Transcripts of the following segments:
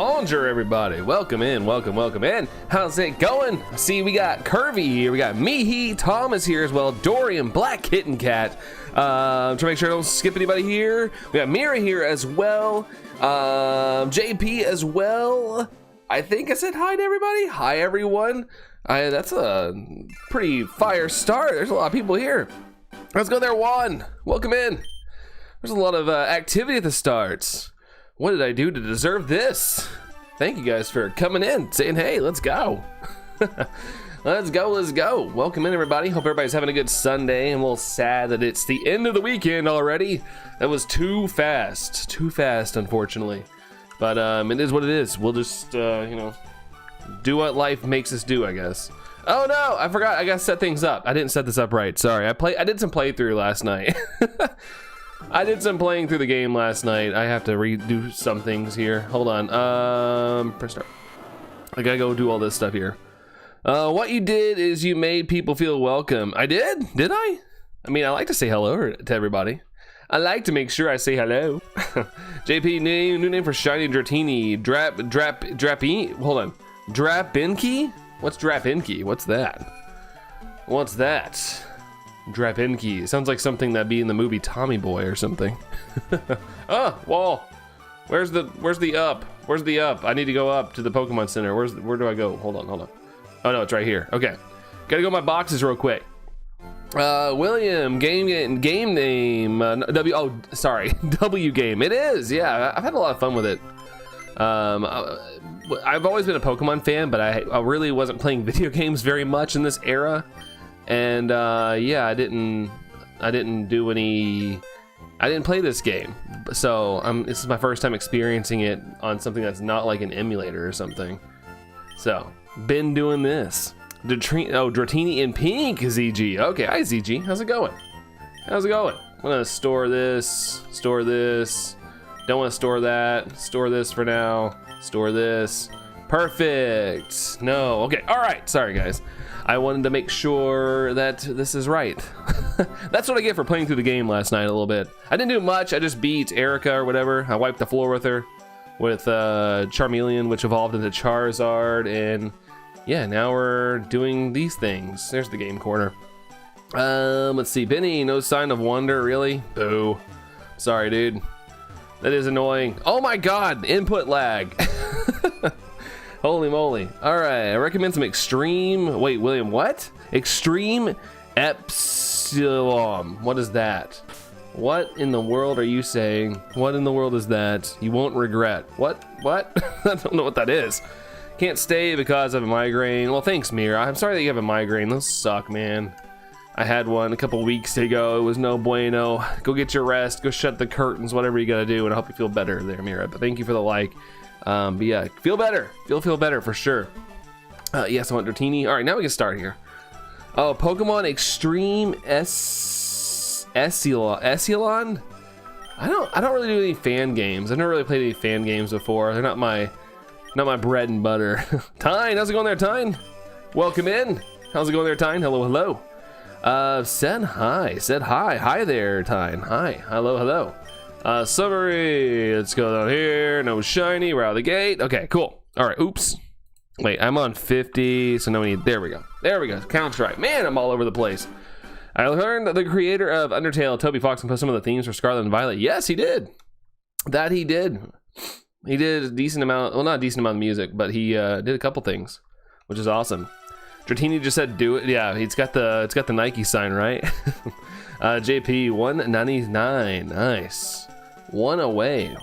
Bonjour, everybody. Welcome in, welcome in. How's it going? See, we got Curvy here, we got Mihi, Tom is here as well, Dorian, Black Kitten Cat. To make sure I don't skip anybody here, we got Mira here as well, JP as well. I think I said hi to everybody. Hi, everyone. That's a pretty fire start. There's a lot of people here. Let's go there, Juan. Welcome in. There's a lot of activity at the start. What did I do to deserve this? Thank you guys for coming in, saying, hey, let's go. Let's go. Welcome in, everybody. Hope everybody's having a good Sunday. I'm a little sad that it's the end of the weekend already. That was too fast, unfortunately. But it is what it is. We'll just, do what life makes us do, I guess. Oh no, I forgot. I gotta set things up. I didn't set this up right. Sorry. I did some playthrough last night. I did some playing through the game last night. I have to redo some things here. Hold on. Press start. I gotta go do all this stuff here. What you did is you made people feel welcome. I did? Did I? I mean, I like to say hello to everybody. I like to make sure I say hello. JP, new name for shiny Dratini. Drapini. Hold on. Drapinki? What's Drapinki? What's that? What's that? Drapinki. Sounds like something that'd be in the movie Tommy Boy or something. Wall. Where's the up? Where's the up? I need to go up to the Pokemon Center. Where do I go? Hold on. Oh no, it's right here. Okay. Gotta go my boxes real quick. William, game name, W game. It is, yeah. I've had a lot of fun with it. I've always been a Pokemon fan, but I really wasn't playing video games very much in this era. And yeah, I didn't play this game. So this is my first time experiencing it on something that's not like an emulator or something. So, been doing this. Dratini in pink, ZG. Okay, hi ZG. How's it going? I'm gonna store this. Don't want to store that. Store this for now. Store this. Perfect. No. Okay. All right. Sorry, guys. I wanted to make sure that this is right. That's what I get for playing through the game last night a little bit. I didn't do much. I just beat Erica or whatever. I wiped the floor with her with Charmeleon, which evolved into Charizard, and yeah, now we're doing these things. There's the game corner. Let's see. Benny, no sign of wonder, really? Boo. Sorry, dude. That is annoying. Oh my god, input lag. Holy moly. All right, I recommend some extreme. Wait, William, what? Extreme Epsilon. What is that? What in the world are you saying? What in the world is that? You won't regret. What? I don't know what that is. Can't stay because of a migraine. Well, thanks, Mira. I'm sorry that you have a migraine. Those suck, man. I had one a couple weeks ago. It was no bueno. Go get your rest. Go shut the curtains. Whatever you gotta do, and I hope you feel better there, Mira. But thank you for the like. But yeah, feel better. Feel better for sure. Yes, I want Dratini. All right, now we can start here. Oh, Pokemon Extreme Echelon. I don't really do any fan games. I've never really played any fan games before. They're not my bread and butter. Tyne, how's it going there, Tyne? Welcome in. How's it going there, Tyne? Hello. Said hi. Hi there, Tyne. Hi. Hello. Summary. Let's go down here. No shiny. We're out of the gate. Okay, cool. All right. Oops. Wait, I'm on 50. So no need. There we go. Count's right. Man, I'm all over the place. I learned that the creator of Undertale, Toby Fox, composed some of the themes for Scarlet and Violet. Yes, he did. He did a decent amount. Well, not a decent amount of music, but he did a couple things, which is awesome. Dratini just said do it. Yeah, it's got the Nike sign, right? JP 199. Nice. One away.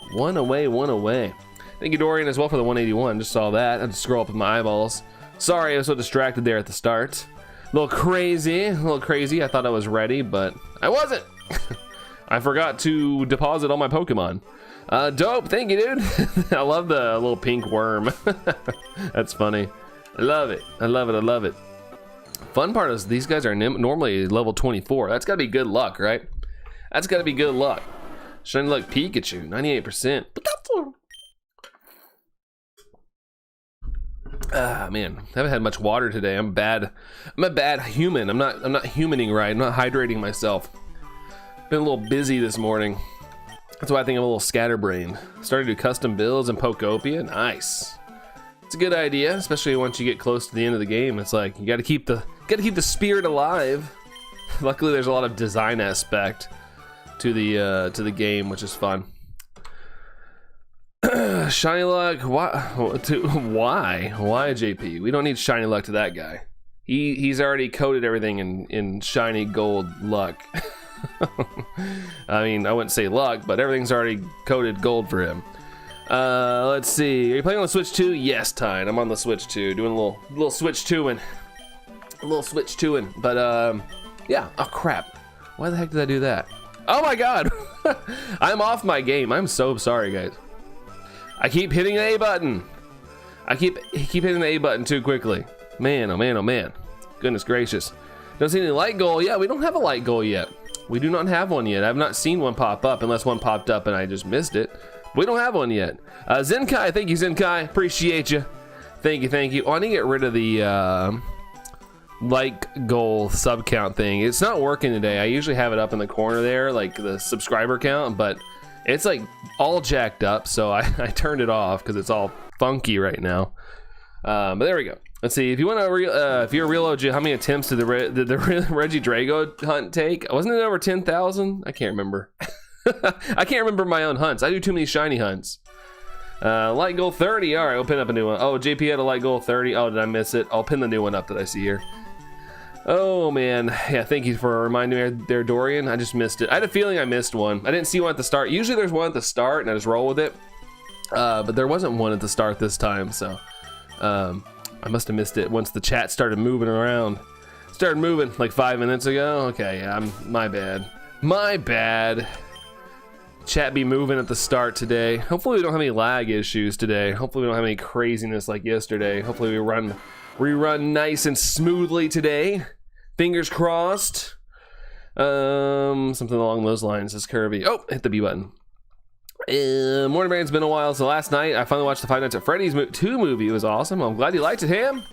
Thank you, Dorian, as well for the 181. Just saw that. I had to scroll up with my eyeballs. Sorry, I was so distracted there at the start. A little crazy. I thought I was ready, but I wasn't. I forgot to deposit all my Pokemon. Dope. Thank you, dude. I love the little pink worm. That's funny. I love it. Fun part is these guys are normally level 24. That's gotta be good luck, right? Shiny luck Pikachu, 98%. Man, I haven't had much water today. I'm a bad human. I'm not humaning right. I'm not hydrating myself. Been a little busy this morning. That's why I think I'm a little scatterbrained. Started to do custom builds and Pokopia. Nice. It's a good idea, especially once you get close to the end of the game. It's like you got to keep the spirit alive. Luckily, there's a lot of design aspect to the game, which is fun. Shiny luck. Why, JP? We don't need shiny luck to that guy. He's already coated everything in shiny gold luck. I mean, I wouldn't say luck, but everything's already coated gold for him. Let's see. Are you playing on the Switch 2? Yes, Tyne. I'm on the Switch 2, doing a little Switch 2-ing. A little Switch 2-ing. But yeah. Oh crap. Why the heck did I do that? Oh my god. I'm off my game. I'm so sorry, guys. I keep hitting the A button. I keep hitting the A button too quickly. Man, oh man, oh man. Goodness gracious. Don't see any light goal. Yeah, we don't have a light goal yet. We do not have one yet. I've not seen one pop up unless one popped up and I just missed it. We don't have one yet. Zenkai, thank you, Zenkai. Appreciate you. Thank you. Oh, I need to get rid of the like goal sub count thing. It's not working today. I usually have it up in the corner there, like the subscriber count, but it's like all jacked up, so I turned it off because it's all funky right now. But there we go. Let's see. If you want to, if you're a real OG, how many attempts did the Reggie Drago hunt take? Wasn't it over 10,000? I can't remember. I can't remember my own hunts. I do too many shiny hunts. Light goal 30. All right, we'll pin up a new one. Oh, JP had a light goal 30. Oh, did I miss it? I'll pin the new one up that I see here. Oh man, yeah. Thank you for reminding me there, Dorian. I just missed it. I had a feeling I missed one. I didn't see one at the start. Usually there's one at the start, and I just roll with it. But there wasn't one at the start this time, so I must have missed it once the chat started moving around. Started moving like 5 minutes ago. Okay, yeah, my bad. My bad. Chat be moving at the start today. Hopefully we don't have any lag issues today. Hopefully we don't have any craziness like yesterday. Hopefully we run nice and smoothly today. Fingers crossed. Something along those lines, says Kirby. Oh, hit the B button. Morning Man, it's been a while. So last night I finally watched the Five Nights at Freddy's 2 movie. It was awesome. I'm glad you liked it, Ham.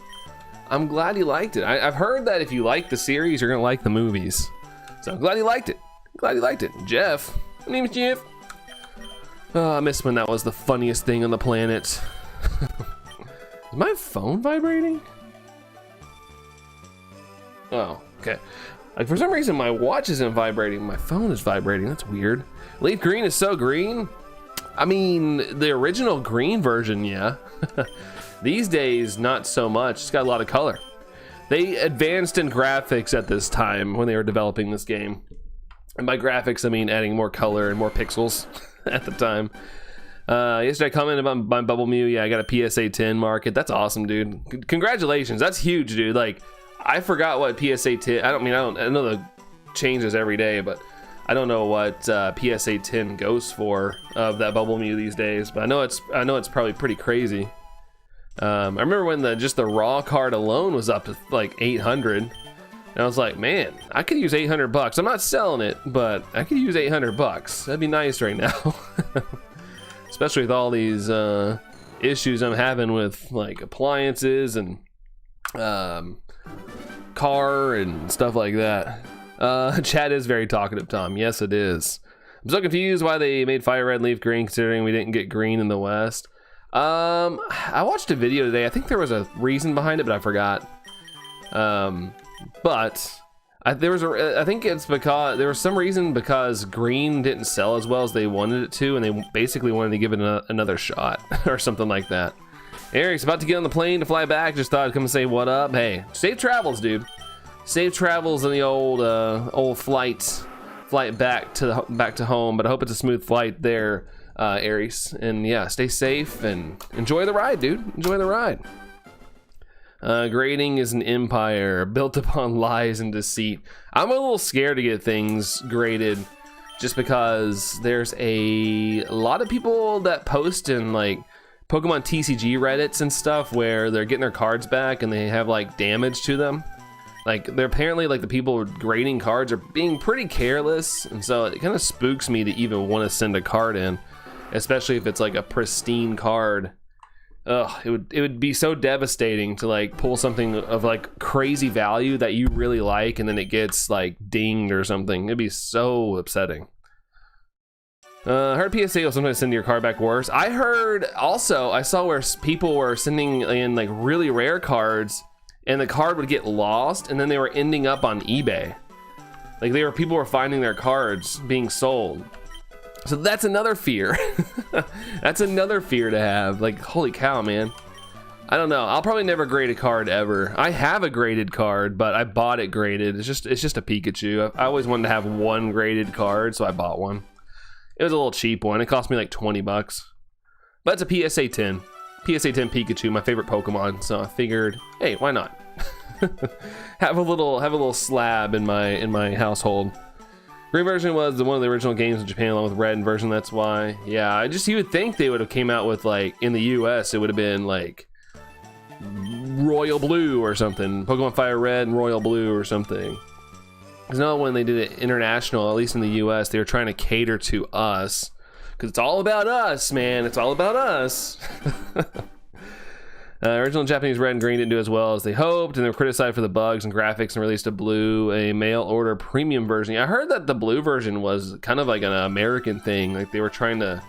I'm glad you liked it. I've heard that if you like the series, you're gonna like the movies. So I'm glad you liked it. Glad you liked it. Jeff. My name is Jeff. Oh, I miss when that was the funniest thing on the planet. Is my phone vibrating? Oh, okay. Like for some reason my watch isn't vibrating, my phone is vibrating. That's weird. Leaf green is so green. I mean, the original green version, yeah. These days, not so much. It's got a lot of color. They advanced in graphics at this time when they were developing this game. And by graphics, I mean adding more color and more pixels at the time. Yesterday I commented on my Bubble Mew. Yeah, I got a PSA 10 market. That's awesome, dude. Congratulations. That's huge, dude. Like, I forgot what PSA 10. I know the changes every day, but I don't know what PSA 10 goes for of that Bubble Mew these days. But I know it's probably pretty crazy. I remember when just the raw card alone was up to like 800. And I was like, man, I could use 800 bucks. I'm not selling it, but I could use 800 bucks. That'd be nice right now. Especially with all these issues I'm having with like appliances and car and stuff like that. Chat is very talkative, Tom. Yes, it is. I'm so confused why they made FireRed LeafGreen considering we didn't get green in the West. I watched a video today. I think there was a reason behind it, but I forgot. But I think it's because there was some reason because green didn't sell as well as they wanted it to, and they basically wanted to give it another shot or something like that. Eric's about to get on the plane to fly back. Just thought I'd come and say what up. Hey, safe travels, dude. Safe travels in the old flight back to home. But I hope it's a smooth flight there, Aries. And yeah, stay safe and enjoy the ride, dude. Enjoy the ride. Grading is an empire built upon lies and deceit. I'm a little scared to get things graded just because there's a lot of people that post in like Pokemon TCG Reddits and stuff where they're getting their cards back and they have like damage to them. Like they're apparently like the people grading cards are being pretty careless, and so it kind of spooks me to even want to send a card in, especially if it's like a pristine card. Ugh, it would be so devastating to like pull something of like crazy value that you really like and then it gets like dinged or something. It'd be so upsetting. I heard PSA will sometimes send your card back worse. I heard also, I saw where people were sending in like really rare cards and the card would get lost and then they were ending up on eBay. Like people were finding their cards being sold. So that's another fear. That's another fear to have. Like, holy cow, man. I don't know. I'll probably never grade a card ever. I have a graded card, but I bought it graded. It's just a Pikachu. I always wanted to have one graded card, so I bought one. It was a little cheap one. It cost me like 20 bucks. But it's a PSA 10. PSA 10 Pikachu, my favorite Pokemon. So I figured, hey, why not? have a little slab in my household. Green version was one of the original games in Japan along with red version, that's why. Yeah, you would think they would have came out with like, in the US, it would have been like Royal Blue or something. Pokemon Fire Red and Royal Blue or something. Because now when they did it international, at least in the US, they were trying to cater to us. Because it's all about us, man. It's all about us. Original Japanese red and green didn't do as well as they hoped, and they were criticized for the bugs and graphics and released a mail order premium version. I heard that the blue version was kind of like an American thing. Like they were trying to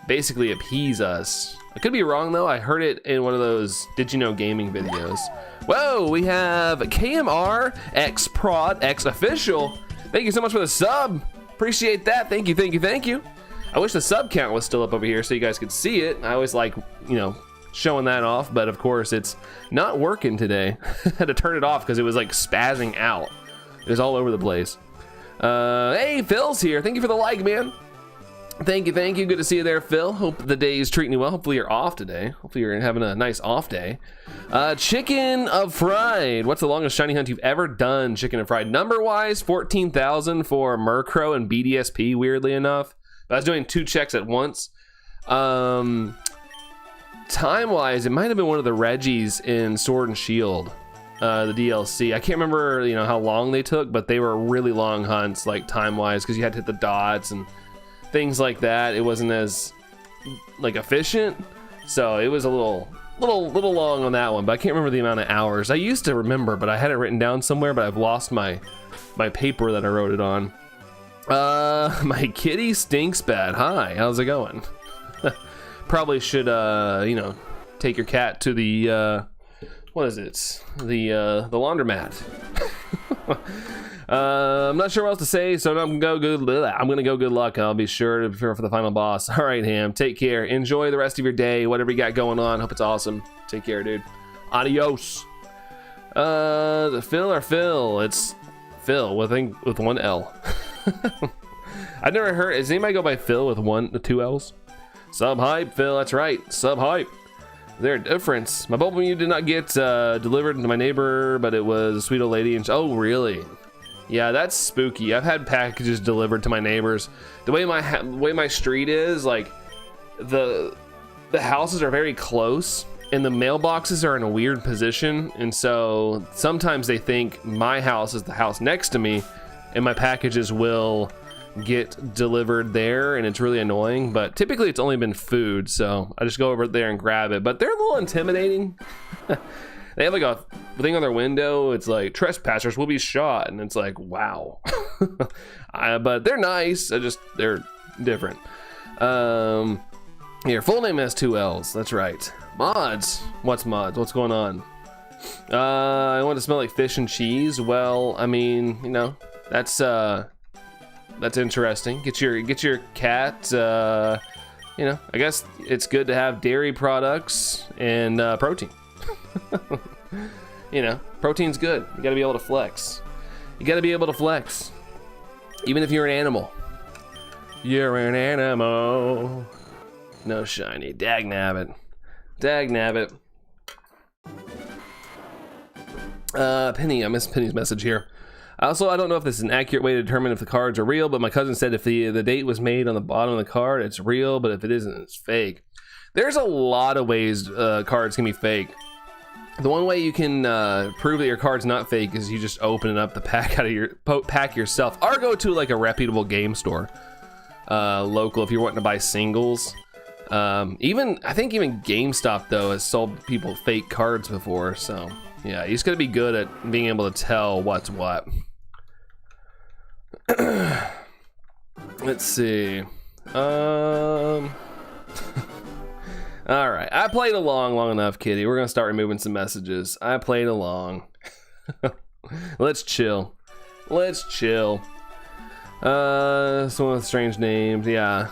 basically appease us. I could be wrong though. I heard it in one of those Did You Know Gaming videos. Whoa, we have KMR X Prod X Official. Thank you so much for the sub. Appreciate that. Thank you. I wish the sub count was still up over here so you guys could see it. I always like, showing that off, but of course it's not working today. Had to turn it off because it was like spazzing out. It was all over the place. Hey, Phil's here. Thank you for the like, man. Thank you. Good to see you there, Phil. Hope the day is treating you well. Hopefully you're off today. Hopefully you're having a nice off day. Chicken of Fried. What's the longest shiny hunt you've ever done? Chicken of Fried. Number wise, 14,000 for Murkrow and BDSP, weirdly enough. But I was doing 2 checks at once. Time-wise, it might have been one of the Reggies in Sword and Shield, the DLC. I can't remember, how long they took, but they were really long hunts, like time-wise, because you had to hit the dots and things like that. It wasn't as like efficient, so it was a little long on that one. But I can't remember the amount of hours. I used to remember, but I had it written down somewhere. But I've lost my paper that I wrote it on. My kitty stinks bad. Hi, how's it going? Probably should take your cat to the what is it, the laundromat. I'm not sure what else to say, so I'm gonna go good luck. I'll be sure to prepare for the final boss. All right, Ham, take care, enjoy the rest of your day, whatever you got going on. Hope it's awesome. Take care, dude. Adios. Phil or Phil? It's Phil with one L. I've never heard. Does anybody go by Phil with 2 L's? Sub hype, Phil, that's right. Sub hype. There's a difference. My Bulbapew did not get delivered to my neighbor, but it was a sweet old lady. And oh, really? Yeah, that's spooky. I've had packages delivered to my neighbors. The way my street is, like the houses are very close, and the mailboxes are in a weird position, and so sometimes they think my house is the house next to me, and my packages will get delivered there, and it's really annoying. But typically it's only been food, so I just go over there and grab it. But they're a little intimidating. They have like a thing on their window. It's like, trespassers will be shot, and it's like, wow. But they're nice. They're different. Your full name has 2 L's. That's right. Mods. What's mods? What's going on? I want to smell like fish and cheese. Well, I mean, that's interesting. Get your cat. I guess it's good to have dairy products and protein. Protein's good. You got to be able to flex. Even if you're an animal. You're an animal. No shiny. Dagnabbit. Penny. I missed Penny's message here. Also, I don't know if this is an accurate way to determine if the cards are real, but my cousin said if the date was made on the bottom of the card, it's real, but if it isn't, it's fake. There's a lot of ways cards can be fake. The one way you can prove that your card's not fake is you just open up the pack out of your pack yourself, or go to like a reputable game store, local, if you're wanting to buy singles. I think even GameStop though has sold people fake cards before, so yeah, you just gotta be good at being able to tell what's what. Let's see. All right, I played along long enough, kitty. We're gonna start removing some messages. I played along. Let's chill. Let's chill. Someone with strange names. Yeah,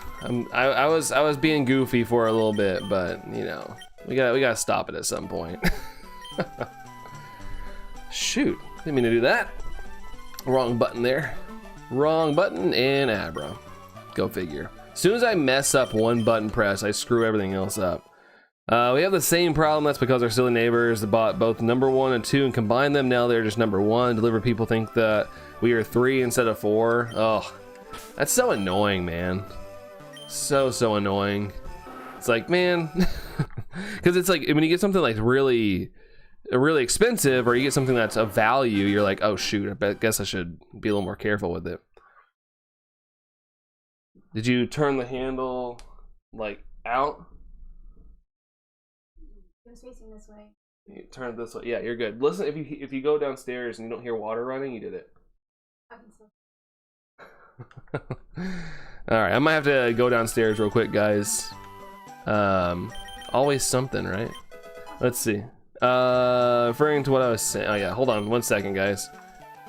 I was being goofy for a little bit, but you know, we gotta stop it at some point. Shoot, didn't mean to do that. Wrong button there. Wrong button and Abra. Go figure. As soon as I mess up one button press, I screw everything else up. We have the same problem. That's because our silly neighbors bought both number 1 and 2 and combined them. Now they're just number 1. Delivery people think that we are 3 instead of 4. Oh, that's so annoying, man. So annoying. It's like, man, because it's like when you get something like really expensive, or you get something that's of value, you're like, oh shoot, I guess I should be a little more careful with it. Did you turn the handle like out? It was facing this way. You turn it this way. Yeah, you're good. Listen, if you go downstairs and you don't hear water running, you did it. I can still. All right, I might have to go downstairs real quick, guys. Always something, right? Let's see. Referring to what I was saying. Oh yeah, hold on 1 second, guys.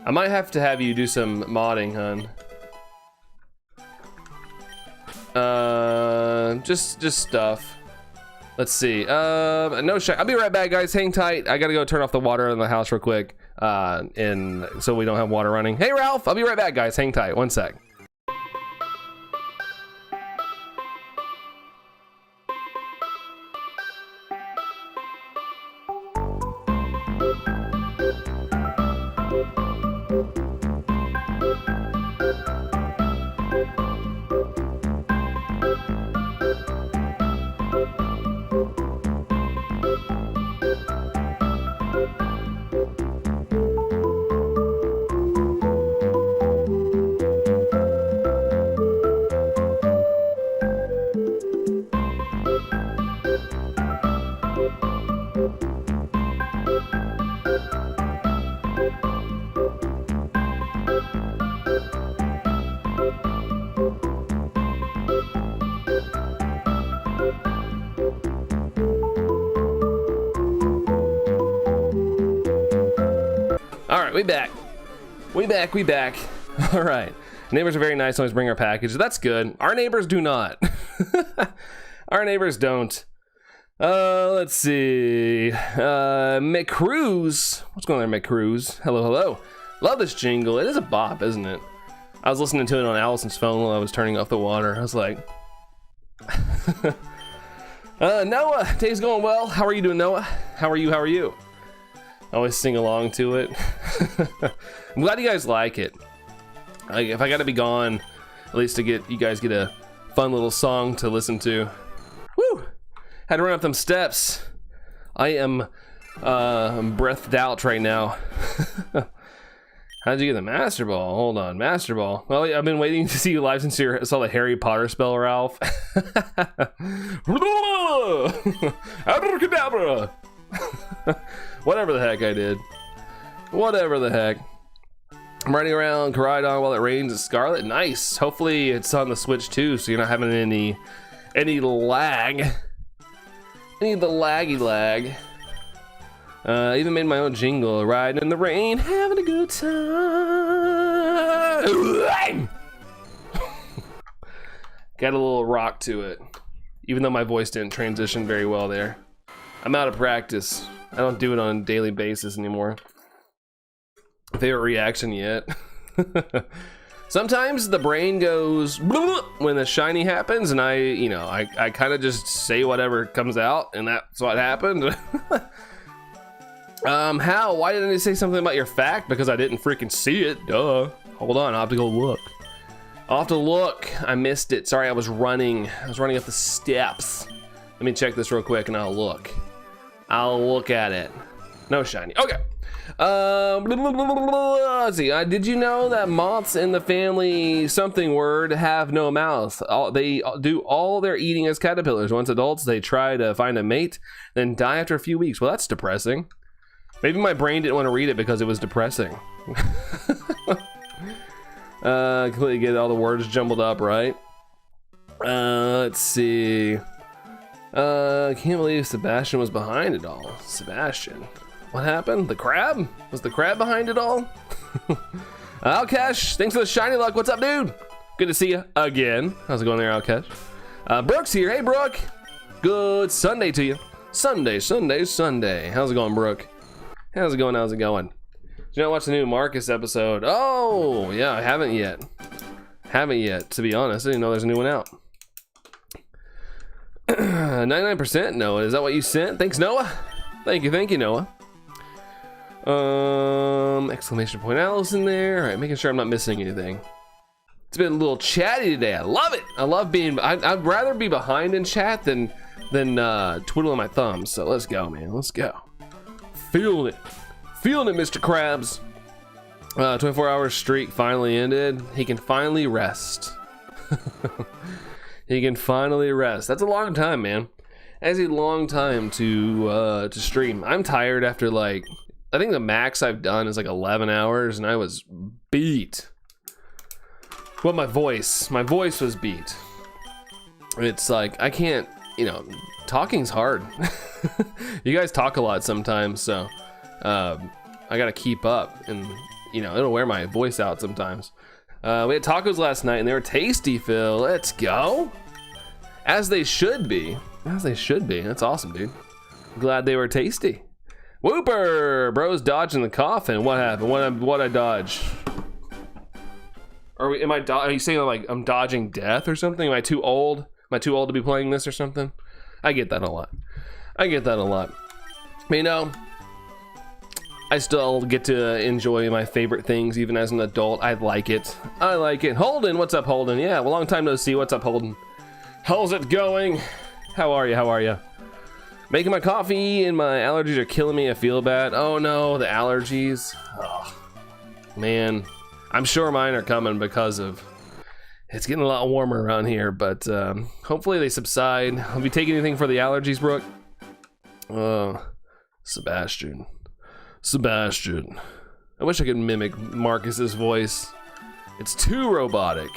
I might have to have you do some modding, hun. Just stuff. Let's see. No shit. I'll be right back, guys. Hang tight. I gotta go turn off the water in the house real quick. And so we don't have water running. Hey, Ralph. I'll be right back, guys. Hang tight. 1 sec. We back. All right. Neighbors are very nice. Always bring our package. That's good. Our neighbors do not. Our neighbors don't. Let's see. McCruz. What's going on there, McCruz? Hello. Love this jingle. It is a bop, isn't it? I was listening to it on Allison's phone while I was turning off the water. I was like, Noah, day's going well. How are you doing, Noah? How are you? I always sing along to it. I'm glad you guys like it. If I gotta be gone, at least to get you guys get a fun little song to listen to. Woo! Had to run up them steps. I am breathed out right now. How'd you get the Master Ball? Hold on, Master Ball. Well, I've been waiting to see you live since you saw the Harry Potter spell, Ralph. Abracadabra! Whatever the heck I did. Whatever the heck. I'm riding around Koridon while it rains at Scarlet. Nice. Hopefully it's on the Switch too, so you're not having any lag. Any of the laggy lag. Even made my own jingle. Riding in the rain, having a good time. Got a little rock to it. Even though my voice didn't transition very well there. I'm out of practice. I don't do it on a daily basis anymore. Favorite reaction yet? Sometimes the brain goes when the shiny happens, and I kind of just say whatever comes out, and that's what happened. How? Why didn't I say something about your fact? Because I didn't freaking see it. Duh. Hold on, I'll have to go look. I'll have to look. I missed it. Sorry, I was running up the steps. Let me check this real quick, and I'll look. I'll look at it. No shiny. Okay. Let's see. Did you know that moths in the family something word have no mouth? They do all their eating as caterpillars. Once adults, they try to find a mate, then die after a few weeks. Well, that's depressing. Maybe my brain didn't want to read it because it was depressing. Completely get all the words jumbled up, right? Let's see. Can't believe Sebastian was behind it all. Sebastian. What happened? The crab? Was the crab behind it all? Alkesh, thanks for the shiny luck. What's up, dude? Good to see you again. How's it going there, Alkesh? Brooke's here. Hey, Brooke. Good Sunday to you. Sunday. How's it going, Brooke? How's it going? Did you not watch the new Marcus episode? Oh, yeah, I haven't yet. To be honest. I didn't know there's a new one out. 99% Noah. Is that what you sent? Thanks, Noah. Thank you, Noah. Exclamation point Alice in there. All right, making sure I'm not missing anything. It's been a little chatty today. I love it. I love being. I'd rather be behind in chat than twiddling my thumbs. So let's go, man. Let's go. Feeling it, Mr. Krabs. 24-hour streak finally ended. He can finally rest. He can finally rest. That's a long time, man. That's a long time to stream. I'm tired after like, I think the max I've done is like 11 hours, and I was beat. Well, my voice was beat. It's like, I can't, talking's hard. You guys talk a lot sometimes, so I gotta keep up, and it'll wear my voice out sometimes. We had tacos last night, and they were tasty, Phil. Let's go. As they should be. That's awesome, dude. Glad they were tasty. Whooper! Bro's dodging the coffin. What happened? What I dodge? Are you saying like I'm dodging death or something? Am I too old? Am I too old to be playing this or something? I get that a lot. But, I still get to enjoy my favorite things even as an adult. I like it. Holden, what's up, Holden? Yeah, well, long time no see. What's up, Holden? How's it going? How are you? Making my coffee and my allergies are killing me. I feel bad. Oh no, the allergies. Oh, man. I'm sure mine are coming because of it's getting a lot warmer around here, but hopefully they subside. Have you taken anything for the allergies, Brooke? Sebastian. I wish I could mimic Marcus's voice. It's too robotic.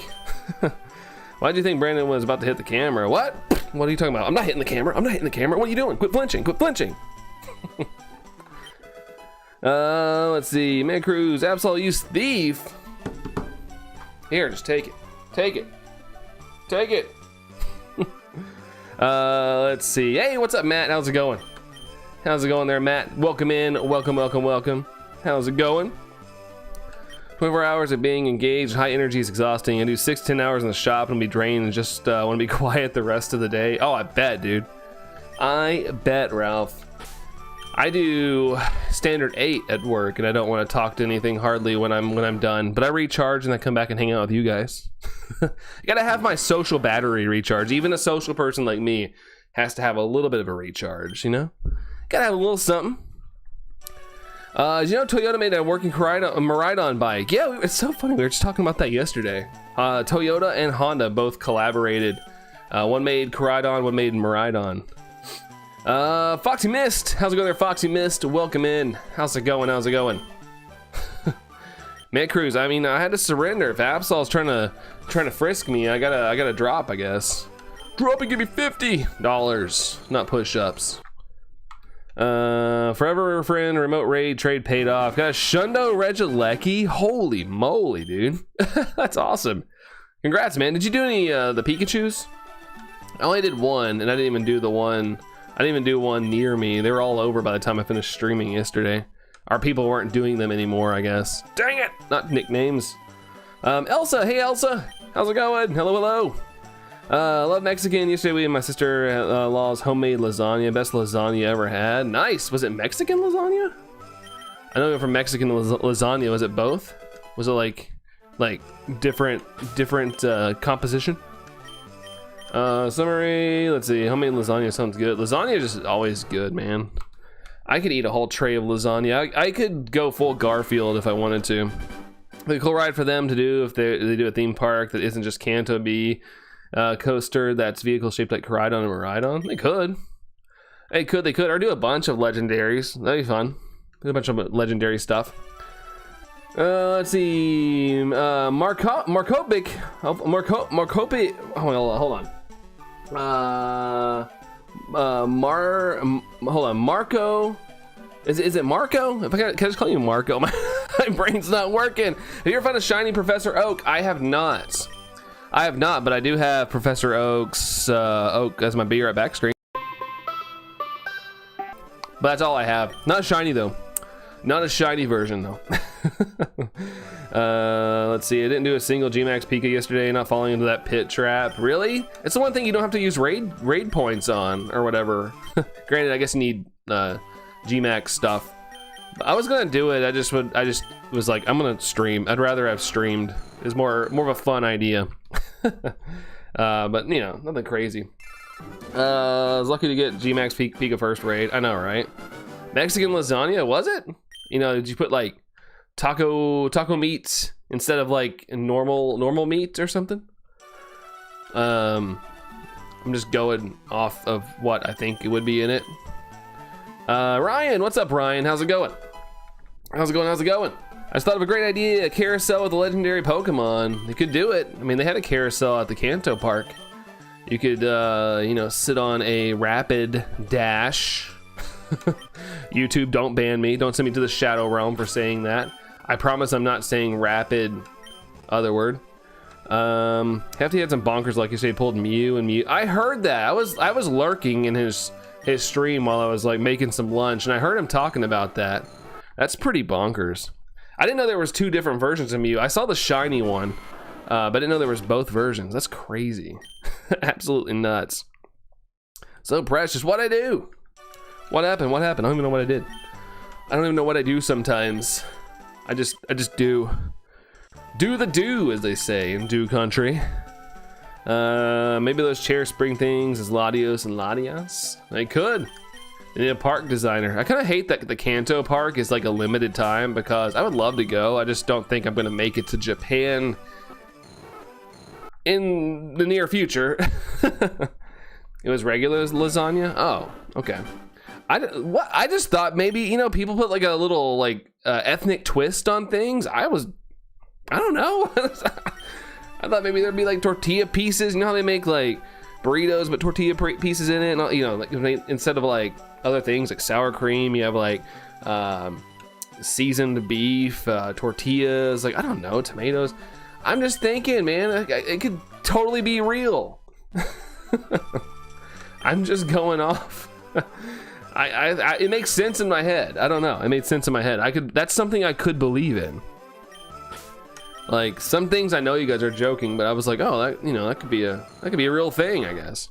Why do you think Brandon was about to hit the camera? What? What are you talking about? I'm not hitting the camera. What are you doing? Quit flinching. Let's see. Man Cruz, Absol, you thief. Here, just take it. Let's see. Hey, what's up, Matt? How's it going there, Matt? Welcome in. Welcome. How's it going? 24 hours of being engaged. High energy is exhausting. I do 6-10 hours in the shop and be drained and just want to be quiet the rest of the day. Oh, I bet, dude. Ralph. I do standard 8 at work, and I don't want to talk to anything hardly when I'm done. But I recharge and I come back and hang out with you guys. I gotta have my social battery recharge. Even a social person like me has to have a little bit of a recharge, Gotta have a little something. Toyota made a working Maridon bike? Yeah, it's so funny. We were just talking about that yesterday. Toyota and Honda both collaborated. One made Maridon, one made Maridon. Foxy Mist, how's it going there, Foxy Mist? Welcome in. How's it going? Man Cruz, I had to surrender. If Absol's trying to frisk me, I gotta drop, I guess. Drop and give me $50, not push-ups. Forever friend, remote raid, trade paid off. Got a Shundo Regilecki. Holy moly, dude. That's awesome. Congrats, man. Did you do any the Pikachus? I only did one, and I didn't even do one near me. They were all over by the time I finished streaming yesterday. Our people weren't doing them anymore, I guess. Dang it! Not nicknames. Elsa, hey Elsa. How's it going? Hello. Love Mexican. Yesterday we had my sister-in-law's homemade lasagna. Best lasagna ever had. Nice. Was it Mexican lasagna? I know from Mexican lasagna. Was it both? Was it like different composition? Summary. Let's see. Homemade lasagna sounds good. Lasagna is just always good, man. I could eat a whole tray of lasagna. I could go full Garfield if I wanted to. It'd be a cool ride for them to do if they do a theme park that isn't just Kanto Bee. Coaster that's vehicle shaped like Coridon and Maridon. They could or do a bunch of legendaries. That'd be fun. Do a bunch of legendary stuff. Let's see. Markopic. Markopi. Hold on. Hold on. Marco. Is it Marco? If can I just call you Marco? My brain's not working. Have you ever found a shiny Professor Oak? I have not. But I do have Professor Oak's Oak as my Be Right Back screen. But that's all I have. Not a shiny though. Not a shiny version though. Let's see. I didn't do a single Gmax Pika yesterday. Not falling into that pit trap. Really? It's the one thing you don't have to use raid points on or whatever. Granted, I guess you need Gmax stuff. I was gonna do it. I just was like, I'm gonna stream. I'd rather have streamed. It's more of a fun idea. But you know, nothing crazy. I was lucky to get Gmax Pika first raid. I know, right? Mexican lasagna, was it? You know, did you put like taco meat instead of like normal meat or something? I'm just going off of what I think it would be in it. Ryan, what's up, Ryan? How's it going? How's it going? I just thought of a great idea, a carousel with a legendary Pokemon. They could do it. I mean, they had a carousel at the Kanto Park. You could, you know, sit on a rapid dash. YouTube, don't ban me. Don't send me to the Shadow Realm for saying that. I promise I'm not saying rapid other word. Hefty had some bonkers like you say, pulled Mew and Mew. I heard that. I was lurking in his stream while I was like making some lunch, and I heard him talking about that. That's pretty bonkers. I didn't know there was two different versions of Mew. I saw the shiny one, but I didn't know there was both versions. That's crazy. Absolutely nuts. So Precious, what'd I do? What happened? I don't even know what I did. I don't even know what I do sometimes. I just do. Do the do, as they say in Do Country. Maybe those chair spring things is Latios and Latias. They could. They need a park designer. I kind of hate that the Kanto Park is like a limited time because I would love to go. I just don't think I'm going to make it to Japan in the near future. It was regular lasagna? Oh, okay. I just thought maybe, you know, people put like a little like ethnic twist on things. I don't know. I thought maybe there'd be like tortilla pieces. You know how they make like burritos, but tortilla pieces in it, and all, you know, like instead of like other things like sour cream, you have like seasoned beef, tortillas, like I don't know, tomatoes. I'm just thinking, man, it could totally be real. I'm just going off. It makes sense in my head. I don't know. It made sense in my head. That's something I could believe in. Like some things I know you guys are joking, but I was like, oh, that could be a real thing, I guess.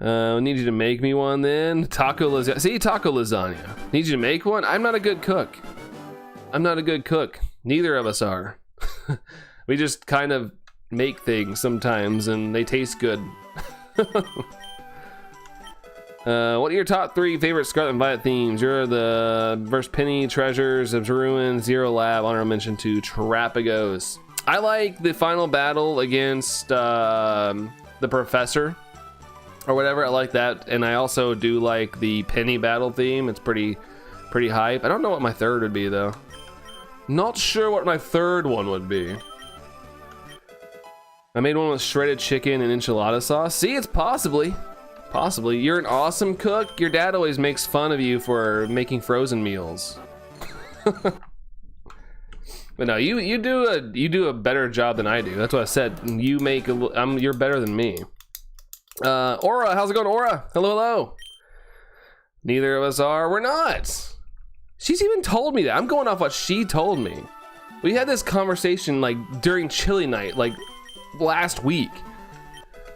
I need you to make me one then. Taco lasagna. See, taco lasagna. Need you to make one? I'm not a good cook. Neither of us are. We just kind of make things sometimes and they taste good. What are your top 3 favorite Scarlet and Violet themes? You're the verse Penny, Treasures, of Ruin, Zero Lab, honorable mention to Terrapagos. I like the final battle against the Professor or whatever. I like that, and I also do like the Penny battle theme. It's pretty hype. I don't know what my third would be though. Not sure what my third one would be. I made one with shredded chicken and enchilada sauce. See, it's possibly. You're an awesome cook. Your dad always makes fun of you for making frozen meals. But no, you do a better job than I do. That's what I said. You're better than me. Aura, how's it going, Aura? Hello. Neither of us are. We're not. She's even told me that. I'm going off what she told me. We had this conversation like during chili night, like last week.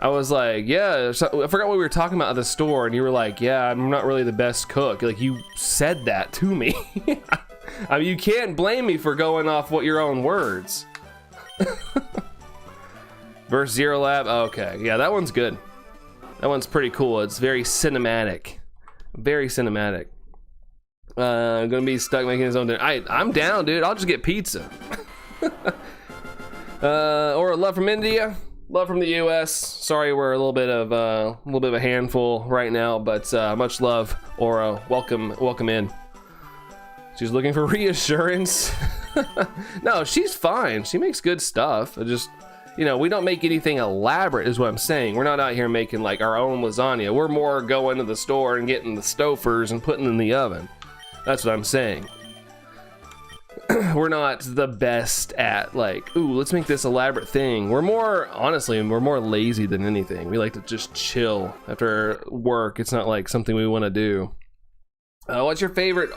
I was like, yeah, I forgot what we were talking about at the store, and you were like, yeah, I'm not really the best cook. Like, you said that to me. I mean, you can't blame me for going off what your own words. Verse Zero Lab, okay, yeah, that one's good. That one's pretty cool. It's very cinematic. Gonna be stuck making his own dinner. I'm down, dude. I'll just get pizza. Or love from India. Love from the US. Sorry, we're a little bit of a handful right now, but much love, Aura. Welcome in. She's looking for reassurance. No, she's fine. She makes good stuff. It just, you know, we don't make anything elaborate is what I'm saying. We're not out here making like our own lasagna. We're more going to the store and getting the stofers and putting in the oven. That's what I'm saying. We're not the best at like, ooh, let's make this elaborate thing. We're more, honestly, we're more lazy than anything. We like to just chill after work. It's not like something we want to do. What's your favorite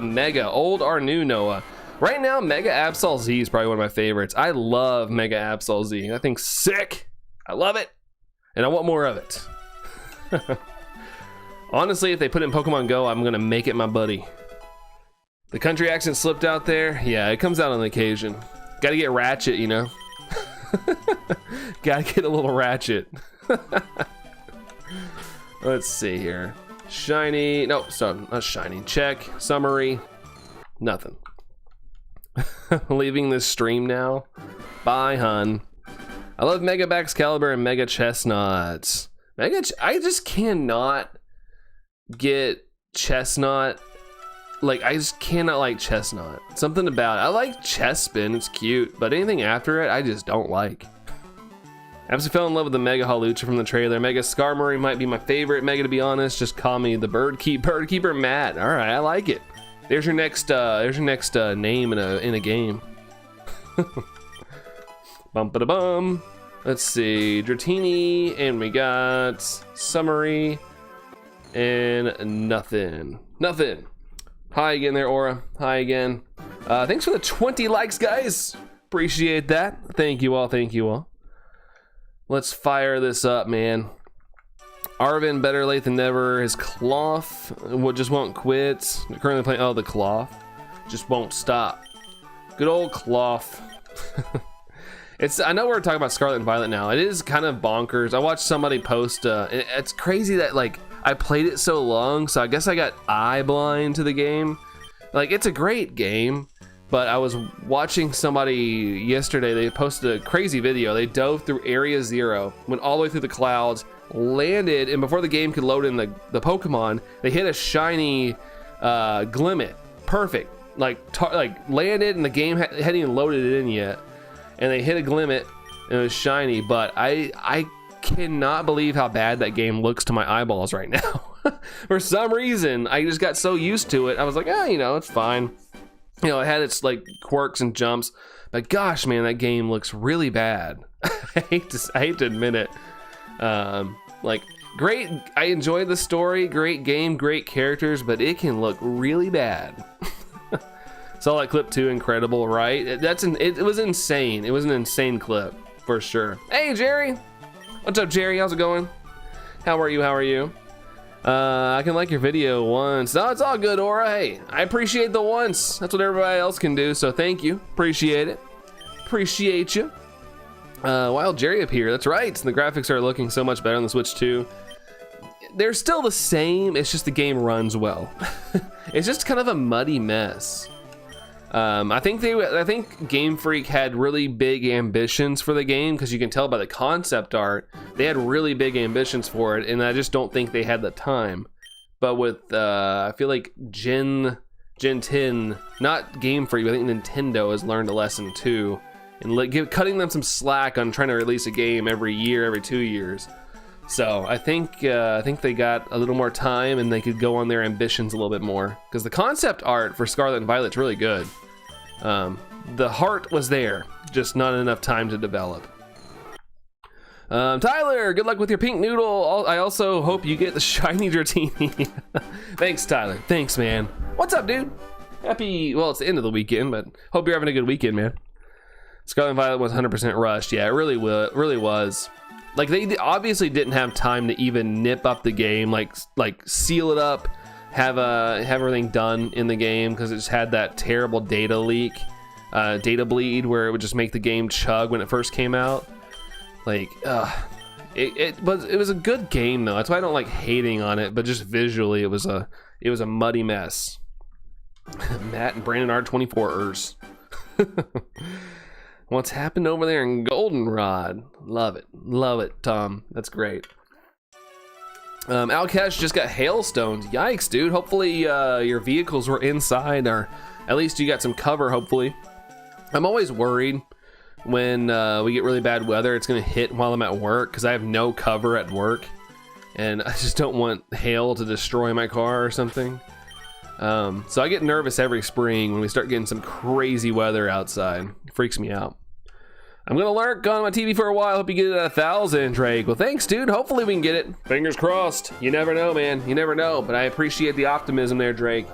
Mega, old or new, Noah? Right now, Mega Absol Z is probably one of my favorites. I love Mega Absol Z. That thing's sick. I love it. And I want more of it. Honestly, if they put it in Pokemon Go, I'm going to make it my buddy. The country accent slipped out there. Yeah, it comes out on occasion. Gotta get ratchet, you know? Gotta get a little ratchet. Let's see here. Shiny. No, so not shiny. Check. Summary. Nothing. Leaving this stream now. Bye, hun. I love Mega Baxcalibur and Mega Chestnuts. I just cannot get Chestnut. Like, I just cannot like Chestnut. Something about it. I like Chespin, it's cute, but anything after it, I just don't like. I absolutely fell in love with the Mega Halucha from the trailer. Mega Skarmory might be my favorite Mega, to be honest. Just call me the Bird Keeper Matt. All right, I like it. There's your next name in a game. Bum-ba-da-bum. Let's see, Dratini, and we got Summary, and nothing. Hi again there, Aura. Hi again. Thanks for the 20 likes, guys. Appreciate that. Thank you all. Let's fire this up, man. Arvin, better late than never. His cloth just won't quit. Currently playing, the cloth just won't stop. Good old cloth. I know we're talking about Scarlet and Violet now. It is kind of bonkers. I watched somebody post, it's crazy that like, I played it so long, so I guess I got eye blind to the game. Like, it's a great game, but I was watching somebody yesterday, they posted a crazy video. They dove through Area 0, went all the way through the clouds, landed, and before the game could load in the Pokemon, they hit a shiny Glimmet. Perfect. Like landed, and the game hadn't even loaded it in yet. And they hit a Glimmet, and it was shiny, but I cannot believe how bad that game looks to my eyeballs right now. For some reason, I just got so used to it. I was like, you know, it's fine. You know, it had its like quirks and jumps, but gosh, man, that game looks really bad. I hate to admit it. Like, great, I enjoyed the story, great game, great characters, but it can look really bad. Saw that clip too, incredible, right? It was insane. It was an insane clip, for sure. Hey, Jerry. What's up, Jerry? How's it going? How are you? I can like your video once. No, it's all good, Aura. Hey, I appreciate the once. That's what everybody else can do, so thank you. Appreciate it. Appreciate you. Wild Jerry up here. That's right. The graphics are looking so much better on the Switch too. They're still the same. It's just the game runs well. It's just kind of a muddy mess. I think Game Freak had really big ambitions for the game, because you can tell by the concept art they had really big ambitions for it, and I just don't think they had the time. But with I feel like Gen 10, not Game Freak, but I think Nintendo has learned a lesson too, and cutting them some slack on trying to release a game every year, every 2 years. So I think they got a little more time, and they could go on their ambitions a little bit more, because the concept art for Scarlet and Violet's really good. The heart was there, just not enough time to develop. Tyler, good luck with your pink noodle. I also hope you get the shiny Dratini. Thanks, Tyler. Thanks, man. What's up, dude? Well, it's the end of the weekend, but hope you're having a good weekend, man. Scarlet and Violet was 100% rushed. Yeah, it really was. Like, they obviously didn't have time to even nip up the game, like seal it up, have everything done in the game, because it just had that terrible data leak, data bleed, where it would just make the game chug when it first came out. Like, it was a good game though. That's why I don't like hating on it, but just visually, it was a muddy mess. Matt and Brandon R24ers. What's happened over there in Goldenrod? Love it, Tom. That's great. Outcast just got hailstones. Yikes, dude. Hopefully your vehicles were inside, or at least you got some cover, hopefully. I'm always worried when we get really bad weather, it's gonna hit while I'm at work because I have no cover at work, and I just don't want hail to destroy my car or something. So I get nervous every spring when we start getting some crazy weather outside. It freaks me out. I'm gonna lurk on my TV for a while. Hope you get it at 1,000, Drake. Well, thanks, dude. Hopefully we can get it. Fingers crossed. You never know, man. You never know. But I appreciate the optimism there, Drake.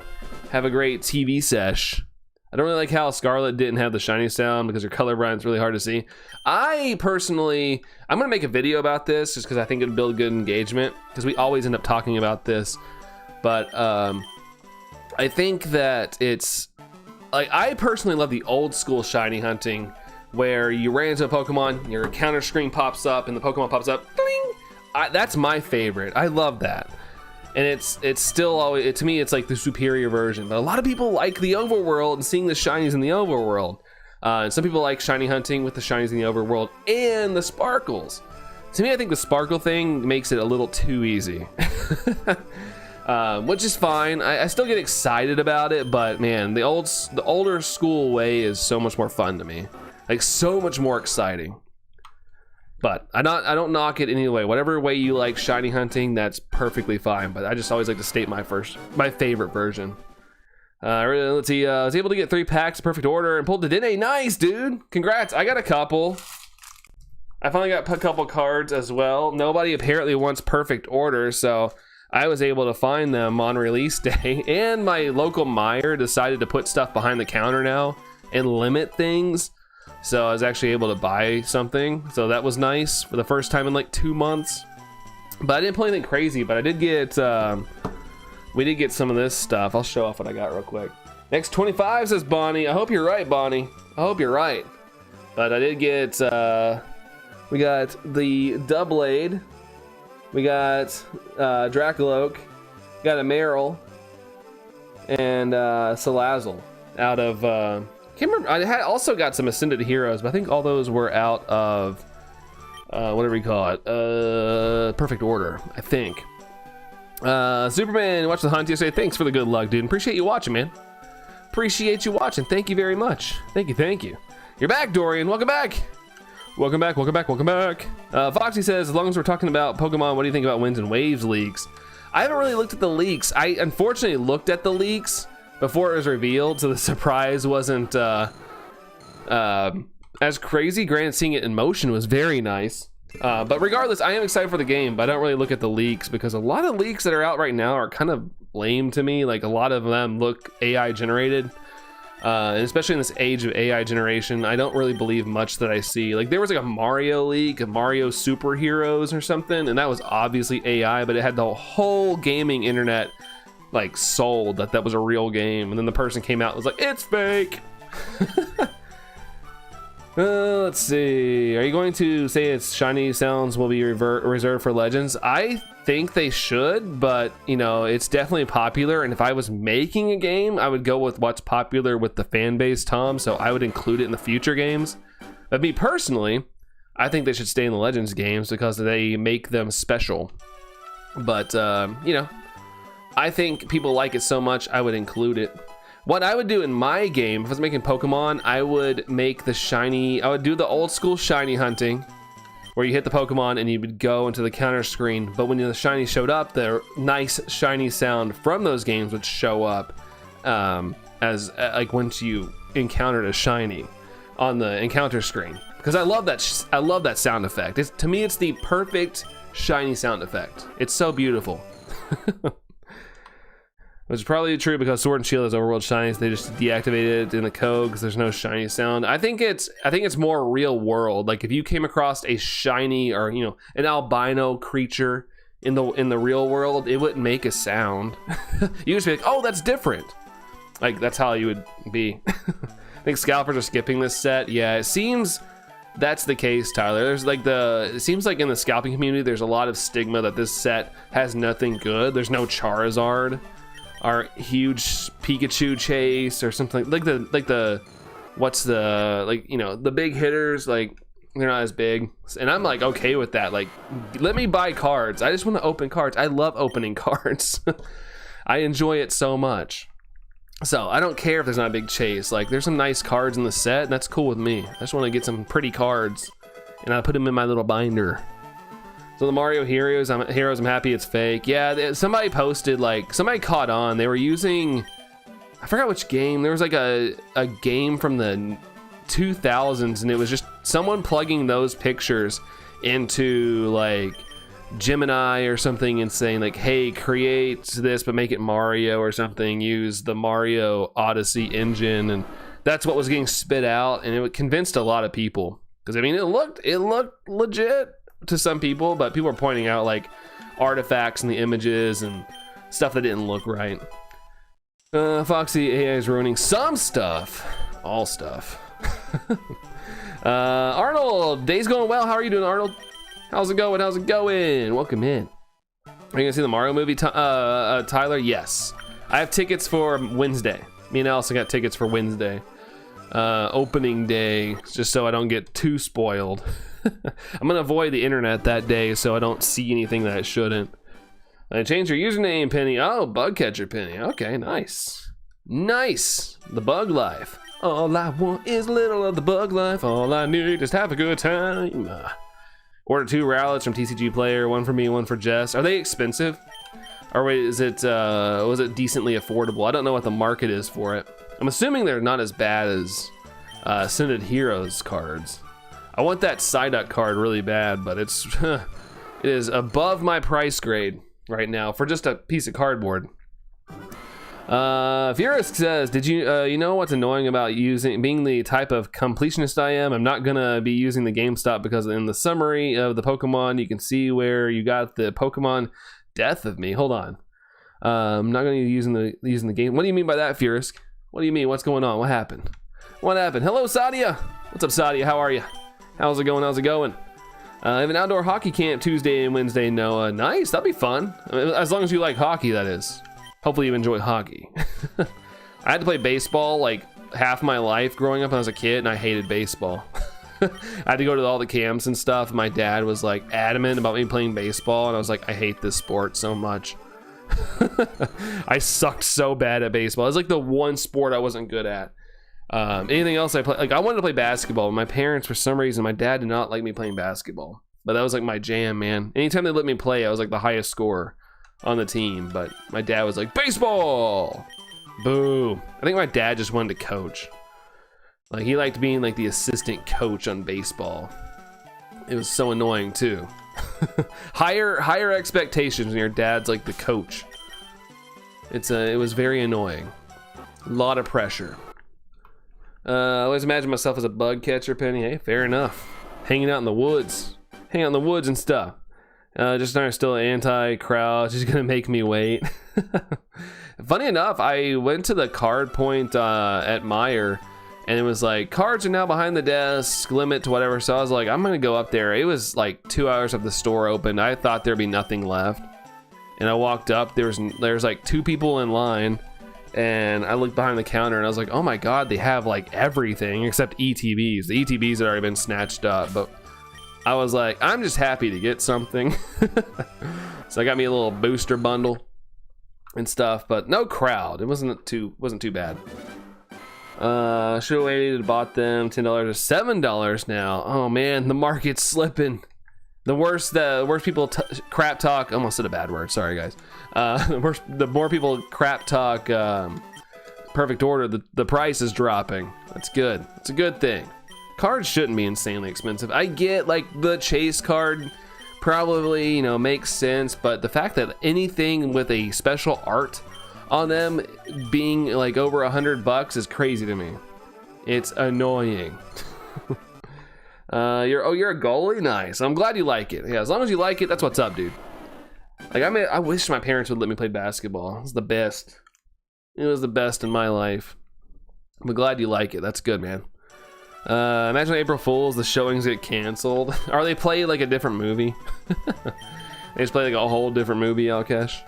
Have a great TV sesh. I don't really like how Scarlet didn't have the shiny sound because her colorblind is really hard to see. I personally, I'm gonna make a video about this just because I think it'd build good engagement because we always end up talking about this. But I think that it's like, I personally love the old school shiny hunting where you ran into a Pokemon, your counter screen pops up and the Pokemon pops up. Ding! That's my favorite. I love that. And it's still always, to me, it's like the superior version. But a lot of people like the overworld and seeing the shinies in the overworld. And some people like shiny hunting with the shinies in the overworld and the sparkles. To me, I think the sparkle thing makes it a little too easy. Which is fine. I still get excited about it, but man, the older school way is so much more fun to me. Like, so much more exciting. But I don't knock it anyway. Whatever way you like shiny hunting, that's perfectly fine. But I just always like to state my favorite version. Let's see. I was able to get 3 packs, perfect order, and pulled the Dratini. Nice, dude. Congrats. I got a couple. I finally got a couple cards as well. Nobody apparently wants perfect order, so I was able to find them on release day. And my local Meijer decided to put stuff behind the counter now and limit things. So I was actually able to buy something. So that was nice for the first time in like 2 months. But I didn't pull anything crazy, but I did get, we did get some of this stuff. I'll show off what I got real quick. Next 25 says Bonnie. I hope you're right, Bonnie. I hope you're right. But I did get, we got the Doublade. We got Dracoloak. We got a Meryl. And Salazzle out of, can't remember. I had also got some Ascended Heroes, but I think all those were out of what do we call it? Perfect order, I think. Superman watched the hunt yesterday. Thanks for the good luck, dude. Appreciate you watching, man. Appreciate you watching. Thank you very much. Thank you. You're back, Dorian. Welcome back. Welcome back. Foxy says, as long as we're talking about Pokemon, what do you think about Winds and Waves leaks? I haven't really looked at the leaks. I unfortunately looked at the leaks before it was revealed, so the surprise wasn't as crazy. Granted, seeing it in motion was very nice. But regardless, I am excited for the game, but I don't really look at the leaks because a lot of leaks that are out right now are kind of lame to me. Like, a lot of them look AI generated. And especially in this age of AI generation, I don't really believe much that I see. Like, there was like a Mario leak, of Mario Superheroes or something, and that was obviously AI, but it had the whole gaming internet like sold that was a real game, and then the person came out and was like, it's fake. Let's see, are you going to say its shiny sounds will be reserved for Legends? I think they should, but you know, it's definitely popular, and if I was making a game, I would go with what's popular with the fan base, Tom, so I would include it in the future games. But me personally, I think they should stay in the Legends games because they make them special. But you know, I think people like it so much, I would include it. What I would do in my game, if I was making Pokemon, I would make the shiny, I would do the old school shiny hunting, where you hit the Pokemon and you would go into the counter screen, but when the shiny showed up, the nice shiny sound from those games would show up as like once you encountered a shiny on the encounter screen. Because I love that sound effect. To me, it's the perfect shiny sound effect. It's so beautiful. Which is probably true because Sword and Shield has overworld shinies. They just deactivated it in the code because there's no shiny sound. I think it's more real world. Like if you came across a shiny or an albino creature in the real world, it wouldn't make a sound. You would just be like, oh, that's different. Like that's how you would be. I think scalpers are skipping this set. Yeah, it seems that's the case, Tyler. There's like it seems like in the scalping community, there's a lot of stigma that this set has nothing good. There's no Charizard. Our huge Pikachu chase or something like the big hitters, like they're not as big, and I'm like okay with that. Like, let me buy cards. I just want to open cards. I love opening cards. I enjoy it so much. So I don't care if there's not a big chase. Like, there's some nice cards in the set, and that's cool with me. I just want to get some pretty cards, and I put them in my little binder. So the Mario Heroes, I'm happy it's fake. Yeah, somebody posted, like, somebody caught on. They were using, I forgot which game. There was like a game from the 2000s, and it was just someone plugging those pictures into like Gemini or something and saying like, hey, create this but make it Mario or something, use the Mario Odyssey engine, and that's what was getting spit out, and it convinced a lot of people, because I mean it looked legit to some people, but people were pointing out like artifacts in the images and stuff that didn't look right. Foxy AI is ruining some stuff, all stuff. Arnold, day's going well. How are you doing, Arnold? How's it going? How's it going? Welcome in. Are you gonna see the Mario movie, Tyler? Yes. I have tickets for Wednesday. Me and Allison got tickets for Wednesday. Opening day, just so I don't get too spoiled. I'm gonna avoid the internet that day so I don't see anything that I shouldn't. I changed your username, Penny. Oh, bug catcher Penny. Okay, nice. Nice. The bug life. All I want is a little of the bug life. All I need is have a good time. Order 2 Rowlets from TCG Player, 1 for me, 1 for Jess. Are they expensive? Or wait, was it decently affordable? I don't know what the market is for it. I'm assuming they're not as bad as Synod Heroes cards. I want that Psyduck card really bad, but it is above my price grade right now for just a piece of cardboard. Furisk says, did you you know what's annoying about being the type of completionist I am? I'm not gonna be using the GameStop because in the summary of the Pokemon, you can see where you got the Pokemon death of me. Hold on. I'm not gonna be using the game. What do you mean by that, Furisk? What do you mean? What's going on? What happened? What happened? Hello, Sadia. What's up, Sadia? How are you? How's it going? How's it going? I have an outdoor hockey camp Tuesday and Wednesday, Noah. Nice, that'd be fun. I mean, as long as you like hockey, that is. Hopefully you enjoy hockey. I had to play baseball like half my life growing up when I was a kid, and I hated baseball. I had to go to all the camps and stuff. My dad was like adamant about me playing baseball, and I was like, I hate this sport so much. I sucked so bad at baseball. It was like the one sport I wasn't good at. Anything else I play, like I wanted to play basketball. My parents, for some reason, my dad did not like me playing basketball, but that was like my jam, man. Anytime they let me play, I was like the highest scorer on the team, but my dad was like, baseball! Boo. I think my dad just wanted to coach. Like, he liked being like the assistant coach on baseball. It was so annoying too. higher expectations when your dad's like the coach. It was very annoying. A lot of pressure. I always imagine myself as a bug catcher, Penny. Hey, fair enough. Hanging out in the woods. Hanging out in the woods and stuff. Just still anti-crowd. She's gonna make me wait. Funny enough, I went to the card point at Meijer, and it was like, cards are now behind the desk, limit to whatever. So I was like, I'm gonna go up there. It was like 2 hours of the store open. I thought there'd be nothing left, and I walked up. There's like 2 people in line, and I looked behind the counter, and I was like, oh my god, they have like everything except ETBs. The ETBs had already been snatched up, but I was like, I'm just happy to get something. So I got me a little booster bundle and stuff, but no crowd. It wasn't too bad. Should have waited and bought them. $10 or $7 now. Oh man, the market's slipping. The worse people crap talk. Almost said a bad word. Sorry guys. The more people crap talk Perfect Order, the price is dropping. That's good. It's a good thing. Cards shouldn't be insanely expensive. I get like the chase card probably, you know, makes sense, but the fact that anything with a special art on them being like over $100 is crazy to me. It's annoying. You're a goalie? Nice. I'm glad you like it. Yeah, as long as you like it, that's what's up, dude. Like I wish my parents would let me play basketball. It was the best. It was the best in my life. I'm glad you like it. That's good, man. Imagine April Fools, the showings get canceled. Or they play like a different movie. They just play like a whole different movie, Alkesh.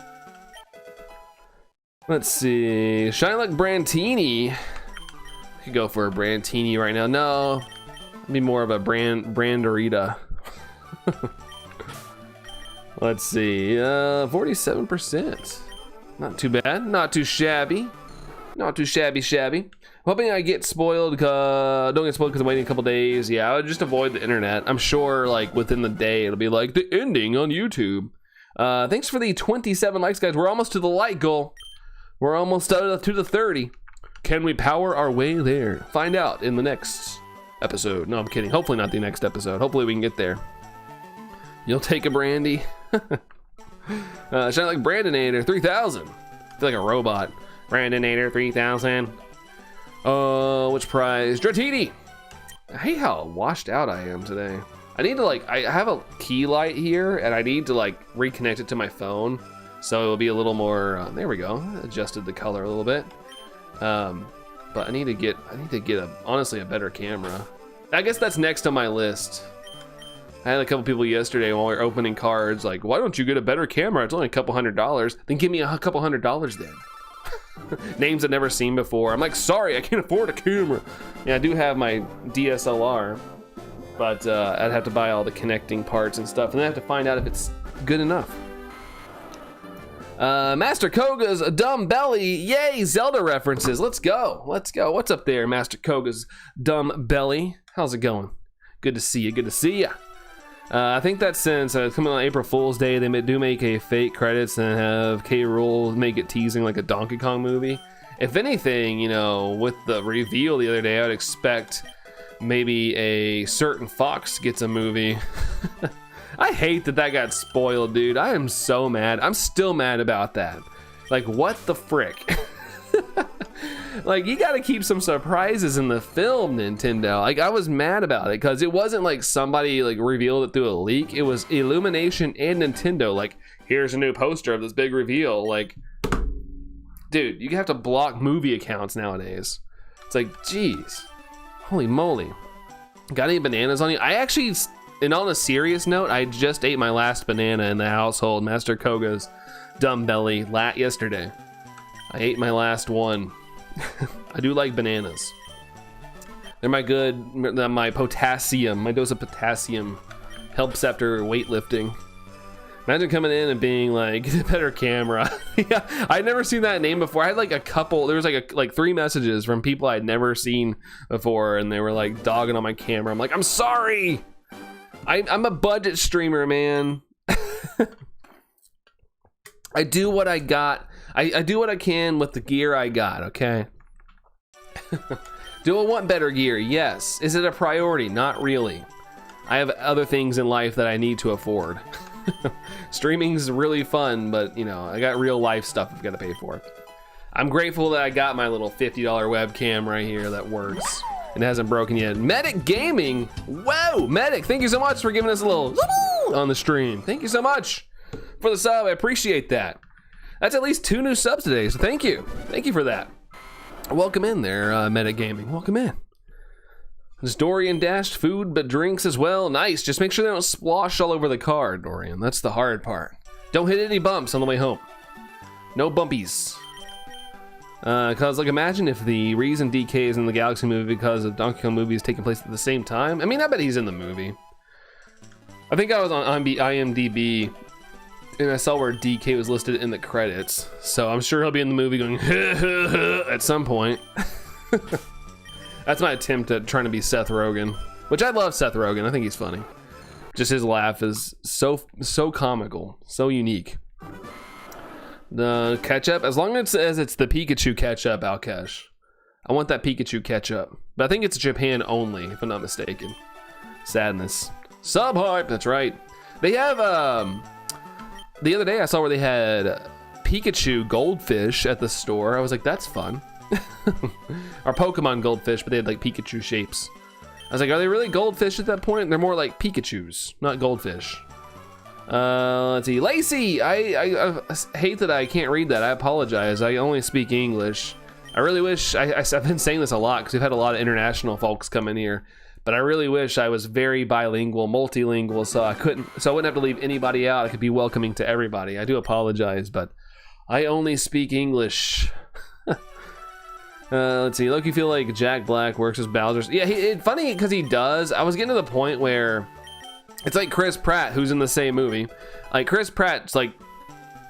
Let's see. Shiny Luck Brantini. I could go for a Brantini right now. No. It'd be more of a Branderita. Let's see. 47%. Not too bad. Not too shabby. Not too shabby. Hoping I get spoiled, don't get spoiled because I'm waiting a couple days. Yeah, I would just avoid the internet. I'm sure like within the day, it'll be like the ending on YouTube. Thanks for the 27 likes, guys. We're almost to the like goal. We're almost to the 30. Can we power our way there? Find out in the next episode. No, I'm kidding. Hopefully not the next episode. Hopefully we can get there. You'll take a brandy. Sound like Brandonator 3000. I feel like a robot. Brandonator 3000. Which prize? Dratini. I hate how washed out I am today. I need to I have a key light here and I need to reconnect it to my phone. So it'll be a little more, there we go. Adjusted the color a little bit. But I need to get honestly a better camera. I guess that's next on my list. I had a couple people yesterday while we were opening cards like, why don't you get a better camera? It's only a couple $100. Then give me a couple $100 then. Names I've never seen before. I'm like, sorry, I can't afford a camera. Yeah, I do have my DSLR, but I'd have to buy all the connecting parts and stuff, and then I have to find out if it's good enough. Master Koga's Dumb Belly. Yay, Zelda references. Let's go. What's up there, Master Koga's Dumb Belly? How's it going? Good to see you. I think that since coming on April Fool's Day, they do make a fake credits and have K. Rool make it teasing like a Donkey Kong movie. If anything, with the reveal the other day, I would expect maybe a certain Fox gets a movie. I hate that got spoiled, dude. I am so mad. I'm still mad about that. Like, what the frick? You gotta keep some surprises in the film, Nintendo. I was mad about it because it wasn't like somebody revealed it through a leak. It was Illumination and Nintendo. Here's a new poster of this big reveal. Dude, you have to block movie accounts nowadays. It's geez, holy moly. Got any bananas on you? I actually, and on a serious note, I just ate my last banana in the household, Master Koga's Dumb Belly, yesterday. I ate my last one. I do like bananas. They're my potassium, my dose of potassium helps after weightlifting. Imagine coming in and being like, get a better camera. Yeah, I'd never seen that name before. I had a couple, there was like 3 messages from people I'd never seen before, and they were dogging on my camera. I'm like, I'm sorry. I'm a budget streamer, man. I do what I got. I do what I can with the gear I got, okay? Do I want better gear? Yes. Is it a priority? Not really. I have other things in life that I need to afford. Streaming's really fun, but I got real life stuff I've got to pay for. I'm grateful that I got my little $50 webcam right here that works. It hasn't broken yet. Medic Gaming. Whoa, Medic, thank you so much for giving us a little on the stream. Thank you so much for the sub. I appreciate that. That's at least 2 new subs today, so thank you. Thank you for that. Welcome in there, Medic Gaming. Welcome in. There's Dorian dashed food, but drinks as well. Nice. Just make sure they don't splosh all over the card, Dorian. That's the hard part. Don't hit any bumps on the way home. No bumpies. Cause imagine if the reason DK is in the Galaxy movie because of Donkey Kong movies taking place at the same time. I mean, I bet he's in the movie. I think I was on IMDb and I saw where DK was listed in the credits. So I'm sure he'll be in the movie going at some point. That's my attempt at trying to be Seth Rogen, which I love Seth Rogen. I think he's funny. Just his laugh is so comical, so unique. The ketchup, as long as it's the Pikachu ketchup, Alkesh. I want that Pikachu ketchup. But I think it's Japan only, if I'm not mistaken. Sadness. Subheart, that's right. They have, the other day I saw where they had Pikachu goldfish at the store. I was like, that's fun. Or Pokemon goldfish, but they had Pikachu shapes. I was like, are they really goldfish at that point? They're more like Pikachus, not goldfish. Let's see, Lacey. I hate that I can't read that. I apologize. I only speak English. I really wish I've been saying this a lot because we've had a lot of international folks come in here, but I really wish I was very bilingual, multilingual, so I wouldn't have to leave anybody out. I could be welcoming to everybody. I do apologize, but I only speak English. Let's see, Loki feel like Jack Black works as Bowser's. Yeah, funny because he does. I was getting to the point where it's like Chris Pratt, who's in the same movie. Chris Pratt's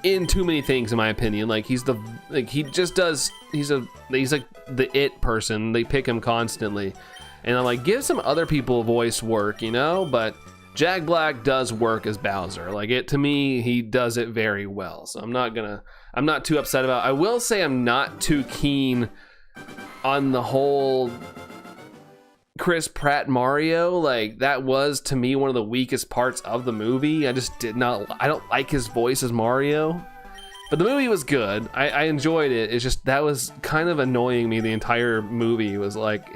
in too many things in my opinion. Like he just does, he's like the it person. They pick him constantly, and I'm like, give some other people voice work, you know. But Jack Black does work as Bowser. Like, it, to me, he does it very well. So I'm not too upset about it. I will say I'm not too keen on the whole Chris Pratt Mario. Like, that was, to me, one of the weakest parts of the movie. I don't like his voice as Mario. But the movie was good. I enjoyed it. It's just, that was kind of annoying me the entire movie. It was like,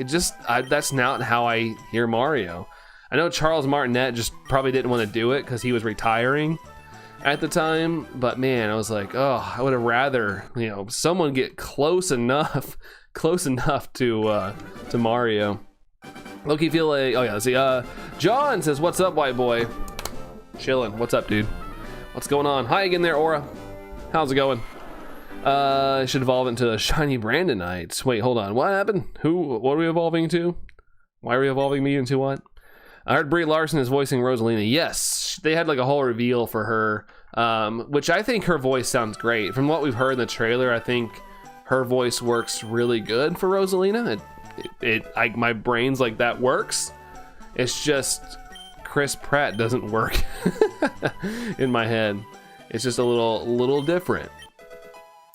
that's not how I hear Mario. I know Charles Martinet just probably didn't want to do it because he was retiring at the time. But man, I was like, oh, I would have rather, you know, someone get close enough to Mario. Loki feel like, oh yeah, let's see. John says, "What's up, white boy?" Chilling. What's up, dude? What's going on? Hi again there, Aura. How's it going? I should evolve into a shiny Brandonite. Wait, hold on. What happened? What are we evolving to? Why are we evolving me into what? I heard Brie Larson is voicing Rosalina. Yes, they had like a whole reveal for her, which I think her voice sounds great. From what we've heard in the trailer, I think her voice works really good for Rosalina. My brain's like, that works. It's just Chris Pratt doesn't work in my head. It's just a little different.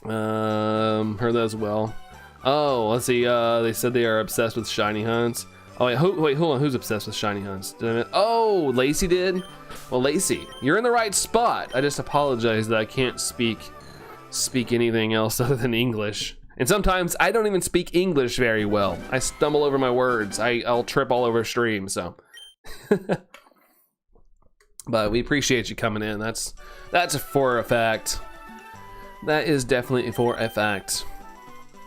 Heard that as well. Oh, let's see. They said they are obsessed with shiny hunts. Oh wait, hold on. Who's obsessed with shiny hunts? Oh, Lacey did. Well, Lacey, you're in the right spot. I just apologize that I can't speak anything else other than English. And sometimes I don't even speak English very well. I stumble over my words. I'll trip all over stream. So, but we appreciate you coming in. That's for a fact. That is definitely for a fact.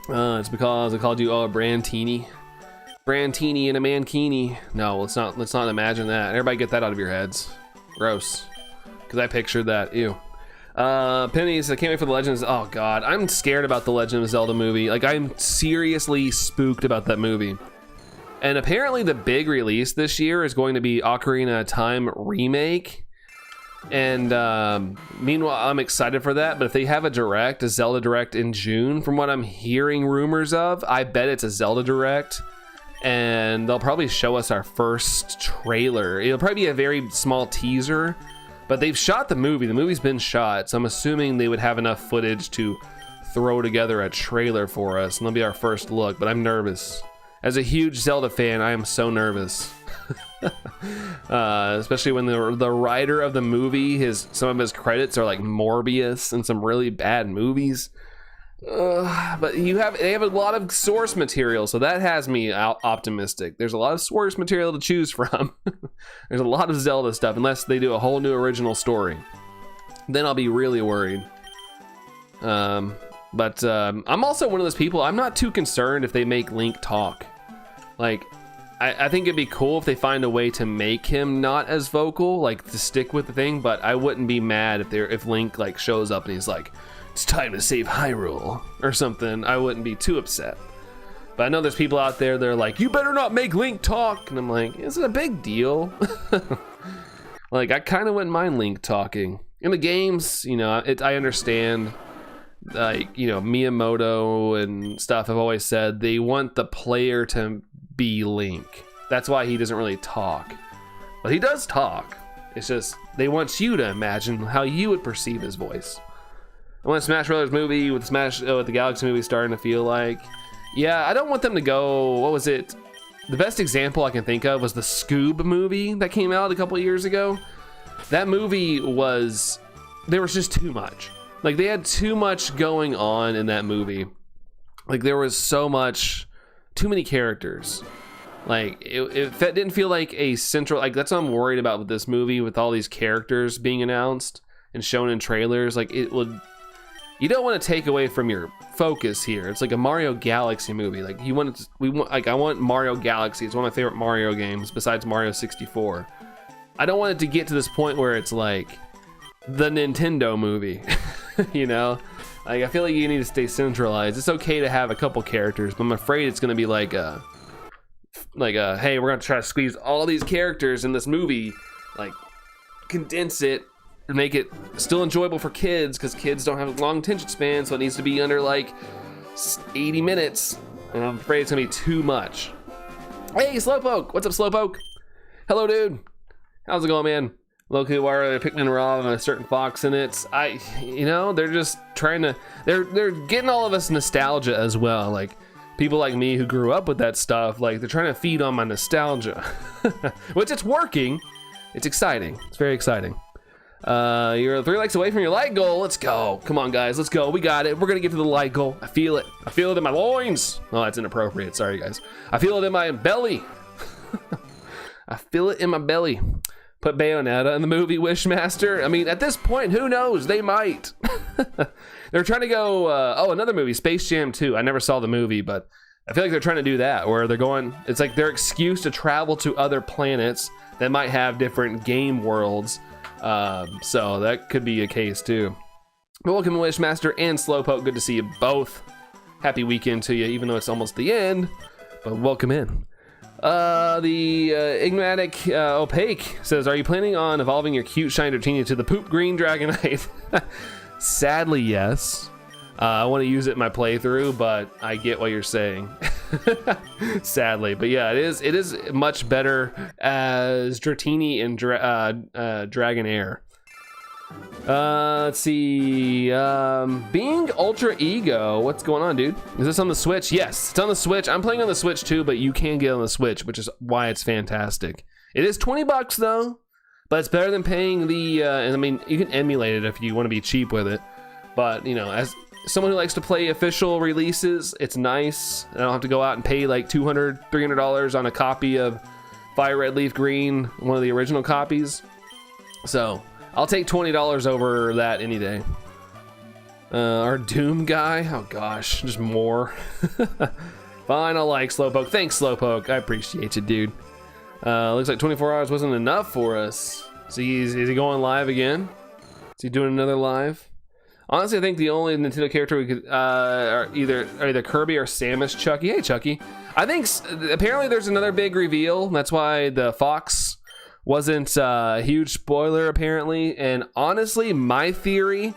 It's because I called you a Brantini and a mankini. No, let's not imagine that. Everybody get that out of your heads. Gross. Because I pictured that. Ew. Pennies, I can't wait for the Legends. Oh god, I'm scared about the Legend of Zelda movie. Like, I'm seriously spooked about that movie. And apparently the big release this year is going to be Ocarina of Time remake. And meanwhile, I'm excited for that. But if they have a Zelda Direct in June, from what I'm hearing rumors of, I bet it's a Zelda Direct. And they'll probably show us our first trailer. It'll probably be a very small teaser. But they've shot the movie. The movie's been shot. So I'm assuming they would have enough footage to throw together a trailer for us. And that'll be our first look. But I'm nervous. As a huge Zelda fan, I am so nervous. Especially when the writer of the movie, some of his credits are like Morbius and some really bad movies. But they have a lot of source material, so that has me optimistic. There's a lot of source material to choose from. There's a lot of Zelda stuff, unless they do a whole new original story. Then I'll be really worried. But I'm also one of those people, I'm not too concerned if they make Link talk. Like, I think it'd be cool if they find a way to make him not as vocal, like to stick with the thing, but I wouldn't be mad if Link like shows up and he's like, "It's time to save Hyrule," or something. I wouldn't be too upset. But I know there's people out there that are like, "You better not make Link talk," and I'm like, is it a big deal? Like, I kind of wouldn't mind Link talking. In the games, you know, I understand, like, you know, Miyamoto and stuff have always said they want the player to be Link. That's why he doesn't really talk. But he does talk. It's just, they want you to imagine how you would perceive his voice. I want a Smash Brothers movie with the Galaxy movie starting to feel like, yeah, I don't want them to go, what was it? The best example I can think of was the Scoob movie that came out a couple of years ago. That movie there was just too much. Like, they had too much going on in that movie. Like, there was too many characters. Like, it didn't feel like a central, like, that's what I'm worried about with this movie, with all these characters being announced and shown in trailers. Like, you don't want to take away from your focus here. It's like a Mario Galaxy movie. Like, I want Mario Galaxy. It's one of my favorite Mario games besides Mario 64. I don't want it to get to this point where it's like the Nintendo movie. You know, like, I feel like you need to stay centralized. It's okay to have a couple characters, but I'm afraid it's going to be like hey, we're going to try to squeeze all these characters in this movie, like, condense it make it still enjoyable for kids, because kids don't have long attention span, so it needs to be under like 80 minutes, and I'm afraid it's gonna be too much. Hey, Slowpoke! What's up, Slowpoke? Hello, dude. How's it going, man? Loki, why are they Pikmin Raw and a certain fox in it? You know, they're just trying to, they're getting all of us nostalgia as well. Like, people like me who grew up with that stuff, like, they're trying to feed on my nostalgia. Which, it's working. It's exciting. It's very exciting. You're 3 likes away from your light goal. Let's go. Come on, guys. Let's go. We got it. We're going to get to the light goal. I feel it. I feel it in my loins. Oh, that's inappropriate. Sorry, guys. I feel it in my belly. I feel it in my belly. Put Bayonetta in the movie Wishmaster. I mean, at this point, who knows? They might. They're trying to go, oh, another movie, Space Jam 2. I never saw the movie, but I feel like they're trying to do that, where they're going, it's like their excuse to travel to other planets that might have different game worlds. So that could be a case too. But welcome, Wishmaster and Slowpoke. Good to see you both. Happy weekend to you, even though it's almost the end. But welcome in. The enigmatic Opaque says, are you planning on evolving your cute shiny Dratini to the poop green Dragonite? Sadly, yes. I want to use it in my playthrough, but I get what you're saying. Sadly, but yeah, it is much better as Dratini and Dragonair. Let's see. Being Ultra Ego, what's going on, dude? Is this on the Switch? Yes, it's on the Switch. I'm playing on the Switch too, but you can get on the Switch, which is why it's fantastic. It is $20 though, but it's better than paying the. And I mean, you can emulate it if you want to be cheap with it. But you know, as someone who likes to play official releases, it's nice. I don't have to go out and pay like $200, $300 on a copy of FireRed LeafGreen, one of the original copies. So I'll take $20 over that any day. Our Doom guy, oh gosh, just more. Fine, I'll like Slowpoke. Thanks, Slowpoke. I appreciate you, dude. Looks like 24 hours wasn't enough for us. So is he going live again? Is he doing another live? Honestly, I think the only Nintendo character we could are either Kirby or Samus. Chucky. Hey, Chucky. I think apparently there's another big reveal. That's why the Fox wasn't a huge spoiler, apparently. And honestly, my theory,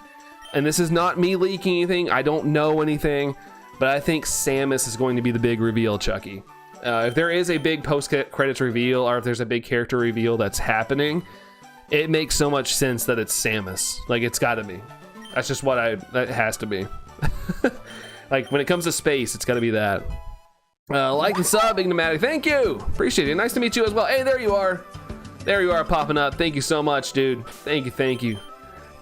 and this is not me leaking anything, I don't know anything, but I think Samus is going to be the big reveal, Chucky. If there is a big post-credits reveal, or if there's a big character reveal that's happening, it makes so much sense that it's Samus. Like, it's gotta be. That's just what that has to be. Like, when it comes to space, it's gotta be that. Like and sub, Enigmatic, thank you! Appreciate it, nice to meet you as well. Hey, there you are. There you are, popping up. Thank you so much, dude. Thank you.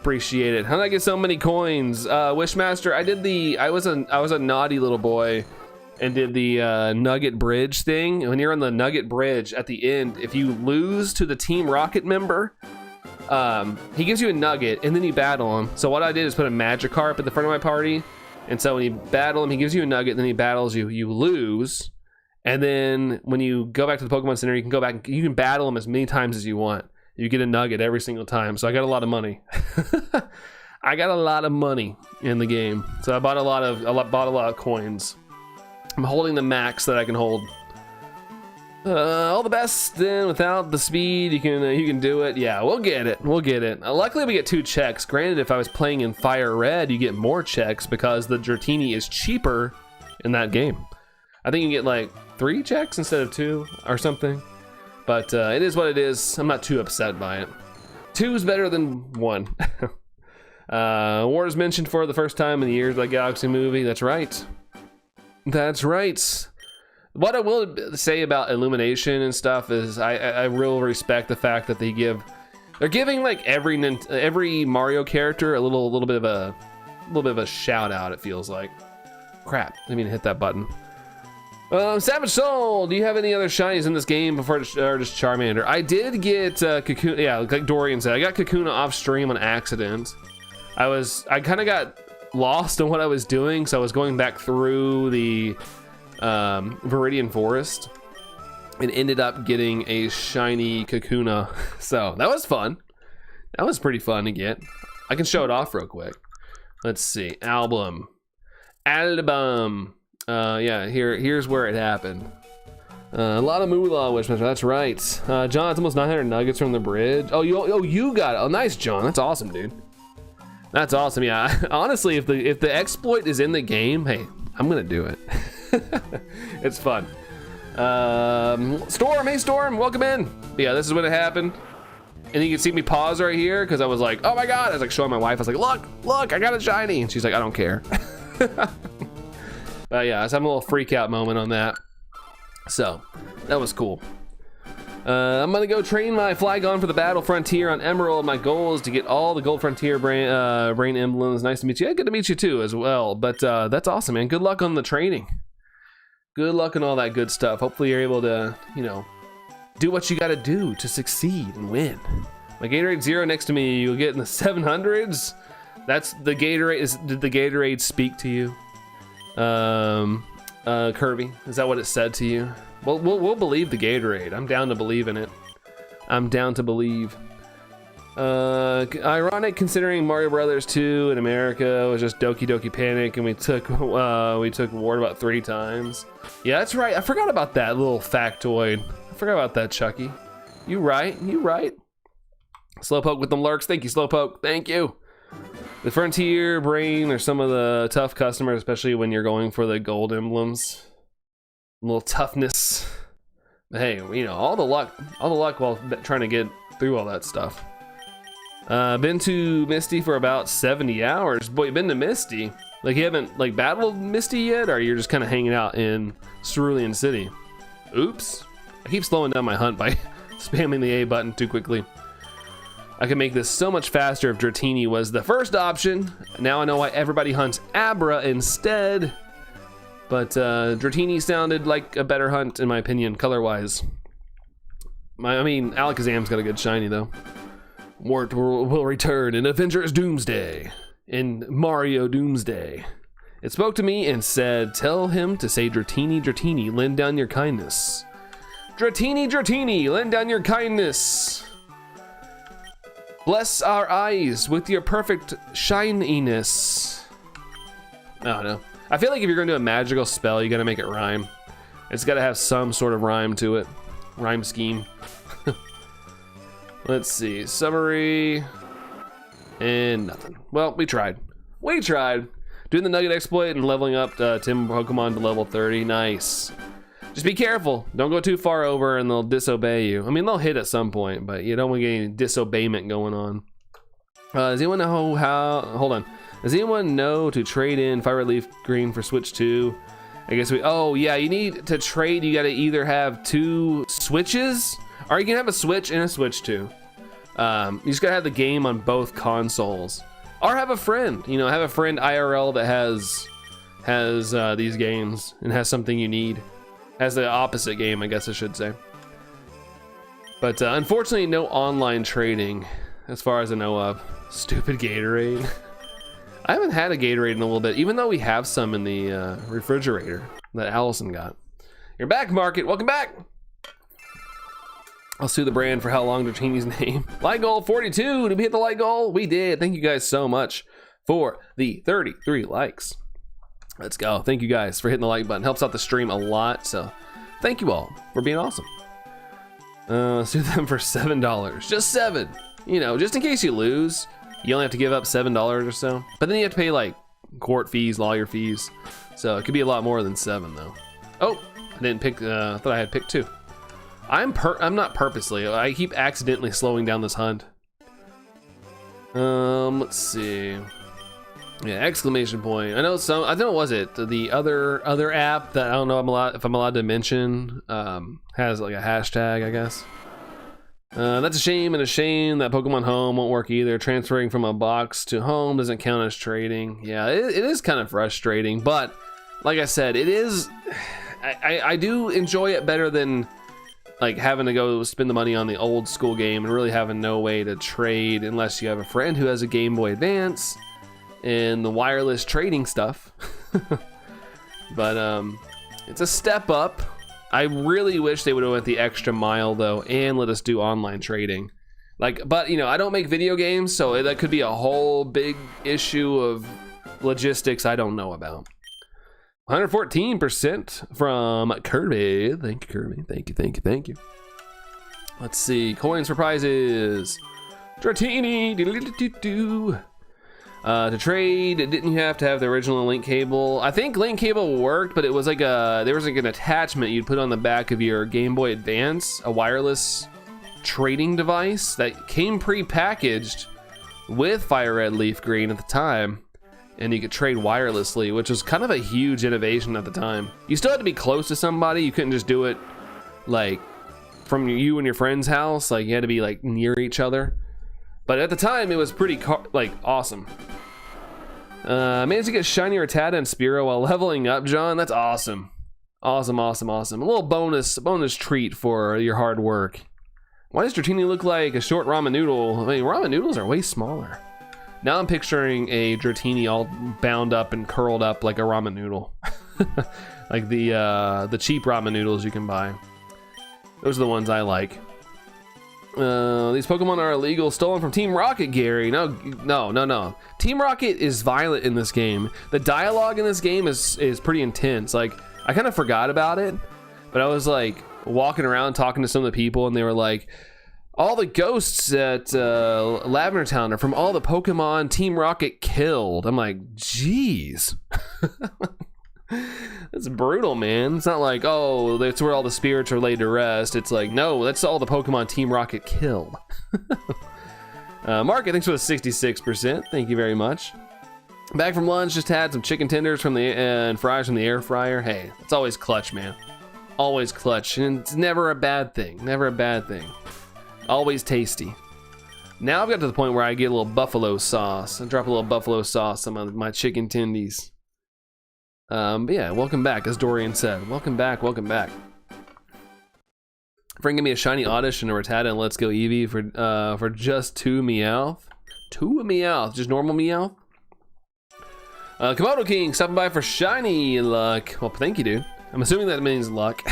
Appreciate it. How did I get so many coins? Wishmaster, I was a naughty little boy and did the Nugget Bridge thing. When you're on the Nugget Bridge at the end, if you lose to the Team Rocket member, he gives you a nugget and then you battle him. So what I did is put a Magikarp at the front of my party, and so when you battle him, he gives you a nugget, then he battles you. You lose, and then when you go back to the Pokemon Center, you can go back and you can battle him as many times as you want. You get a nugget every single time. So I got a lot of money. I got a lot of money in the game, so I bought a lot of coins. I'm holding the max that I can hold. All the best. Then without the speed, you can do it. Yeah, we'll get it. Luckily, we get 2 checks. Granted, if I was playing in Fire Red, you get more checks because the Dratini is cheaper in that game. I think you get like 3 checks instead of 2 or something. But it is what it is. I'm not too upset by it. 2 is better than 1. War is mentioned for the first time in the Years by Galaxy movie. That's right. That's right. What I will say about Illumination and stuff is I really respect the fact that they're giving like every Mario character a little bit of a shout out. It feels like. Crap! I mean, hit that button. Savage Soul, do you have any other shinies in this game before just Charmander? I did get Kakuna. Yeah, like Dorian said, I got Kakuna off stream on accident. I kind of got lost in what I was doing, so I was going back through the Viridian Forest and ended up getting a shiny Kakuna. So that was fun. That was pretty fun to get. I can show it off real quick. Let's see. Album. Yeah, here's where it happened. A lot of moolah, Wishmaster. That's right. John, it's almost 900 nuggets from the bridge. Oh, you got it. Oh, nice, John. That's awesome, dude. That's awesome. Yeah. Honestly, if the exploit is in the game, hey, I'm gonna do it. It's fun. Storm, hey Storm, welcome in. But yeah, this is when it happened. And you can see me pause right here because I was like, oh my god. I was like showing my wife. I was like, look, I got a shiny. And she's like, I don't care. But yeah, I was having a little freak out moment on that. So that was cool. I'm gonna go train my Flygon for the Battle Frontier on Emerald. My goal is to get all the Gold Frontier brain emblems. Nice to meet you. Yeah, good to meet you too as well. But that's awesome, man. Good luck on the training. Good luck and all that good stuff. Hopefully you're able to, you know, do what you gotta do to succeed and win. My Gatorade Zero next to me, you'll get in the 700s. That's the Gatorade. Did the Gatorade speak to you? Kirby, is that what it said to you? Well, we'll believe the Gatorade. I'm down to believe in it. I'm down to believe. Ironic considering Mario Brothers 2 in America was just Doki Doki Panic, and we took Ward about 3 times. Yeah, that's right. I forgot about that little factoid. I forgot about that, Chucky. You right. Slowpoke with them lurks. Thank you, Slowpoke. Thank you. The Frontier Brain are some of the tough customers, especially when you're going for the gold emblems. A little toughness. But hey, you know, all the luck while trying to get through all that stuff. Been to Misty for about 70 hours. Boy, you've been to Misty. Like you haven't like battled Misty yet, or you're just kind of hanging out in Cerulean City? Oops. I keep slowing down my hunt by spamming the A button too quickly. I could make this so much faster if Dratini was the first option. Now I know why everybody hunts Abra instead. But Dratini sounded like a better hunt in my opinion, color-wise. I mean, Alakazam's got a good shiny though. Wart will return in Avengers Doomsday. In Mario Doomsday. It spoke to me and said, tell him to say Dratini, Dratini, lend down your kindness. Dratini, Dratini, lend down your kindness. Bless our eyes with your perfect shininess. I don't know. I feel like if you're gonna do a magical spell, you gotta make it rhyme. It's gotta have some sort of rhyme to it. Rhyme scheme. Let's see, summary. And nothing. Well, we tried. Doing the nugget exploit and leveling up Tim Pokemon to level 30, nice. Just be careful. Don't go too far over and they'll disobey you. I mean, they'll hit at some point, but you don't want to get any disobeyment going on. Does anyone know how, hold on. Does anyone know to trade in FireRed LeafGreen for Switch 2? I guess oh yeah, you need to trade, you gotta either have 2 Switches, or you can have a Switch and a Switch 2. You just gotta have the game on both consoles. Or have a friend, you know, have a friend IRL that has these games and has something you need. Has the opposite game, I guess I should say. But unfortunately, no online trading, as far as I know of. Stupid Gatorade. I haven't had a Gatorade in a little bit, even though we have some in the refrigerator that Allison got. You're back, Market. Welcome back. I'll sue the brand for how long Dratini's name. Light goal 42. Did we hit the light goal? We did. Thank you guys so much for the 33 likes. Let's go. Thank you guys for hitting the like button. Helps out the stream a lot. So thank you all for being awesome. Sue them for $7. Just 7. You know, just in case you lose, you only have to give up $7 or so. But then you have to pay like court fees, lawyer fees. So it could be a lot more than 7 though. Oh, I didn't pick, I thought I had picked 2. I'm not purposely. I keep accidentally slowing down this hunt. Let's see. Yeah, exclamation point. I know some. I don't know. Was it the other app that I don't know if I'm allowed to mention? Has like a hashtag, I guess. That's a shame, and a shame that Pokemon Home won't work either. Transferring from a box to home doesn't count as trading. Yeah, it is kind of frustrating, but like I said, it is. I do enjoy it better than like having to go spend the money on the old school game and really having no way to trade unless you have a friend who has a Game Boy Advance and the wireless trading stuff. But it's a step up. I really wish they would have went the extra mile though and let us do online trading. But you know, I don't make video games, so that could be a whole big issue of logistics I don't know about. 114% from Kirby. Thank you, Kirby. Thank you. Let's see. Coins for prizes. Dratini. To trade, didn't you have to have the original link cable? I think link cable worked, but it was like there was like an attachment you'd put on the back of your Game Boy Advance, a wireless trading device that came pre-packaged with FireRed LeafGreen at the time, and you could trade wirelessly, which was kind of a huge innovation at the time. You still had to be close to somebody. You couldn't just do it like from you and your friend's house. Like you had to be like near each other. But at the time, it was pretty awesome. Managed to get shiny Rattata and Spearow while leveling up, John. That's awesome. Awesome. A little bonus treat for your hard work. Why does Dratini look like a short ramen noodle? I mean, ramen noodles are way smaller. Now I'm picturing a Dratini all bound up and curled up like a ramen noodle. Like the cheap ramen noodles you can buy. Those are the ones I like. These Pokemon are illegal, stolen from Team Rocket, Gary. No. Team Rocket is violent in this game. The dialogue in this game is pretty intense. Like, I kind of forgot about it, but I was like walking around talking to some of the people, and they were like, all the ghosts at Lavender Town are from all the Pokemon Team Rocket killed. I'm like, geez. That's brutal, man. It's not like, oh, that's where all the spirits are laid to rest. It's like, no, that's all the Pokemon Team Rocket killed. Mark, thanks for the 66%. Thank you very much. Back from lunch, just had some chicken tenders and fries from the air fryer. Hey, it's always clutch, man. Always clutch, and it's never a bad thing. Never a bad thing. Always tasty. Now I've got to the point where I get a little buffalo sauce. I drop a little buffalo sauce on my chicken tendies. But yeah, welcome back, as Dorian said. Welcome back. Friend, give me a shiny Oddish and a Rattata and Let's Go Eevee for just 2 Meowth. 2 Meowth, just normal Meowth. Komodo King stopping by for shiny luck. Well, thank you, dude. I'm assuming that means luck.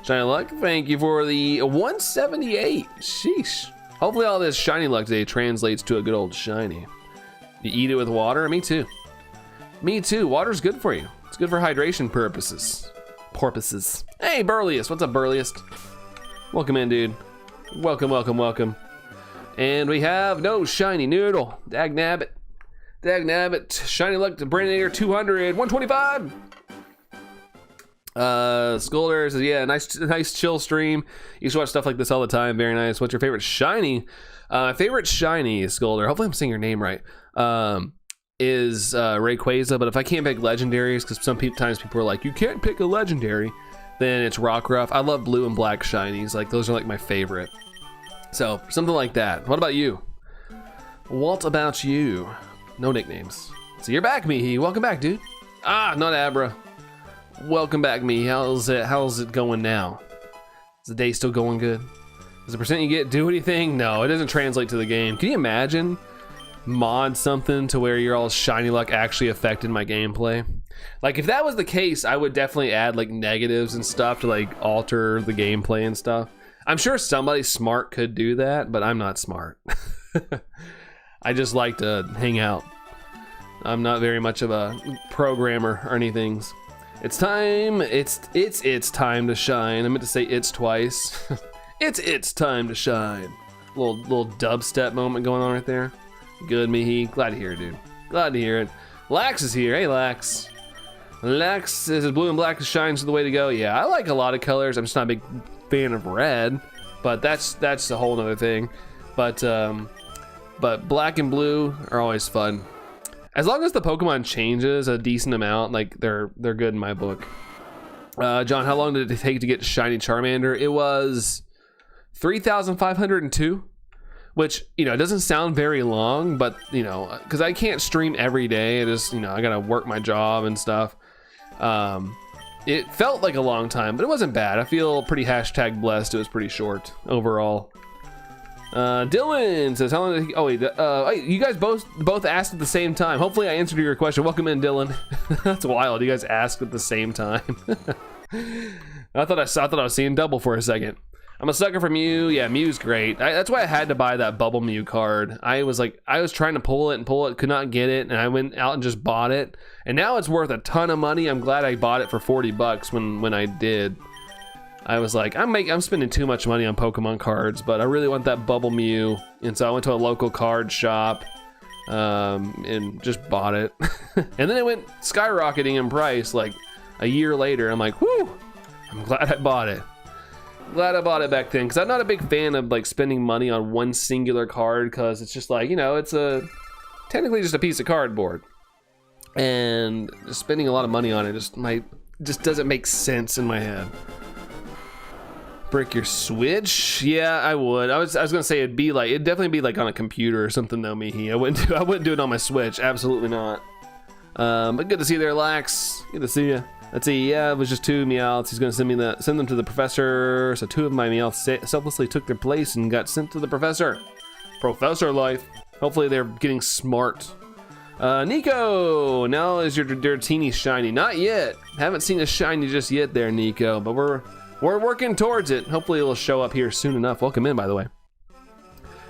Shiny luck, thank you for the 178. Sheesh. Hopefully all this shiny luck today translates to a good old shiny. You eat it with water? Me too. Me too. Water's good for you. It's good for hydration purposes. Hey, Burliest. What's up, Burliest? Welcome in, dude. Welcome. And we have no shiny noodle. Dagnabbit. Shiny luck to Brandon 200. 125. Scolder says, yeah, nice chill stream. You used to watch stuff like this all the time. Very nice. What's your favorite shiny? Favorite shiny, Scolder. Hopefully I'm saying your name right. Is Rayquaza, but if I can't pick legendaries, because sometimes people are like, you can't pick a legendary, then it's Rockruff. I love blue and black shinies. Like, those are like my favorite. So, something like that. What about you? No nicknames. So you're back, Mihi. Welcome back, dude. Not Abra. Welcome back, Mihi. How's it going now? Is the day still going good? Does the percent you get do anything? No, it doesn't translate to the game. Can you imagine mod something to where your all shiny luck actually affected my gameplay? Like, if that was the case, I would definitely add like negatives and stuff to like alter the gameplay and stuff. I'm sure somebody smart could do that, but I'm not smart. I just like to hang out. I'm not very much of a programmer or anything. It's time. It's time to shine. I meant to say it's twice. It's time to shine. Little dubstep moment going on right there. Good, Mihi. Glad to hear it, dude. Glad to hear it. Lax is here. Hey, Lax. Lax says blue and black shines the way to go. Yeah, I like a lot of colors. I'm just not a big fan of red, but that's a whole nother thing. But black and blue are always fun. As long as the Pokemon changes a decent amount, like they're good in my book. John, how long did it take to get shiny Charmander? It was 3,502. Which, you know, it doesn't sound very long, but, you know, because I can't stream every day. I just, you know, I gotta work my job and stuff. It felt like a long time, but it wasn't bad. I feel pretty #blessed. It was pretty short overall. Dylan says, how long did he, you guys both asked at the same time. Hopefully I answered your question. Welcome in, Dylan. That's wild. You guys asked at the same time. I thought I was seeing double for a second. I'm a sucker for Mew. Yeah, Mew's great. That's why I had to buy that Bubble Mew card. I was trying to pull it, could not get it, and I went out and just bought it. And now it's worth a ton of money. I'm glad I bought it for 40 bucks when I did. I was like, I'm spending too much money on Pokemon cards, but I really want that Bubble Mew. And so I went to a local card shop and just bought it. And then it went skyrocketing in price like a year later. I'm like, whoo, I'm glad I bought it. Glad I bought it back then, because I'm not a big fan of like spending money on one singular card, because it's just like, you know, it's technically just a piece of cardboard, and just spending a lot of money on it just doesn't make sense in my head. Brick your Switch? Yeah, I would. I was gonna say it'd definitely be like on a computer or something though, Mihi. I wouldn't do it on my Switch. Absolutely not. But good to see you there, Lax. Good to see you. Let's see, yeah, it was just 2 Meowths. He's gonna send them to the professor. So 2 of my Meowths selflessly took their place and got sent to the professor. Professor life. Hopefully they're getting smart. Nico, now is your Dratini shiny? Not yet. Haven't seen a shiny just yet there, Nico, but we're working towards it. Hopefully it'll show up here soon enough. Welcome in, by the way.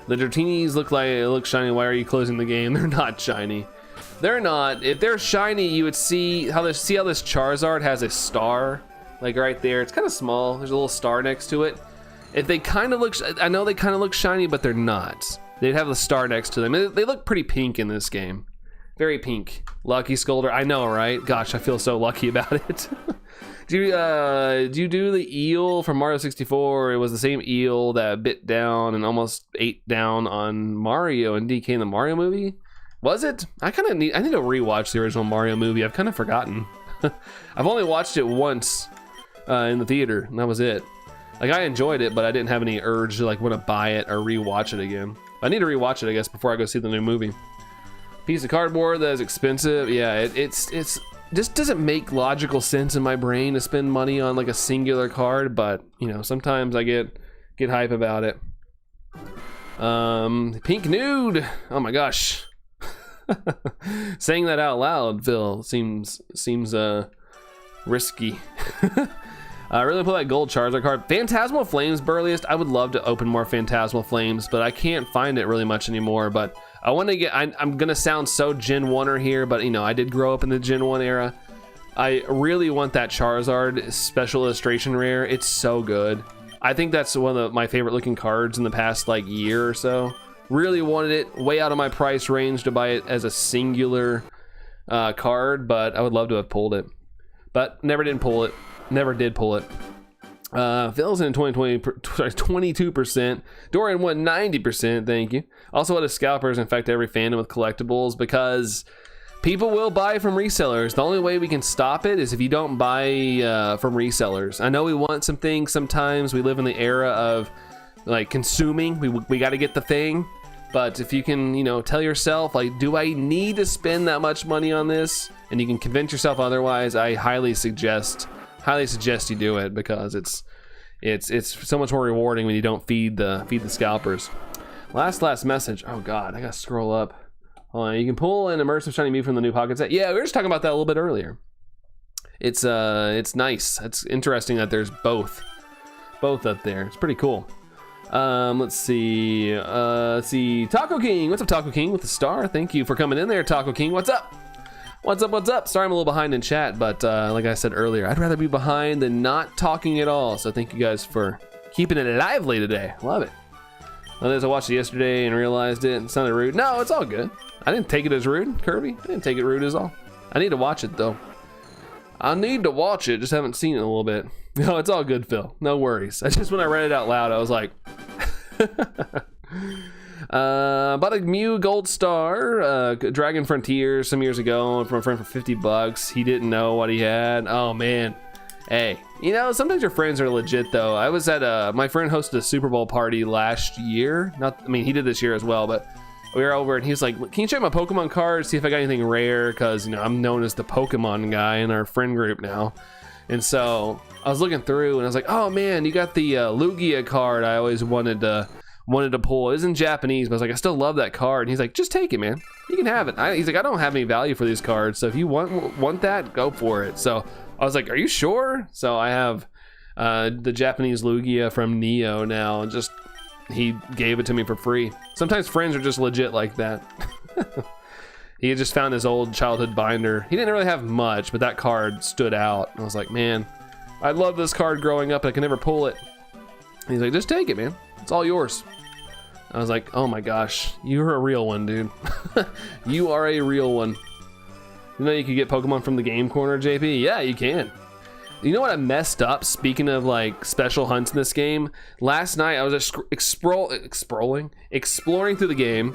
The Dratinis look shiny. Why are you closing the game? They're not shiny. They're not. If they're shiny, you would see how this Charizard has a star, like right there. It's kind of small. There's a little star next to it. If they kind of look, I know they kind of look shiny, but they're not. They'd have the star next to them. They look pretty pink in this game. Very pink. Lucky Scolder. I know, right? Gosh, I feel so lucky about it. Do you do the eel from Mario 64? It was the same eel that bit down and almost ate down on Mario and DK in the Mario movie. Was it? I need to rewatch the original Mario movie. I've kind of forgotten. I've only watched it once in the theater, and that was it. Like, I enjoyed it, but I didn't have any urge to like want to buy it or rewatch it again. I need to rewatch it, I guess, before I go see the new movie. Piece of cardboard that is expensive. Yeah, it's just doesn't make logical sense in my brain to spend money on like a singular card, but you know, sometimes I get hype about it. Pink nude. Oh my gosh. Saying that out loud, Phil, seems risky. I really put that gold Charizard card. Phantasmal Flames Burliest. I would love to open more Phantasmal Flames, but I can't find it really much anymore. But I want to get, I'm gonna sound so Gen 1er here, but you know, I did grow up in the Gen 1 era. I really want that Charizard special illustration rare. It's so good. I think that's one of my favorite looking cards in the past like year or so. Really wanted it, way out of my price range to buy it as a singular card, but I would love to have pulled it. But never did pull it. Phil's in 22%. Dorian won 90%, thank you. Also, what if Scalpers infect every fandom with collectibles? Because people will buy from resellers. The only way we can stop it is if you don't buy from resellers. I know we want some things sometimes. We live in the era of like consuming. We got to get the thing. But if you can, you know, tell yourself, like, do I need to spend that much money on this? And you can convince yourself otherwise, I highly suggest you do it, because it's so much more rewarding when you don't feed the scalpers. Last message. Oh God, I gotta scroll up. Hold on. You can pull an immersive shiny Mew from the new pocket set. Yeah, we were just talking about that a little bit earlier. It's nice. It's interesting that there's both up there. It's pretty cool. Let's see. Taco King. What's up, Taco King with the star? Thank you for coming in there, Taco King. What's up? What's up? Sorry I'm a little behind in chat, but like I said earlier, I'd rather be behind than not talking at all. So thank you guys for keeping it lively today. Love it. I watched it yesterday and realized it sounded rude. No, it's all good. I didn't take it as rude, Kirby. I didn't take it rude at all. I need to watch it though. I need to watch it, just haven't seen it in a little bit. No, it's all good, Phil. No worries. I just, when I read it out loud, I was like, bought a Mew Gold Star, Dragon Frontier some years ago from a friend for 50 bucks. He didn't know what he had. Oh man. Hey, you know, sometimes your friends are legit though. I was at my friend hosted a Super Bowl party last year. He did this year as well, but we were over and he was like, can you check my Pokemon cards, see if I got anything rare? Cause you know, I'm known as the Pokemon guy in our friend group now. And so I was looking through and I was like, oh man, you got the Lugia card I always wanted to pull. It's in Japanese, but I was like, I still love that card. And he's like, just take it, man. You can have it. He's like, I don't have any value for these cards, so if you want that, go for it. So I was like, are you sure? So I have the Japanese Lugia from Neo now, and just he gave it to me for free. Sometimes friends are just legit like that. He had just found his old childhood binder. He didn't really have much, but that card stood out. I was like, man, I love this card growing up, and I can never pull it. And he's like, just take it, man. It's all yours. I was like, oh my gosh, you're a real one, dude. You are a real one. You know you could get Pokemon from the game corner, JP? Yeah, you can. You know what I messed up? Speaking of like special hunts in this game, last night I was just exploring through the game,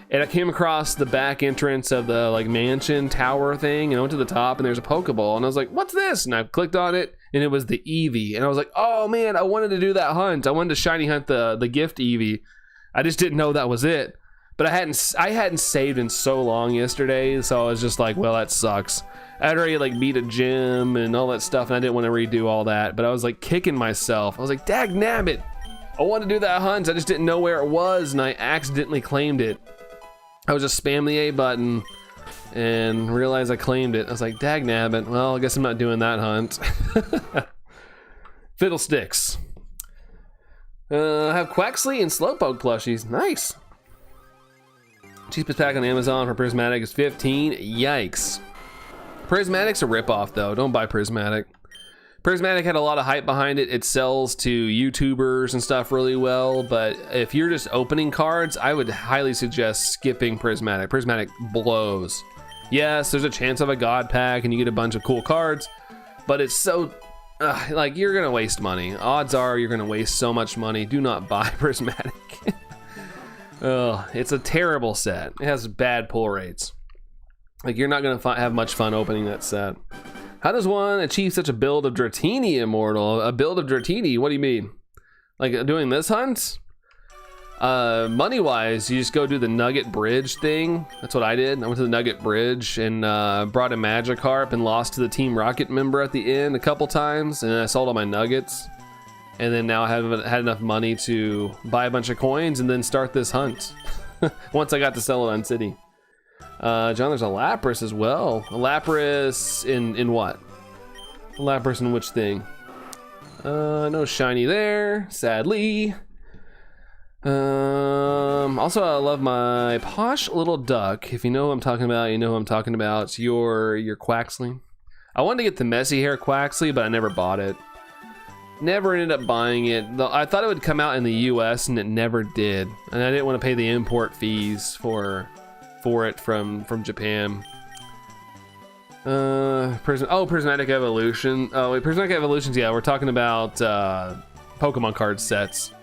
and I came across the back entrance of the like mansion tower thing, and I went to the top and there's a Pokeball, and I was like, what's this? And I clicked on it, and it was the Eevee, and I was like, oh man, I wanted to do that hunt. I wanted to shiny hunt the gift Eevee. I just didn't know that was it. But I hadn't saved in so long yesterday, so I was just like, well, that sucks. I'd already like beat a gym and all that stuff, and I didn't want to redo all that, but I was like kicking myself. I was like, dag nabbit, I wanted to do that hunt, I just didn't know where it was, and I accidentally claimed it. I was just spam the A button and realized I claimed it. I was like, dag nabbit, well, I guess I'm not doing that hunt. Fiddlesticks. I have Quaxley and Slowpoke plushies. Nice. Cheapest pack on Amazon for Prismatic is 15. Yikes. Prismatic's a ripoff though. Don't buy Prismatic. Prismatic had a lot of hype behind it. It sells to YouTubers and stuff really well, but if you're just opening cards, I would highly suggest skipping Prismatic. Prismatic blows. Yes, there's a chance of a God pack and you get a bunch of cool cards, but it's so like you're gonna waste money. Odds are you're gonna waste so much money. Do not buy Prismatic. Oh, it's a terrible set. It has bad pull rates. Like you're not gonna have much fun opening that set. How does one achieve such a build of Dratini Immortal? A build of Dratini? What do you mean? Like doing this hunt? Money wise, you just go do the Nugget Bridge thing. That's what I did. I went to the Nugget Bridge and brought a Magikarp and lost to the Team Rocket member at the end a couple times, and I sold all my nuggets. And then now I haven't had enough money to buy a bunch of coins and then start this hunt. Once I got to sell it on City. John, there's a Lapras as well. A Lapras in what? A Lapras in which thing? No shiny there, sadly. Also, I love my Posh Little Duck. If you know who I'm talking about, you know who I'm talking about. It's your Quaxley. I wanted to get the messy hair Quaxley, but I never bought it. Never ended up buying it. I thought it would come out in the US and it never did. And I didn't want to pay the import fees for it from Japan. Prismatic Evolution. Oh wait, Prismatic Evolutions, yeah, we're talking about Pokemon card sets.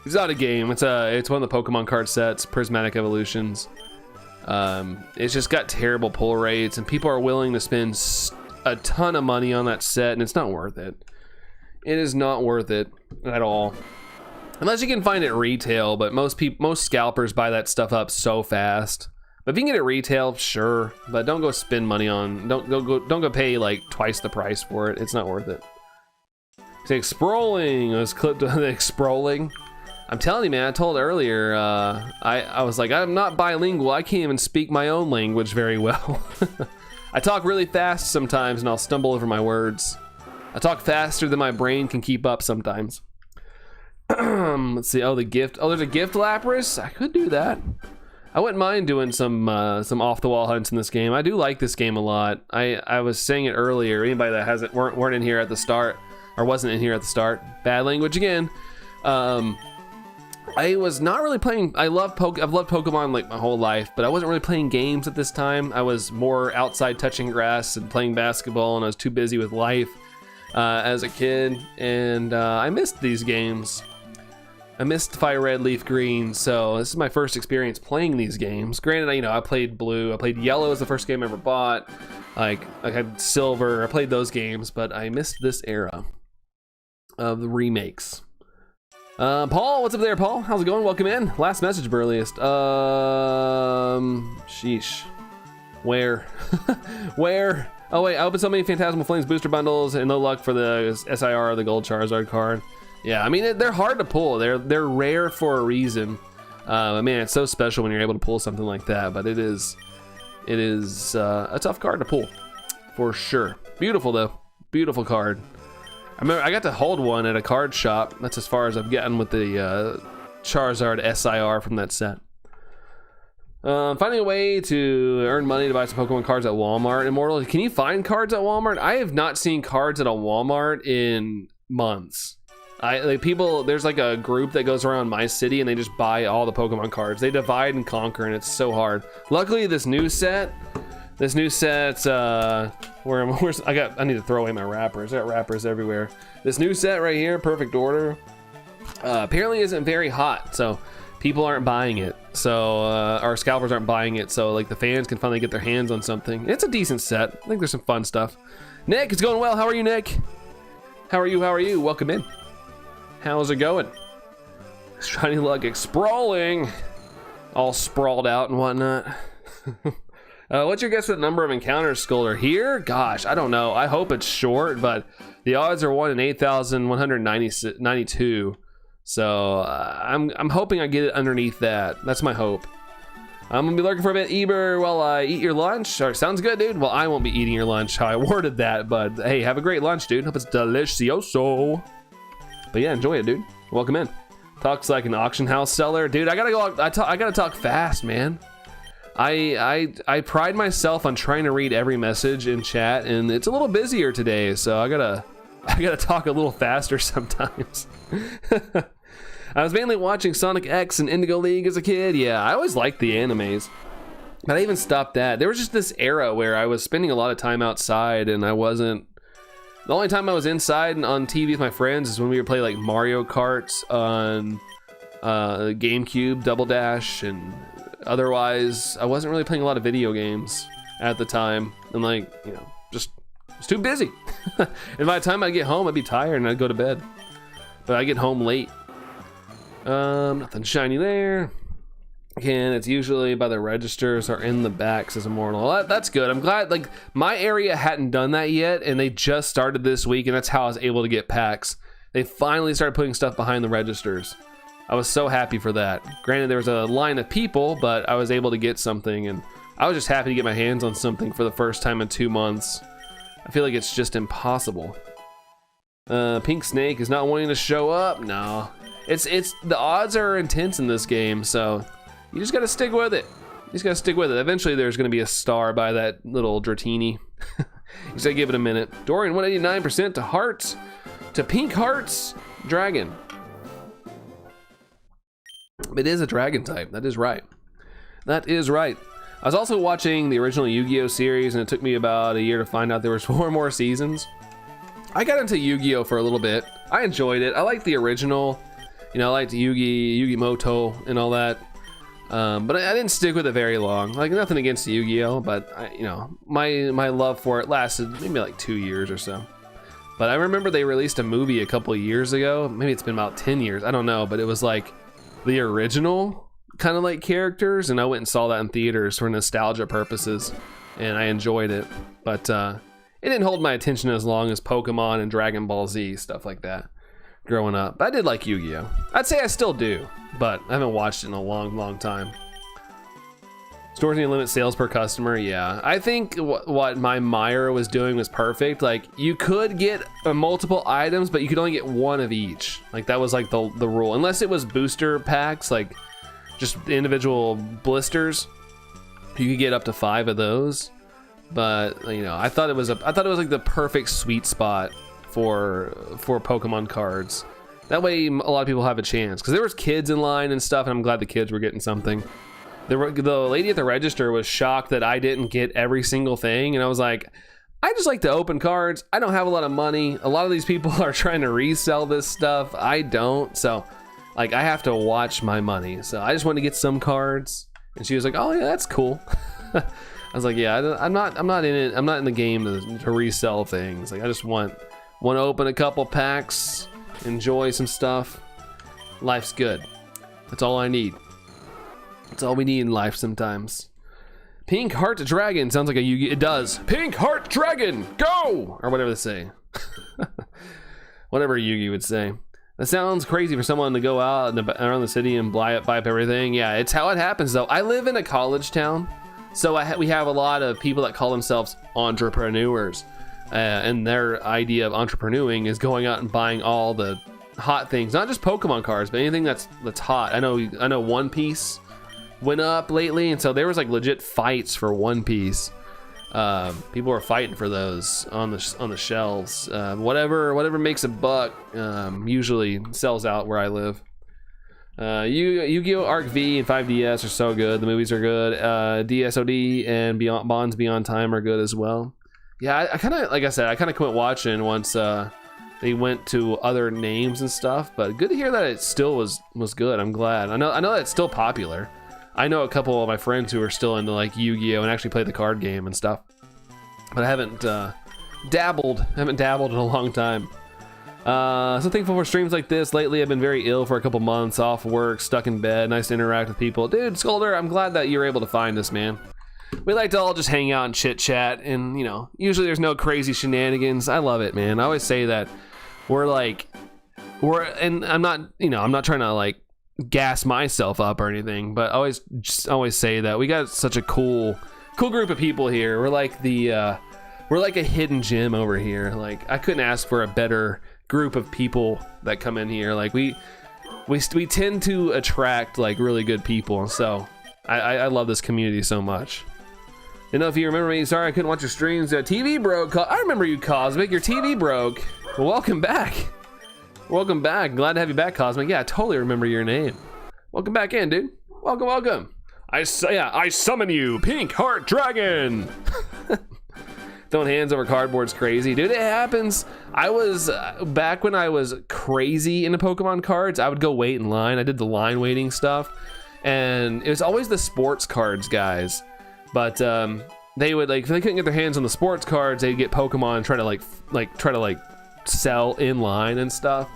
It's not a game, it's one of the Pokemon card sets, Prismatic Evolutions. It's just got terrible pull rates and people are willing to spend a ton of money on that set and it's not worth it. It is not worth it at all. Unless you can find it retail, but most scalpers buy that stuff up so fast. But if you can get it retail, sure. But don't go spend money on, don't go pay like twice the price for it. It's not worth it. Say Exprolling, I was clipped on the Exprolling. I'm telling you, man, I told earlier, I was like, I'm not bilingual. I can't even speak my own language very well. I talk really fast sometimes and I'll stumble over my words. I talk faster than my brain can keep up sometimes. Let's see. Oh, the gift. Oh, there's a gift Lapras. I could do that. I wouldn't mind doing some off the wall hunts in this game. I do like this game a lot. I was saying it earlier. Anybody that weren't in here at the start or wasn't in here at the start. Bad language again. I was not really playing. I've loved Pokemon like my whole life, but I wasn't really playing games at this time. I was more outside touching grass and playing basketball, and I was too busy with life. As a kid, and I missed these games. I missed FireRed LeafGreen, so this is my first experience playing these games. Granted, I played Blue, I played Yellow as the first game I ever bought. I had Silver, I played those games, but I missed this era of the remakes. Paul, what's up there, Paul? How's it going? Welcome in. Last message, Burliest. Sheesh. Where? Where? Oh wait, I opened so many Phantasmal Flames booster bundles and no luck for the SIR or the Gold Charizard card. Yeah, I mean, they're hard to pull. They're rare for a reason. Man, it's so special when you're able to pull something like that, but it is a tough card to pull, for sure. Beautiful though, beautiful card. I remember I got to hold one at a card shop. That's as far as I've gotten with the Charizard SIR from that set. Finding a way to earn money to buy some Pokemon cards at Walmart. Immortal, can you find cards at Walmart? I have not seen cards at a Walmart in months. There's like a group that goes around my city and they just buy all the Pokemon cards. They divide and conquer and it's so hard. Luckily this new set, I need to throw away my wrappers. I got wrappers everywhere. This new set right here, Perfect Order, apparently isn't very hot, so people aren't buying it. So our scalpers aren't buying it, so like the fans can finally get their hands on something. It's a decent set. I think there's some fun stuff. Nick, it's going well. How are you, Nick? How are you? Welcome in. How's it going? Shiny Luck sprawling, all sprawled out and whatnot. What's your guess for the number of encounters Scolder here? Gosh, I don't know. I hope it's short, but the odds are 1 in 8,192. So I'm hoping I get it underneath that. That's my hope. I'm gonna be lurking for a bit, Eber, while I eat your lunch. All right, sounds good, dude. Well, I won't be eating your lunch how I worded that, but hey, have a great lunch, dude. Hope it's delicioso. But yeah, enjoy it, dude. Welcome in. Talks like an auction house seller, dude. I gotta talk fast, man. I pride myself on trying to read every message in chat, and it's a little busier today, so I gotta talk a little faster sometimes. I was mainly watching Sonic X and Indigo League as a kid. Yeah, I always liked the animes, but I even stopped that. There was just this era where I was spending a lot of time outside, and I wasn't. The only time I was inside and on TV with my friends is when we would play like Mario Karts on GameCube, Double Dash, and otherwise I wasn't really playing a lot of video games at the time. And like, you know, just was too busy. And by the time I get home, I'd be tired and I'd go to bed. But I get home late. Nothing shiny there. Again, it's usually by the registers or in the back, says Immortal. Well, that's good. I'm glad, like, my area hadn't done that yet, and they just started this week, and that's how I was able to get packs. They finally started putting stuff behind the registers. I was so happy for that. Granted, there was a line of people, but I was able to get something, and I was just happy to get my hands on something for the first time in 2 months. I feel like it's just impossible. Pink Snake is not wanting to show up. No, it's the odds are intense in this game, so you just gotta stick with it. You just gotta stick with it. Eventually there's gonna be a star by that little Dratini. You just gotta give it a minute. Dorian, 189% to hearts, to pink hearts, dragon. It is a dragon type, that is right. That is right. I was also watching the original Yu-Gi-Oh series, and it took me about a year to find out there was 4 more seasons. I got into Yu-Gi-Oh for a little bit. I enjoyed it. I liked the original. You know, I liked Yu-Gi-Moto and all that. But I didn't stick with it very long. Like, nothing against Yu-Gi-Oh, but my love for it lasted maybe like 2 years or so. But I remember they released a movie a couple of years ago. Maybe it's been about 10 years. I don't know, but it was like the original kind of like characters, and I went and saw that in theaters for nostalgia purposes, and I enjoyed it. But it didn't hold my attention as long as Pokemon and Dragon Ball Z, stuff like that, growing up. But I did like Yu-Gi-Oh. I'd say I still do, but I haven't watched it in a long time. Stores need to limit sales per customer. Yeah, I think what my Meyer was doing was perfect. Like, you could get multiple items, but you could only get one of each. Like, that was like the rule, unless it was booster packs, like just individual blisters. You could get up to 5 of those. But you know, I thought it was like the perfect sweet spot for Pokemon cards. That way, a lot of people have a chance, because there was kids in line and stuff, and I'm glad the kids were getting something. The lady at the register was shocked that I didn't get every single thing, and I was like, I just like to open cards. I don't have a lot of money. A lot of these people are trying to resell this stuff. I don't, so like, I have to watch my money. So I just wanted to get some cards, and she was like, "Oh yeah, that's cool." I was like, "Yeah, I'm not in it. I'm not in the game to resell things. Like, I just want to open a couple packs, enjoy some stuff. Life's good. That's all I need. That's all we need in life sometimes." Pink Heart Dragon sounds like a Yu-Gi-Oh. It does. Pink Heart Dragon, go! Or whatever they say. Whatever Yu-Gi would say. That sounds crazy for someone to go out around the city and buy up everything. Yeah, it's how it happens though. I live in a college town, so we have a lot of people that call themselves entrepreneurs. and their idea of entrepreneuring is going out and buying all the hot things, not just Pokemon cards, but anything that's hot. I know One Piece went up lately, and so there was like legit fights for One Piece. People were fighting for those on the shelves. Whatever makes a buck usually sells out where I live. Yu-Gi-Oh! Arc V and 5DS are so good. The movies are good. DSOD and Bonds Beyond Time are good as well. Yeah, I kind of, like I said, I kind of quit watching once they went to other names and stuff. But good to hear that it still was good. I'm glad. I know that it's still popular. I know a couple of my friends who are still into like Yu-Gi-Oh! And actually play the card game and stuff. But I haven't dabbled in a long time. So thankful for streams like this. Lately I've been very ill for a couple months, off work, stuck in bed. Nice to interact with people. Dude, Scolder, I'm glad that you're able to find us, man. We like to all just hang out and chit chat, and usually there's no crazy shenanigans. I love it, man. I always say that and I'm not trying to like gas myself up or anything, but I always say that we got such a cool group of people here. We're like we're like a hidden gem over here. Like I couldn't ask for a better group of people that come in here. Like we tend to attract like really good people, so I love this community so much. If you remember me, sorry I couldn't watch your streams. TV broke. I remember you, Cosmic. Your TV broke. Well, welcome back. Welcome back. Glad to have you back, Cosmic. Yeah, I totally remember your name. Welcome back in, dude. Welcome. I summon you, Pink Heart Dragon. Throwing hands over cardboard's crazy, dude. It happens. I was back when I was crazy into Pokemon cards. I would go wait in line. I did the line waiting stuff, and it was always the sports cards guys. But they would like, if they couldn't get their hands on the sports cards, they'd get Pokemon and try to sell in line and stuff.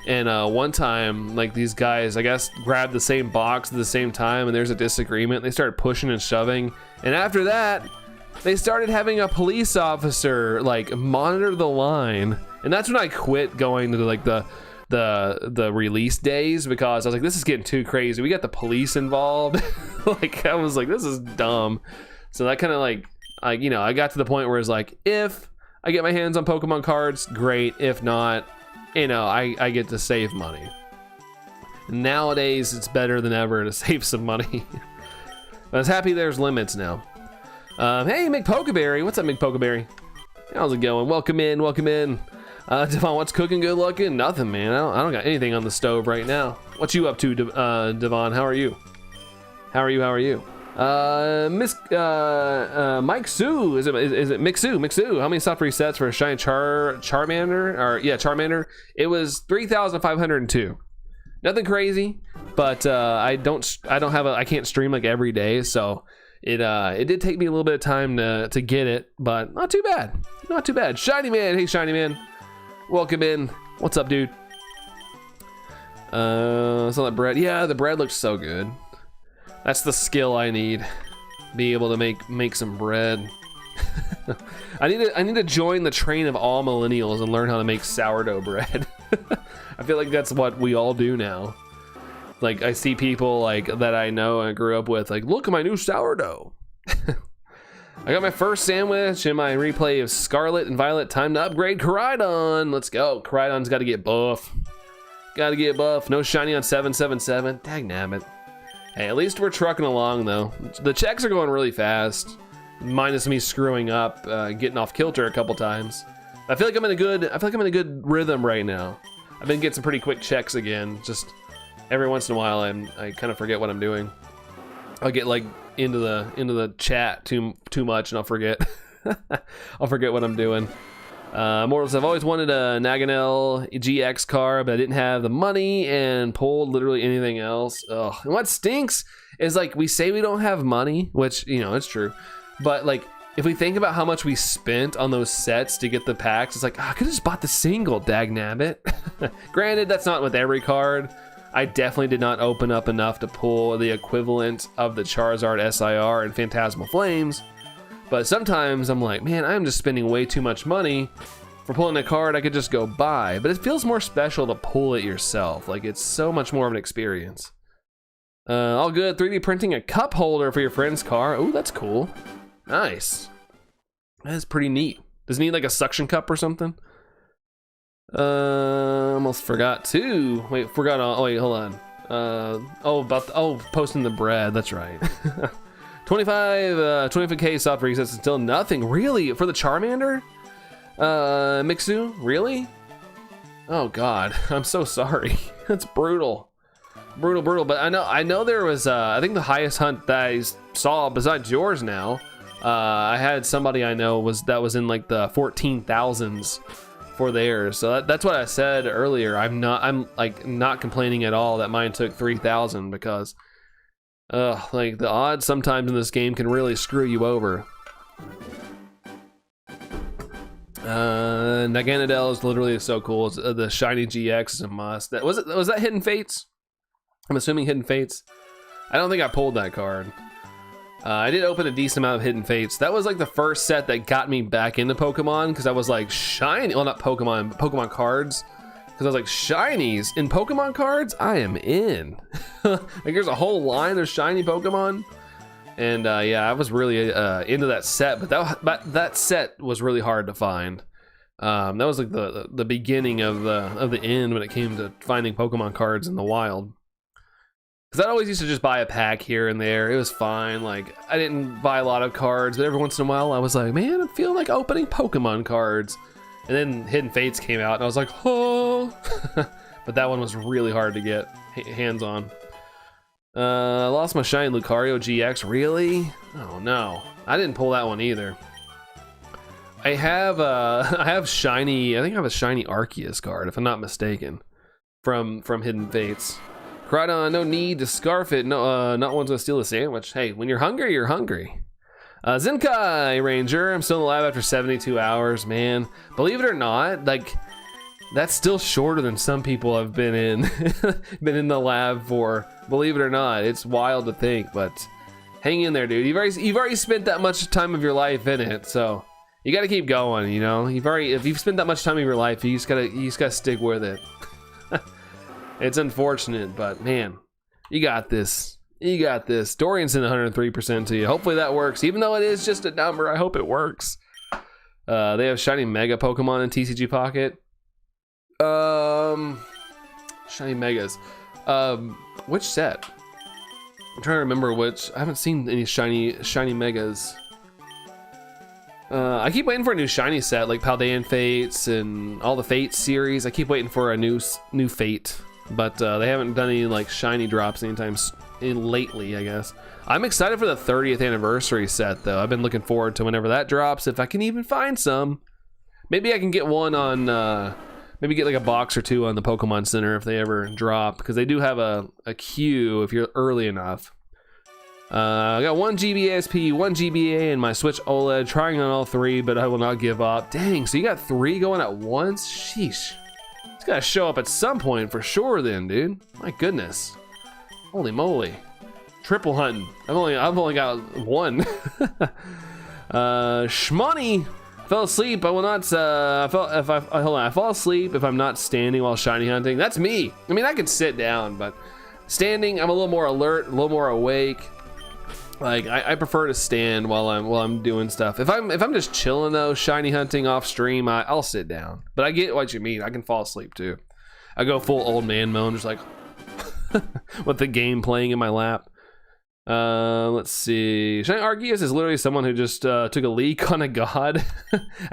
And one time, like these guys, I guess, grabbed the same box at the same time, and there's a disagreement. They started pushing and shoving, and after that, they started having a police officer like monitor the line, and that's when I quit going to like the release days, because I was like, this is getting too crazy. We got the police involved. Like I was like, this is dumb. So that kind of like, I got to the point where it's like, if I get my hands on Pokemon cards, great. If not, I get to save money. Nowadays, it's better than ever to save some money. I was happy there's limits now. Hey, McPokeberry. What's up, McPokeberry? How's it going? Welcome in. Devon, what's cooking? Good looking? Nothing, man. I don't got anything on the stove right now. What you up to, Devon? How are you? How are you? Miss Mike Sue, is it Mixu? How many soft resets for a shiny Charmander? Charmander. It was 3,502. Nothing crazy, but I can't stream like every day, so it did take me a little bit of time to get it, but not too bad. Shiny Man, hey Shiny Man, welcome in. What's up, dude? So that bread, yeah, the bread looks so good. That's the skill I need. Be able to make some bread. I need to join the train of all millennials and learn how to make sourdough bread. I feel like that's what we all do now. Like I see people like that I know and grew up with, like, look at my new sourdough. I got my first sandwich in my replay of Scarlet and Violet. Time to upgrade Koraidon. Let's go. Koraidon's got to get buff. No shiny on 777. Dagnabbit. Hey, at least we're trucking along though. The checks are going really fast, minus me screwing up, getting off kilter a couple times. I feel like I'm in a good rhythm right now. I've been getting some pretty quick checks again. Just every once in a while, I kind of forget what I'm doing. I'll get like into the chat too much, and I'll forget. I'll forget what I'm doing. Mortals, I've always wanted a Naganel GX car, but I didn't have the money and pulled literally anything else. Ugh. And what stinks is like we say we don't have money, which it's true, but like if we think about how much we spent on those sets to get the packs, it's like I could have just bought the single, dagnabbit. Granted, that's not with every card. I definitely did not open up enough to pull the equivalent of the Charizard SIR and Phantasmal Flames. But sometimes I'm like, man, I'm just spending way too much money for pulling a card I could just go buy. But it feels more special to pull it yourself. Like, it's so much more of an experience. All good. 3D printing a cup holder for your friend's car. Ooh, that's cool. Nice. That's pretty neat. Does he need like a suction cup or something? Almost forgot to. Wait, forgot. Oh wait, hold on. Posting the bread. That's right. 25k soft resets is still nothing. Really? For the Charmander? Mixu? Really? Oh God, I'm so sorry. That's brutal. Brutal. But I know there was, I think the highest hunt that I saw besides yours now, I had somebody I know that was in like the 14,000s for theirs. So that's what I said earlier. I'm like not complaining at all that mine took 3,000 because like the odds sometimes in this game can really screw you over. Naganadel is literally so cool. The shiny GX is a must. Was that Hidden Fates? I'm assuming Hidden Fates. I don't think I pulled that card. I did open a decent amount of Hidden Fates. That was like the first set that got me back into Pokemon because I was like shiny. Well, not Pokemon, Pokemon cards. Because I was like, shinies in Pokemon cards? I am in. Like there's a whole line of shiny Pokemon. And yeah, I was really into that set, but that set was really hard to find. That was like the beginning of the end when it came to finding Pokemon cards in the wild. Because I always used to just buy a pack here and there. It was fine. Like I didn't buy a lot of cards, but every once in a while I was like, man, I'm feeling like opening Pokemon cards. And then Hidden Fates came out, and I was like, oh. But that one was really hard to get hands on. I lost my shiny Lucario GX. Really? Oh no, I didn't pull that one either. I have shiny. I think I have a shiny Arceus card, if I'm not mistaken, from Hidden Fates. Cridon, no need to scarf it. No, not one's gonna steal a sandwich. Hey, when you're hungry, you're hungry. Zenkai Ranger, I'm still alive after 72 hours, man. Believe it or not, like that's still shorter than some people have been in the lab for. Believe it or not, it's wild to think, but hang in there, dude. You've already spent that much time of your life in it, so you got to keep going. You know, if you've spent that much time of your life, you just gotta stick with it. It's unfortunate, but man, you got this. You got this. Dorian's in 103% to you. Hopefully that works, even though it is just a number. I hope it works. They have shiny Mega Pokemon in TCG Pocket. Shiny Megas. Which set? I'm trying to remember which. I haven't seen any shiny Megas. I keep waiting for a new shiny set, like Paldean Fates and all the Fates series. I keep waiting for a new Fate, but they haven't done any like shiny drops anytime lately, I guess. I'm excited for the 30th anniversary set, though. I've been looking forward to whenever that drops, if I can even find some. Maybe I can get one on. Maybe get like a box or two on the Pokemon Center if they ever drop, because they do have a queue if you're early enough. I got 1 GB ASP, 1 GBA, and my Switch OLED, trying on all three, but I will not give up. Dang, so you got 3 going at once? Sheesh. It's gotta show up at some point for sure then, dude. My goodness. Holy moly. Triple hunting. I've only got 1. Shmoney. Fell asleep. I will not. I fall asleep if I'm not standing while shiny hunting. That's me. I mean, I can sit down, but standing, I'm a little more alert, a little more awake. Like I prefer to stand while I'm doing stuff. If I'm just chilling though, shiny hunting off stream, I'll sit down. But I get what you mean. I can fall asleep too. I go full old man mode, just like with the game playing in my lap. Let's see. Shiny Arceus is literally someone who just took a leak on a god.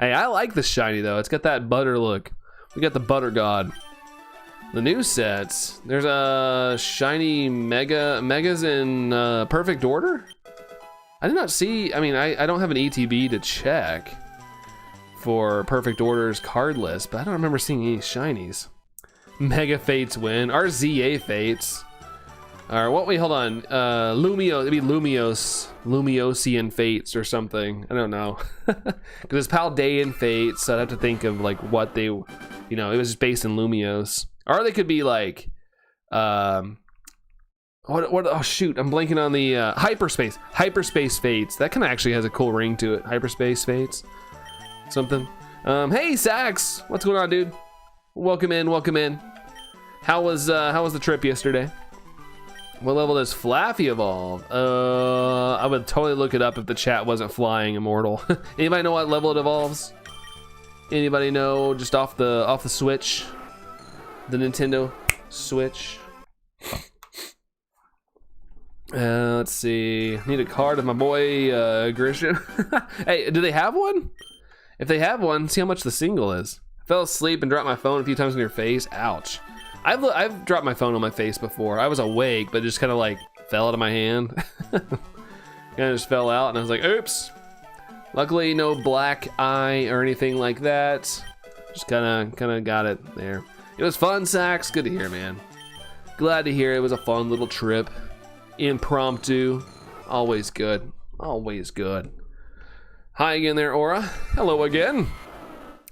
Hey, I like the shiny though. It's got that butter look. We got the butter god. The new sets. There's a shiny megas in perfect order. I did not see. I mean, I don't have an ETB to check for perfect order's card list, but I don't remember seeing any shinies. Mega Fates win. RZA Fates. All right, what? Wait, hold on. Lumio, it'd be Lumiosian Fates or something. I don't know. Because it's Paldean Fates, so I'd have to think of like what they, you know, it was just based in Lumios. Or they could be like, what? Oh shoot, I'm blanking on the Hyperspace Fates. That kind of actually has a cool ring to it. Hyperspace Fates, something. Hey Sax, what's going on, dude? Welcome in. How was the trip yesterday? What level does Flaffy evolve? I would totally look it up if the chat wasn't flying immortal. Anybody know what level it evolves? Anybody know just off the Switch? The Nintendo Switch. Let's see. Need a card of my boy Grisham. Hey, do they have one? If they have one, see how much the single is. I fell asleep and dropped my phone a few times on your face. Ouch. I've dropped my phone on my face before. I was awake, but just kind of like fell out of my hand. Kind of just fell out, and I was like, oops. Luckily, no black eye or anything like that. Just kind of got it there. It was fun, Sax. Good to hear, man. Glad to hear it was a fun little trip. Impromptu. Always good. Always good. Hi again there, Aura. Hello again.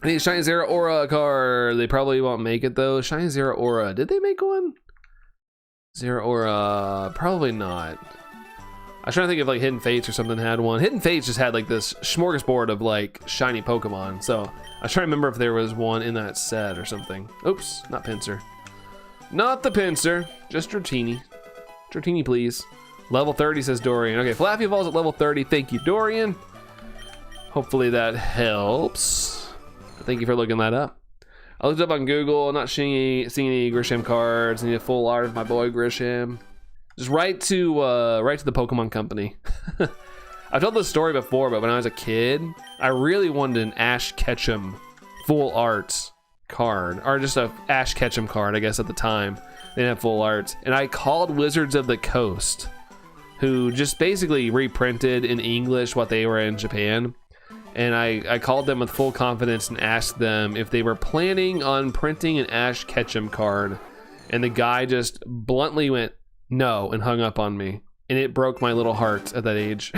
I need a Shiny Zero Aura card. They probably won't make it though. Shiny Zero Aura. Did they make one? Zero Aura. Probably not. I was trying to think if like Hidden Fates or something had one. Hidden Fates just had like this smorgasbord of like shiny Pokemon. So I was trying to remember if there was one in that set or something. Oops, not Pinsir. Not the Pinsir. Just Dratini. Dratini, please. Level 30, says Dorian. Okay, Flappy Ball's at level 30. Thank you, Dorian. Hopefully that helps. Thank you for looking that up. I looked up on Google, not seeing any Grisham cards. I need a full art of my boy Grisham. Just right to the Pokemon Company. I've told this story before, but when I was a kid, I really wanted an Ash Ketchum full art card, or just a Ash Ketchum card, I guess at the time. They didn't have full art, and I called Wizards of the Coast, who just basically reprinted in English what they were in Japan. And I called them with full confidence and asked them if they were planning on printing an Ash Ketchum card. And the guy just bluntly went, no, and hung up on me. And it broke my little heart at that age.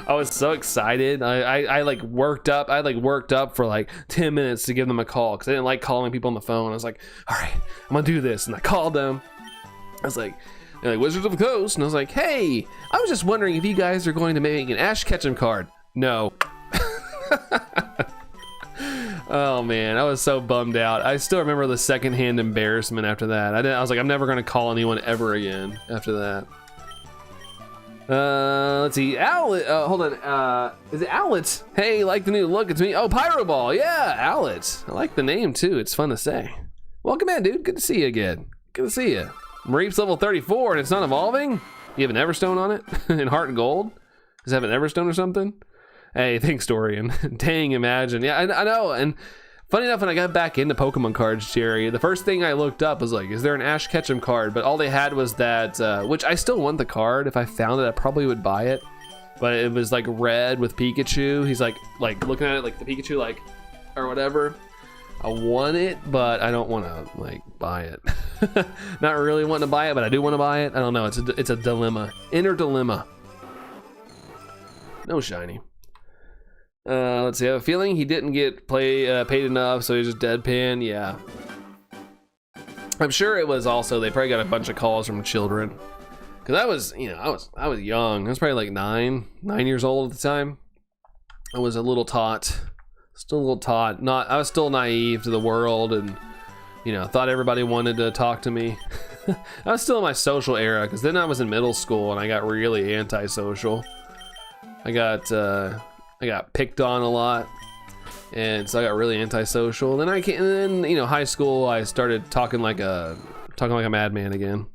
I was so excited. I like worked up. I like worked up for like 10 minutes to give them a call because I didn't like calling people on the phone. I was like, all right, I'm gonna do this. And I called them. I was like, they're like, Wizards of the Coast. And I was like, hey, I was just wondering if you guys are going to make an Ash Ketchum card. No. Oh man, I was so bummed out. I still remember the secondhand embarrassment after that. I was like, I'm never gonna call anyone ever again after that. Let's see, Owlet. Hold on. Is it Owlet? Hey, like the new look? It's me. Oh, Pyro Ball. Yeah, Owlet. I like the name too. It's fun to say. Welcome in, dude. Good to see you again. Good to see you. Mareep's level 34 and it's not evolving. You have an Everstone on it in Heart and Gold. Does it have an Everstone or something? Hey, thanks, Dorian. Dang, imagine. Yeah, I know. And funny enough, when I got back into Pokemon cards, Jerry, the first thing I looked up was like, is there an Ash Ketchum card? But all they had was that, which I still want the card. If I found it, I probably would buy it. But it was like red with Pikachu. He's like looking at it like the Pikachu, like, or whatever. I want it, but I don't want to like buy it. Not really wanting to buy it, but I do want to buy it. I don't know. It's a dilemma. Inner dilemma. No shiny. Let's see, I have a feeling he didn't get paid enough, so he's just deadpan. Yeah. I'm sure it was also, they probably got a bunch of calls from children. Cause I was young. I was probably like nine years old at the time. I was a little tot. Still a little tot. I was still naive to the world and, thought everybody wanted to talk to me. I was still in my social era, because then I was in middle school and I got really antisocial. I got picked on a lot, and so I got really antisocial. Then high school I started talking like a madman again.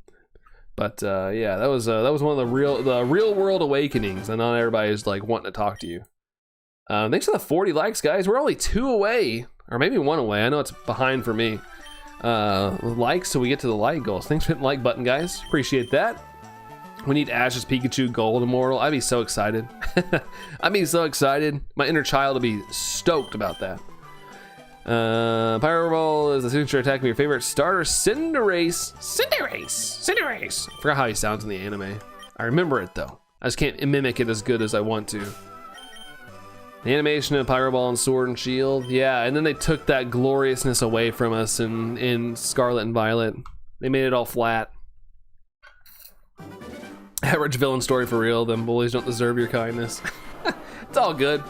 But yeah, that was one of the real world awakenings, and not everybody's like wanting to talk to you. Thanks for the 40 likes, guys. We're only 2 away, or maybe 1 away. I know it's behind for me. Likes, so we get to the like goals. Thanks for hitting the like button, guys. Appreciate that. We need Ash's Pikachu Gold Immortal. I'd be so excited. I'd be so excited. My inner child would be stoked about that. Pyro Ball is the signature attack of your favorite starter, Cinderace. Cinderace. I forgot how he sounds in the anime. I remember it though. I just can't mimic it as good as I want to. The animation of Pyro Ball and Sword and Shield. Yeah, and then they took that gloriousness away from us in Scarlet and Violet. They made it all flat. Average villain story for real. Them bullies don't deserve your kindness. It's all good.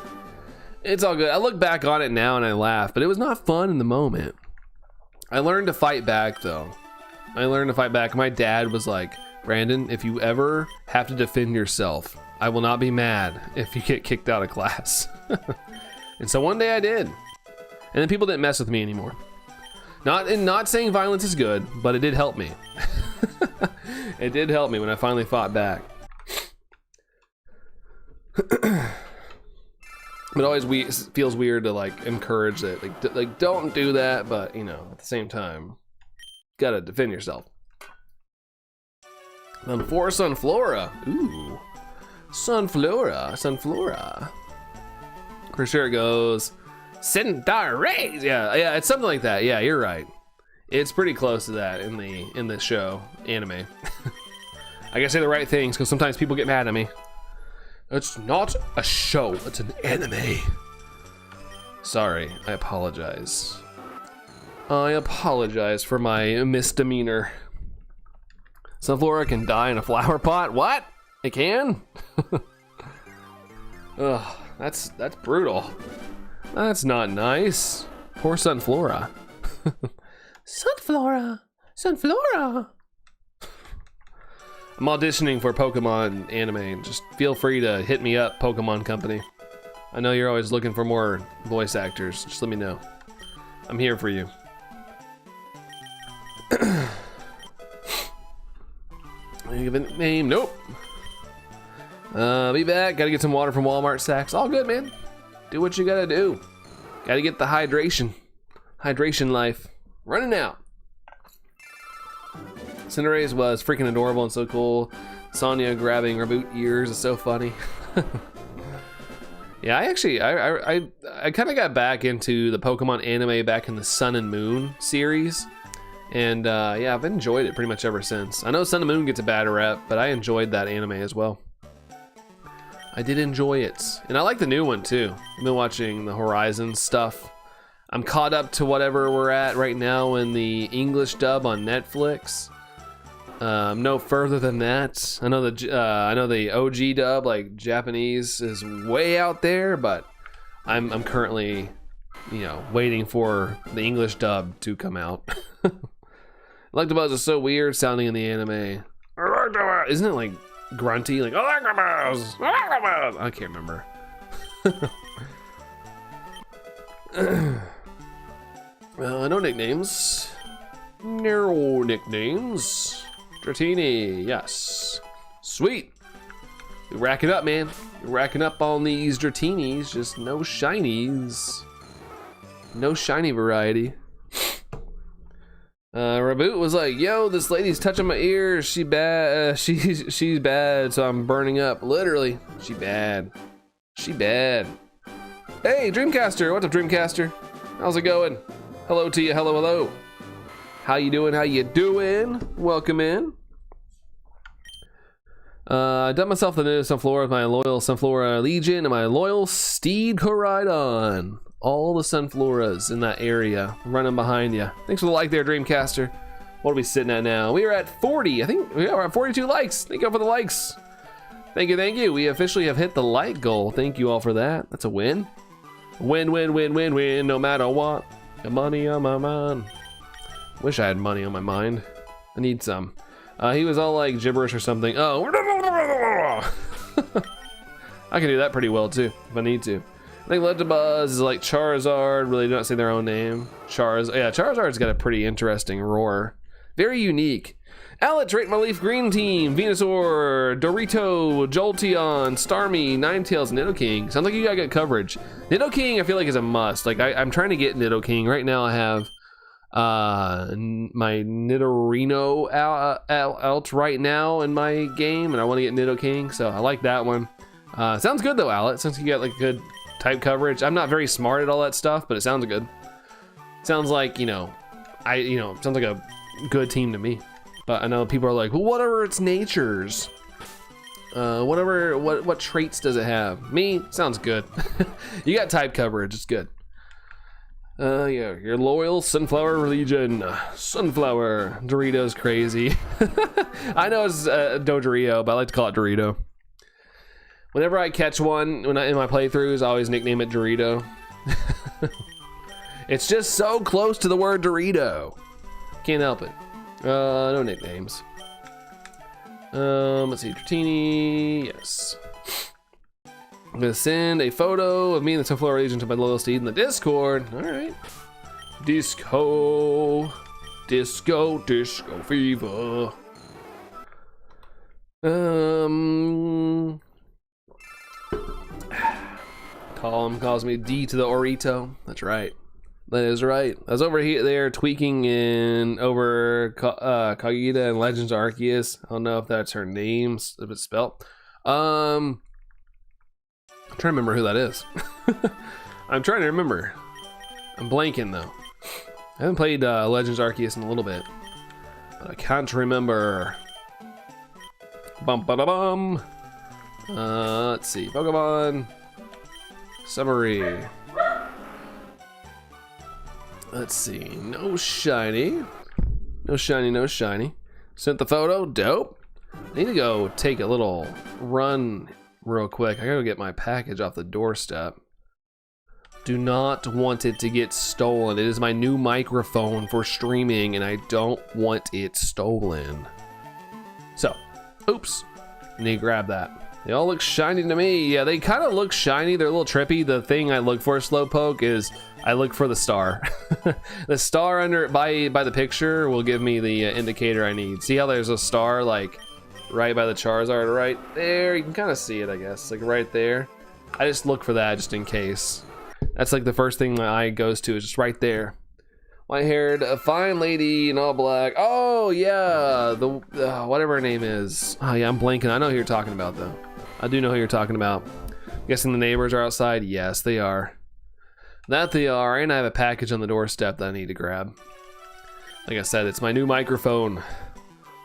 It's all good. I look back on it now and I laugh, but it was not fun in the moment. I learned to fight back though. My dad was like, Brandon, if you ever have to defend yourself, I will not be mad if you get kicked out of class. And so one day I did. And then people didn't mess with me anymore. Not saying violence is good, but it did help me. It did help me when I finally fought back. It always feels weird to like encourage it, like don't do that, but you know, at the same time, gotta defend yourself. For Sunflora, ooh, Sunflora. For sure it goes. Centaurs, yeah, it's something like that. Yeah, you're right. It's pretty close to that in the show anime. I gotta say the right things because sometimes people get mad at me. It's not a show, it's an anime. Sorry, I apologize. I apologize for my misdemeanor. Sunflora can die in a flower pot? What? It can? Ugh, that's brutal. That's not nice. Poor Sunflora. Sunflora. I'm auditioning for Pokemon anime. Just feel free to hit me up, Pokemon Company. I know you're always looking for more voice actors. Just let me know. I'm here for you. Give it a name. Nope. Be back. Gotta get some water from Walmart Sacks. All good, man. Do what you gotta do. Gotta get the hydration. Hydration life. Running out. Cinderace was freaking adorable and so cool. Sonya grabbing Reboot ears is so funny. Yeah, I kind of got back into the Pokemon anime back in the Sun and Moon series. And yeah, I've enjoyed it pretty much ever since. I know Sun and Moon gets a bad rep, but I enjoyed that anime as well. I did enjoy it. And I like the new one too. I've been watching the Horizon stuff. I'm caught up to whatever we're at right now in the English dub on Netflix. No further than that. I know the OG dub, like Japanese, is way out there, but I'm currently, you know, waiting for the English dub to come out. Electabuzz is so weird sounding in the anime. Isn't it like grunty, like Electabuzz? I can't remember. No nicknames. No nicknames. Dratini, yes. Sweet. You're racking up, man. You're racking up on these Dratinis, just no shinies. No shiny variety. Reboot was like, yo, this lady's touching my ears. She bad. She's bad, so I'm burning up. Literally, she bad. She bad. Hey, Dreamcaster. What's up, Dreamcaster? How's it going? Hello to you. Hello, hello. How you doing? How you doing? Welcome in. I dumped myself the new Sunflora with my loyal Sunflora Legion and my loyal Steed Coridon. All the Sunfloras in that area running behind you. Thanks for the like there, Dreamcaster. What are we sitting at now? We are at 40. I think yeah, we're at 42 likes. Thank you all for the likes. Thank you, thank you. We officially have hit the like goal. Thank you all for that. That's a win. Win, win, win, win, win, no matter what. Got money on my mind. Wish I had money on my mind. I need some. He was all like gibberish or something. Oh, I can do that pretty well too, if I need to. I think Electabuzz is like Charizard, really don't say their own name. Charizard's got a pretty interesting roar. Very unique. Alex, rate my LeafGreen team. Venusaur, Dorito, Jolteon, Starmie, Ninetales, Nidoking. Sounds like you got good coverage. Nidoking I feel like is a must. Like I'm trying to get Nidoking. Right now I have my Nidorino out right now in my game, and I want to get Nidoking, so I like that one. Sounds good though, Alex. Since you got like good type coverage. I'm not very smart at all that stuff, but it sounds good. Sounds like, sounds like a good team to me. But I know people are like, well, whatever its natures. What traits does it have? Me, sounds good. You got type coverage, it's good. Yeah, your loyal Sunflower Legion. Sunflower. Dorito's crazy. I know it's Dodrio, but I like to call it Dorito. Whenever I catch one in my playthroughs, I always nickname it Dorito. It's just so close to the word Dorito. Can't help it. No nicknames. Let's see, Dratini, yes. I'm gonna send a photo of me and the Sunflower Legion to my loyal steed in the Discord. All right. Disco fever. Tom calls me D to the Orito. That's right. That is right. I was over here there tweaking in over Kagita and Legends Arceus. I don't know if that's her name, if it's spelled. I'm trying to remember who that is. I'm trying to remember. I'm blanking though. I haven't played Legends Arceus in a little bit, but I can't remember. Bum ba da bum. Let's see. Pokemon summary. Let's see. No shiny. No shiny. No shiny. Sent the photo. Dope. I need to go take a little run real quick. I gotta get my package off the doorstep. Do not want it to get stolen. It is my new microphone for streaming and I don't want it stolen. So, oops. I need to grab that. They all look shiny to me. Yeah, they kind of look shiny. They're a little trippy. The thing I look for, Slowpoke, is I look for the star. The star under by the picture will give me the indicator I need. See how there's a star like right by the Charizard right there? You can kind of see it, I guess, like right there. I just look for that just in case. That's like the first thing my eye goes to is just right there. White-haired, a fine lady in all black. Oh yeah, the whatever her name is. Oh yeah, I'm blanking. I know who you're talking about though. I do know who you're talking about. I'm guessing the neighbors are outside. Yes, they are. That they are, and I have a package on the doorstep that I need to grab. Like I said, it's my new microphone.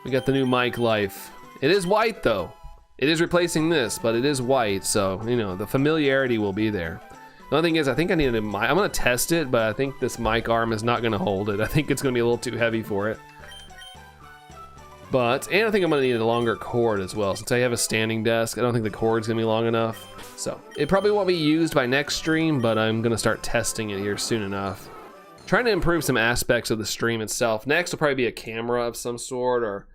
We got the new mic life. It is white though. It is replacing this, but it is white, so you know the familiarity will be there. The only thing is, I think I need a mic. I'm gonna test it, but I think this mic arm is not gonna hold it. I think it's gonna be a little too heavy for it. And I think I'm gonna need a longer cord as well. Since I have a standing desk, I don't think the cord's gonna be long enough. So it probably won't be used by next stream, but I'm gonna start testing it here soon enough. Trying to improve some aspects of the stream itself. Next will probably be a camera of some sort or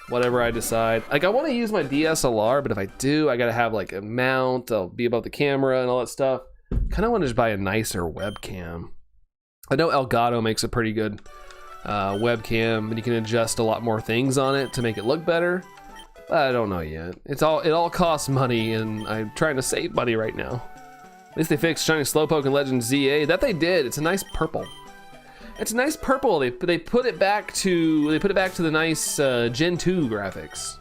whatever I decide. Like I wanna use my DSLR, but if I do, I gotta have like a mount, I'll be above the camera and all that stuff. Kind of want to just buy a nicer webcam. I know Elgato makes a pretty good webcam, and you can adjust a lot more things on it to make it look better. But I don't know yet. It all costs money, and I'm trying to save money right now. At least they fixed Shiny Slowpoke and Legend ZA. That they did. It's a nice purple. It's a nice purple. They put it back to the nice Gen 2 graphics.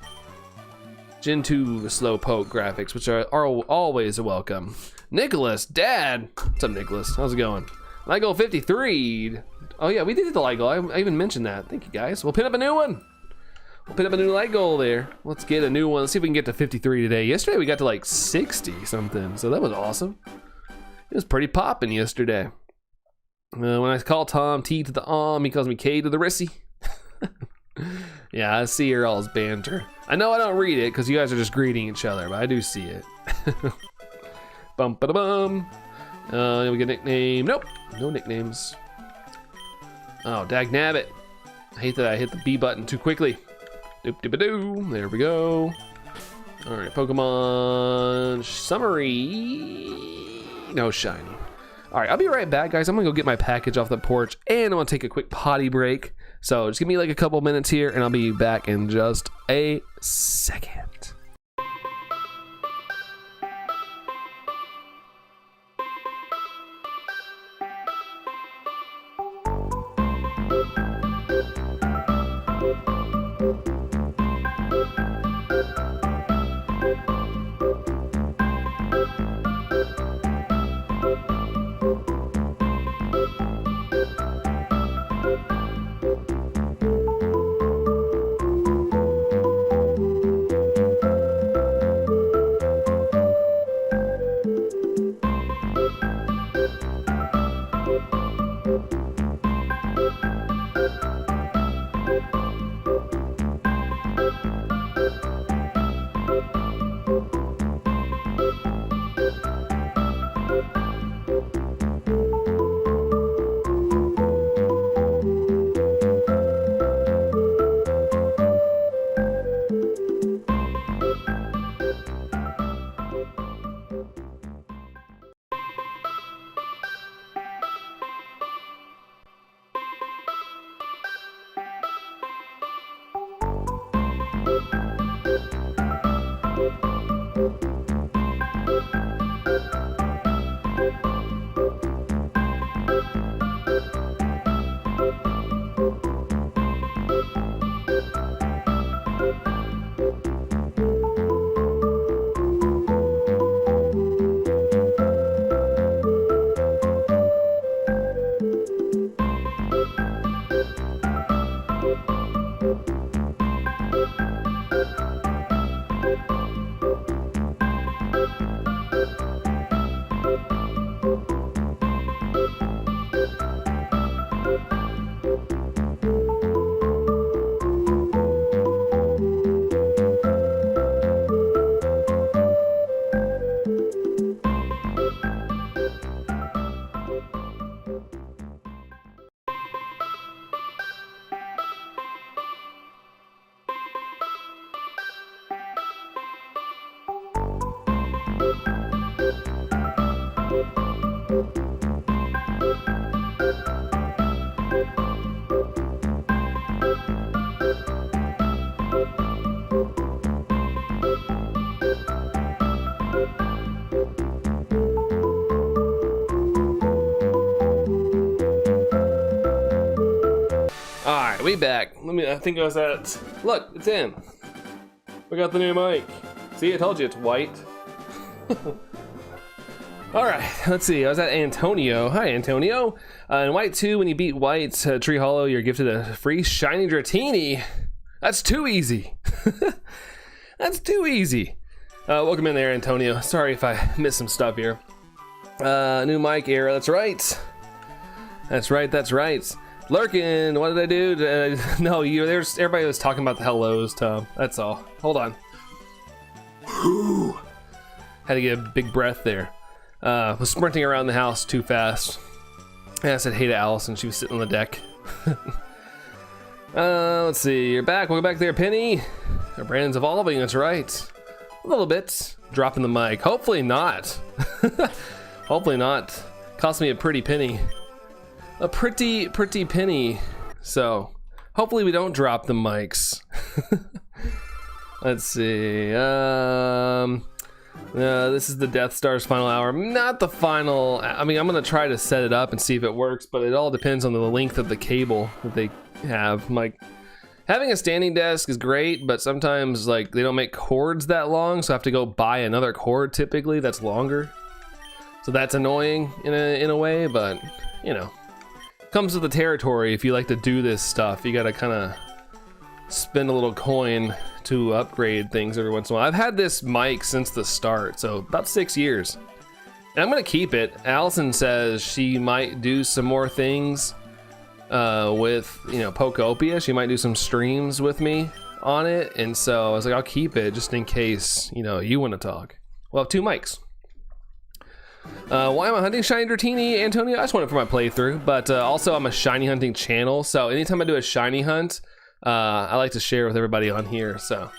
Gen 2 Slowpoke graphics, which are always welcome. Nicholas, Dad. What's up, Nicholas? How's it going? LEGO 53. Oh yeah, we did the light goal. I even mentioned that. Thank you guys. We'll pin up a new one. We'll pin up a new light goal there. Let's get a new one. Let's see if we can get to 53 today. Yesterday we got to like 60 something, so that was awesome. It was pretty popping yesterday. When I call Tom T to the he calls me K to the Rissy. Yeah, I see your all's banter. I know I don't read it because you guys are just greeting each other, but I do see it. Bum ba da bum. We get a nickname. Nope, no nicknames. Oh, dag nabbit. I hate that I hit the B button too quickly. Doop doop a doo. There we go. All right, Pokemon summary. No shiny. All right, I'll be right back, guys. I'm gonna go get my package off the porch, and I'm gonna take a quick potty break. So just give me like a couple minutes here, and I'll be back in just a second. back. I think I was at, look, it's in. We got the new mic. See, I told you it's white. All right, let's see. I was at Antonio. Hi, Antonio. In White 2, when you beat White Tree Hollow, you're gifted a free shiny Dratini. That's too easy. That's too easy. Welcome in there, Antonio. Sorry if I missed some stuff here. New mic era. That's right. That's right. That's right. Lurkin, what did I do? No, there's everybody was talking about the hellos, Tom. That's all. Hold on. Had to get a big breath there. Was sprinting around the house too fast. And I said hey to Allison. She was sitting on the deck. Let's see. You're back. Welcome back there, Penny. Our brand's evolving. That's right. A little bit. Dropping the mic. Hopefully not. Hopefully not. Cost me a pretty penny. A pretty penny. So hopefully we don't drop the mics. Let's see. This is the Death Star's final hour. Not the final. I mean, I'm gonna try to set it up and see if it works, but it all depends on the length of the cable that they have. Like, having a standing desk is great, but sometimes like they don't make cords that long, so I have to go buy another cord typically that's longer. So that's annoying in a way, but you know, comes with the territory. If you like to do this stuff, you gotta kind of spend a little coin to upgrade things every once in a while. I've had this mic since the start, so about 6 years. And I'm gonna keep it. Allison says she might do some more things with, you know, Pokopia. She might do some streams with me on it. And so I was like, I'll keep it just in case, you know, you want to talk. We'll have 2 mics. Why am I hunting shiny Dratini, Antonio? I just want it for my playthrough, but also I'm a shiny hunting channel. So anytime I do a shiny hunt, I like to share with everybody on here, so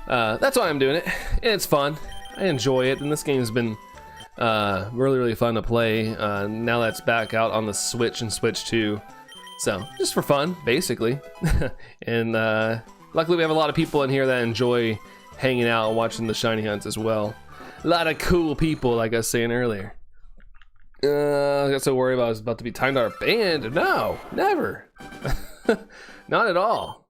that's why I'm doing it. And it's fun. I enjoy it, and this game's been really fun to play. Now that's back out on the Switch and Switch 2, so just for fun, basically. And luckily we have a lot of people in here that enjoy hanging out and watching the shiny hunts as well. A lot of cool people, like I was saying earlier. I got so worried about I was about to be timed out of band. No, never. Not at all.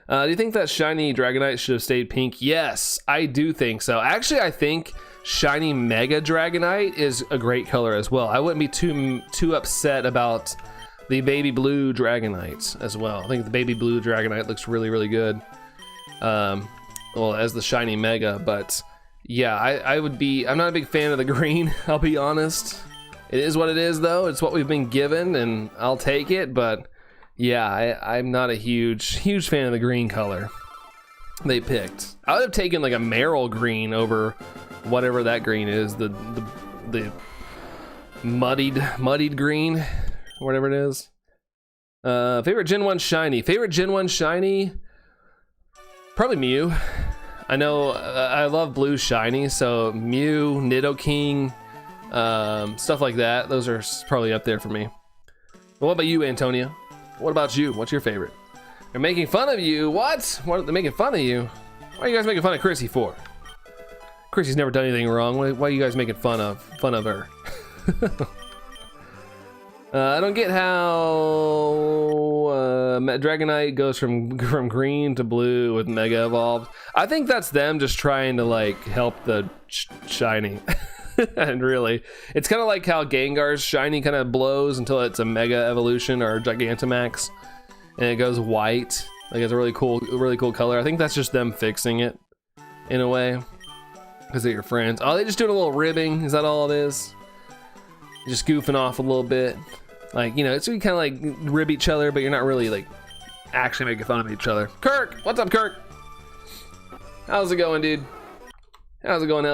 Do you think that shiny Dragonite should have stayed pink? Yes, I do think so. Actually, I think shiny Mega Dragonite is a great color as well. I wouldn't be too upset about the baby blue Dragonite as well. I think the baby blue Dragonite looks really good. Well, as the shiny Mega, but yeah, I would be. I'm not a big fan of the green. I'll be honest. It is what it is, though. It's what we've been given, and I'll take it. But yeah, I'm not a huge fan of the green color they picked. I would have taken like a Merrill green over whatever that green is, the muddied green, whatever it is. Favorite Gen 1 shiny. Favorite Gen 1 shiny? Probably Mew. I know I love blue shiny, so Mew, Nidoking, stuff like that. Those are probably up there for me. But what about you, Antonio? What about you? What's your favorite? They're making fun of you. What? What are they making fun of you? Why are you guys making fun of Chrissy for? Chrissy's never done anything wrong. Why are you guys making fun of her? I don't get how Dragonite goes from green to blue with Mega Evolved. I think that's them just trying to like help the shiny. And really, it's kind of like how Gengar's shiny kind of blows until it's a Mega Evolution or Gigantamax, and it goes white. Like it's a really cool color. I think that's just them fixing it in a way because they're your friends. Oh, they just doing a little ribbing. Is that all it is? Just goofing off a little bit, like, you know, it's kind of like rib each other, but you're not really like actually making fun of each other. Kirk, what's up, Kirk? How's it going, dude? How's it going?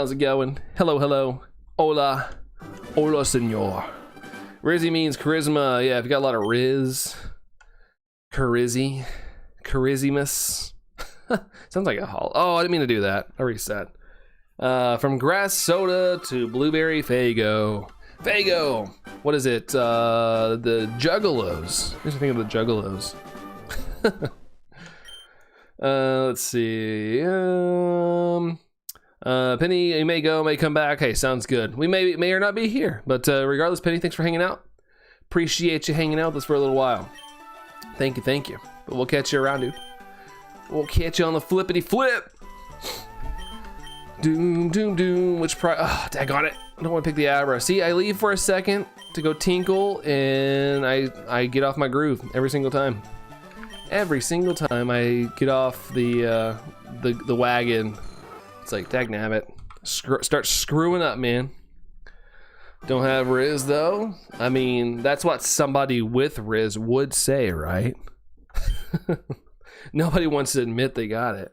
Hello. Hola, senor. Rizzy means charisma. Yeah, if you got a lot of Riz, Charismus. Sounds like a hall. Oh, I didn't mean to do that. I reset. From grass soda to blueberry Fago. What is it? The Juggalos. What do you think of the Juggalos? Let's see. Penny, you may go, may come back. Hey, sounds good. We may or not be here, but regardless, Penny, thanks for hanging out. Appreciate you hanging out with us for a little while. Thank you. But we'll catch you around, dude. We'll catch you on the flippity flip. Doom. Which prize? Oh, daggone it. I don't want to pick the Abra. See, I leave for a second to go tinkle, and I get off my groove every single time. Every single time I get off the wagon, it's like, dagnabbit. Start screwing up, man. Don't have Riz though. I mean, that's what somebody with Riz would say, right? Nobody wants to admit they got it.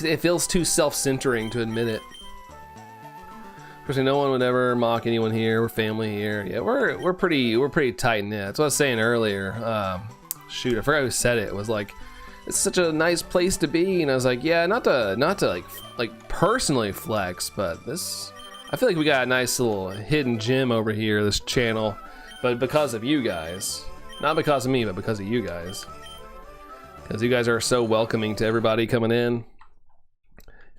It feels too self-centering to admit it. Personally, no one would ever mock anyone here. We're family here. Yeah, we're pretty tight knit. That's what I was saying earlier. Shoot, I forgot who said it. It was like, it's such a nice place to be, and I was like, yeah, not to like personally flex, but this, I feel like we got a nice little hidden gem over here, this channel, but because of you guys, not because of me, but because of you guys, because you guys are so welcoming to everybody coming in.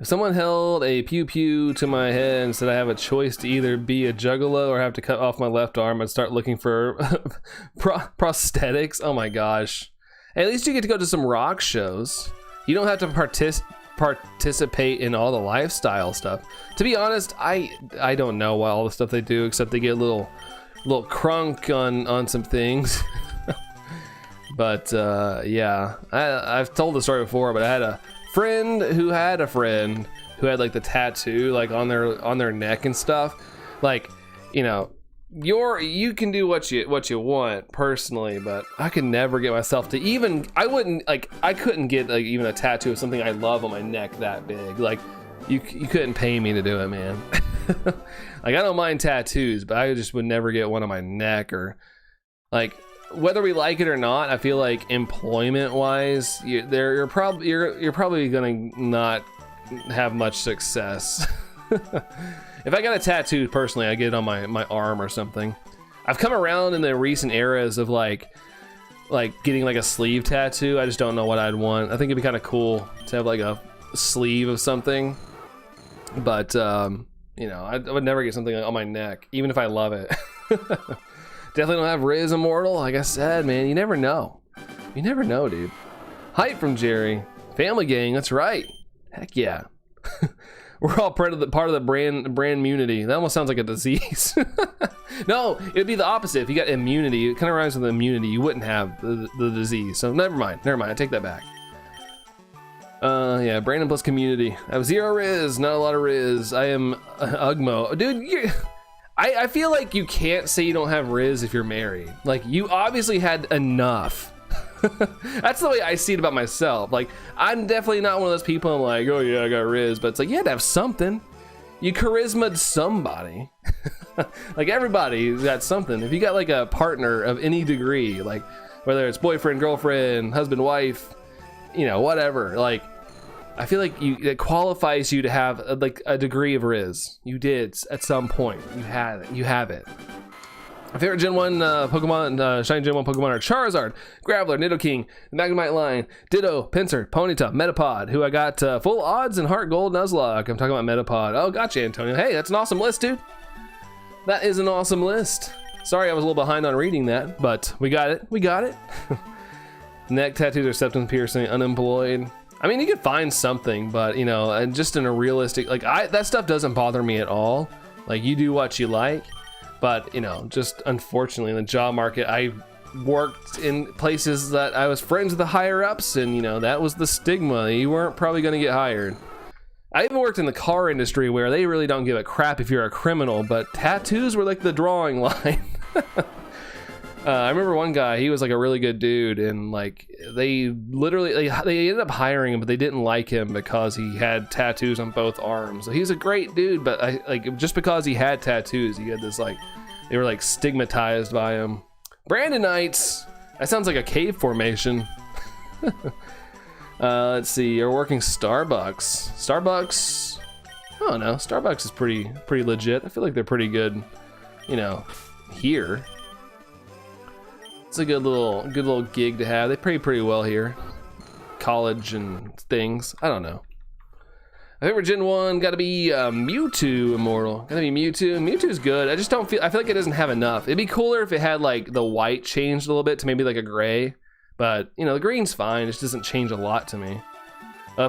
If someone held a pew to my head and said I have a choice to either be a juggalo or have to cut off my left arm, I'd start looking for prosthetics. Oh my gosh. At least you get to go to some rock shows. You don't have to participate in all the lifestyle stuff. To be honest, I don't know all the stuff they do, except they get a little crunk on some things. But yeah, I've told the story before, but I had a friend who had like the tattoo like on their neck and stuff. Like, you know, you can do what you want personally, but I could never get myself to even, I couldn't get like even a tattoo of something I love on my neck that big. Like you couldn't pay me to do it, man. Like, I don't mind tattoos, but I just would never get one on my neck. Or like, whether we like it or not, I feel like employment wise, you're probably gonna not have much success. If I got a tattoo personally, I get it on my arm or something. I've come around in the recent eras of like getting like a sleeve tattoo. I just don't know what I'd want. I think it'd be kind of cool to have like a sleeve of something, but you know, I would never get something on my neck, even if I love it. Definitely don't have Riz Immortal. Like I said, man, you never know. You never know, dude. Hype from Jerry. Family gang, that's right. Heck yeah. We're all part of the brand immunity. That almost sounds like a disease. No, it'd be the opposite. If you got immunity, it kind of rhymes with immunity. You wouldn't have the disease. So never mind. I take that back. Yeah, Brandon plus community. I have 0 Riz, not a lot of Riz. I am Ugmo. Dude, I feel like you can't say you don't have Riz if you're married. Like, you obviously had enough. That's the way I see it about myself. Like, I'm definitely not one of those people I'm like, oh yeah, I got Riz, but it's like, you had to have something. You charisma'd somebody. Like, everybody's got something. If you got like a partner of any degree, like whether it's boyfriend, girlfriend, husband, wife, you know, whatever, like, I feel like it qualifies you to have like a degree of Riz. You did at some point. You have it. My favorite Gen 1 Pokemon, Shiny Gen 1 Pokemon are Charizard, Graveler, Nidoking, the Magnemite line, Ditto, Pinsir, Ponyta, Metapod, who I got full odds and Heart Gold Nuzlocke. I'm talking about Metapod. Oh, gotcha, Antonio. Hey, that's an awesome list, dude. That is an awesome list. Sorry I was a little behind on reading that, but we got it. Neck tattoos are septum piercing, unemployed. I mean, you could find something, but, you know, and just in a realistic, like, that stuff doesn't bother me at all. Like, you do what you like. But, you know, just unfortunately in the job market, I worked in places that I was friends with the higher ups, and, you know, that was the stigma. You weren't probably going to get hired. I even worked in the car industry where they really don't give a crap if you're a criminal, but tattoos were like the drawing line. I remember one guy, he was like a really good dude, and like they ended up hiring him, but they didn't like him because he had tattoos on both arms. So he's a great dude, but just because he had tattoos, he had this like, they were like stigmatized by him. Brandonites, that sounds like a cave formation. Let's see, you're working Starbucks, I don't know, Starbucks is pretty legit. I feel like they're pretty good, you know, here. It's a good little gig to have. They pay pretty well here. College and things. I don't know. My favorite Gen 1 gotta be Mewtwo Immortal. Gotta be Mewtwo. Mewtwo's good. I feel like it doesn't have enough. It'd be cooler if it had like the white changed a little bit to maybe like a gray. But, you know, the green's fine. It just doesn't change a lot to me.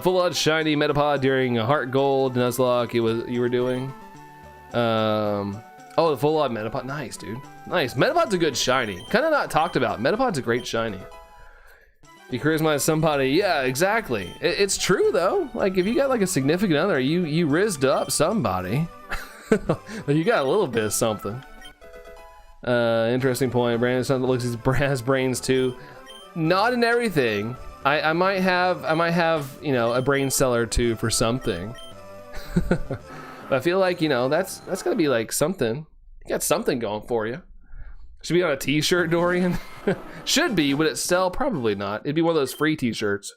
Full Odd Shiny Metapod during Heart Gold Nuzlocke you were doing. Oh, the Full Odd Metapod. Nice, dude. Nice. Metapod's a good shiny. Kind of not talked about. Metapod's a great shiny. You charisma somebody. Yeah, exactly. It's true, though. Like, if you got, like, a significant other, you rizzed up somebody. You got a little bit of something. Interesting point. Brandon son that looks has brains, too. Not in everything. I might have, you know, a brain cell or two for something. But I feel like, you know, that's gonna be like something. You got something going for you. Should be on a t-shirt, Dorian. Should be. Would it sell? Probably not. It'd be one of those free t-shirts.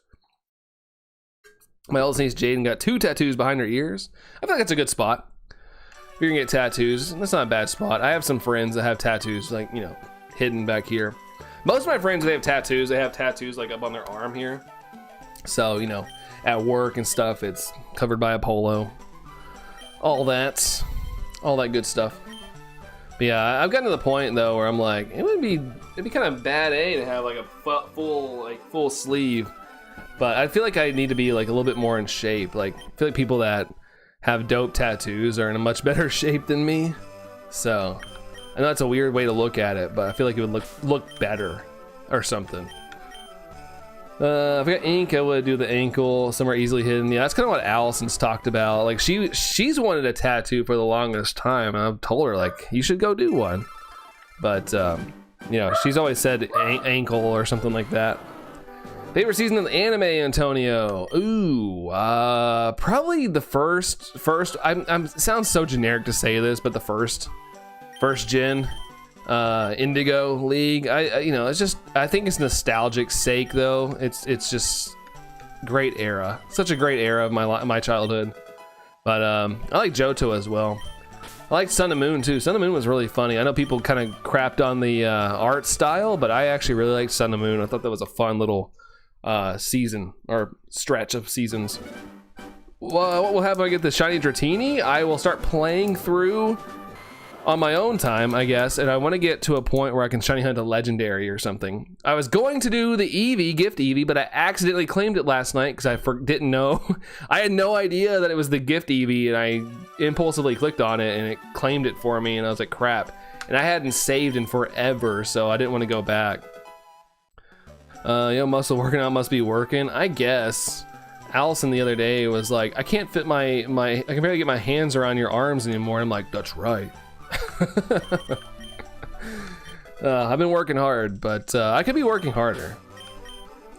My oldest niece Jaden got 2 tattoos behind her ears. I feel like that's a good spot. If you're gonna get tattoos, that's not a bad spot. I have some friends that have tattoos, like, you know, hidden back here. Most of my friends, they have tattoos like up on their arm here. So, you know, at work and stuff, it's covered by a polo. All that good stuff. But yeah, I've gotten to the point though where I'm like, it'd be kind of bad to have like a full sleeve. But I feel like I need to be like a little bit more in shape. Like, I feel like people that have dope tattoos are in a much better shape than me. So, I know that's a weird way to look at it, but I feel like it would look better or something. If I got ink, I would do the ankle somewhere easily hidden. Yeah, that's kind of what Allison's talked about. Like, she's wanted a tattoo for the longest time, and I've told her, like, you should go do one. But, you know, she's always said ankle or something like that. Favorite season of the anime, Antonio? Ooh, probably the first. Sounds so generic to say this, but the first gen. Indigo League. You know, it's just, I think it's nostalgic sake though. It's just great era, such a great era of my childhood. But I like Johto as well. I like Sun and Moon too. Sun and Moon was really funny. I know people kind of crapped on the art style, but I actually really liked Sun and Moon. I thought that was a fun little season or stretch of seasons. Well, what will happen when I get the shiny Dratini? I will start playing through on my own time, I guess, and I want to get to a point where I can shiny hunt a legendary or something. I was going to do the Eevee, gift Eevee, but I accidentally claimed it last night because I didn't know. I had no idea that it was the gift Eevee, and I impulsively clicked on it, and it claimed it for me, and I was like, crap. And I hadn't saved in forever, so I didn't want to go back. You know, muscle working out must be working, I guess. Allison the other day was like, I can't fit I can barely get my hands around your arms anymore. I'm like, that's right. I've been working hard, but I could be working harder.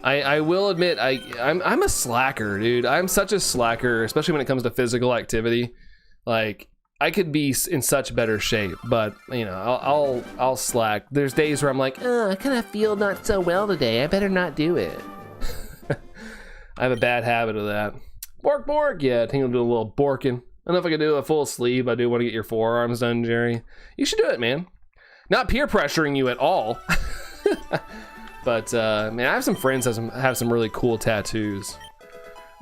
I will admit I'm a slacker, dude. I'm such a slacker, especially when it comes to physical activity. Like, I could be in such better shape, but you know, I'll slack. There's days where I'm like, oh, I kind of feel not so well today. I better not do it. I have a bad habit of that. Bork, yeah. I think I'll do a little borking. I don't know if I could do a full sleeve. I do want to get your forearms done, Jerry. You should do it, man. Not peer pressuring you at all. But, man, I have some friends that have some really cool tattoos.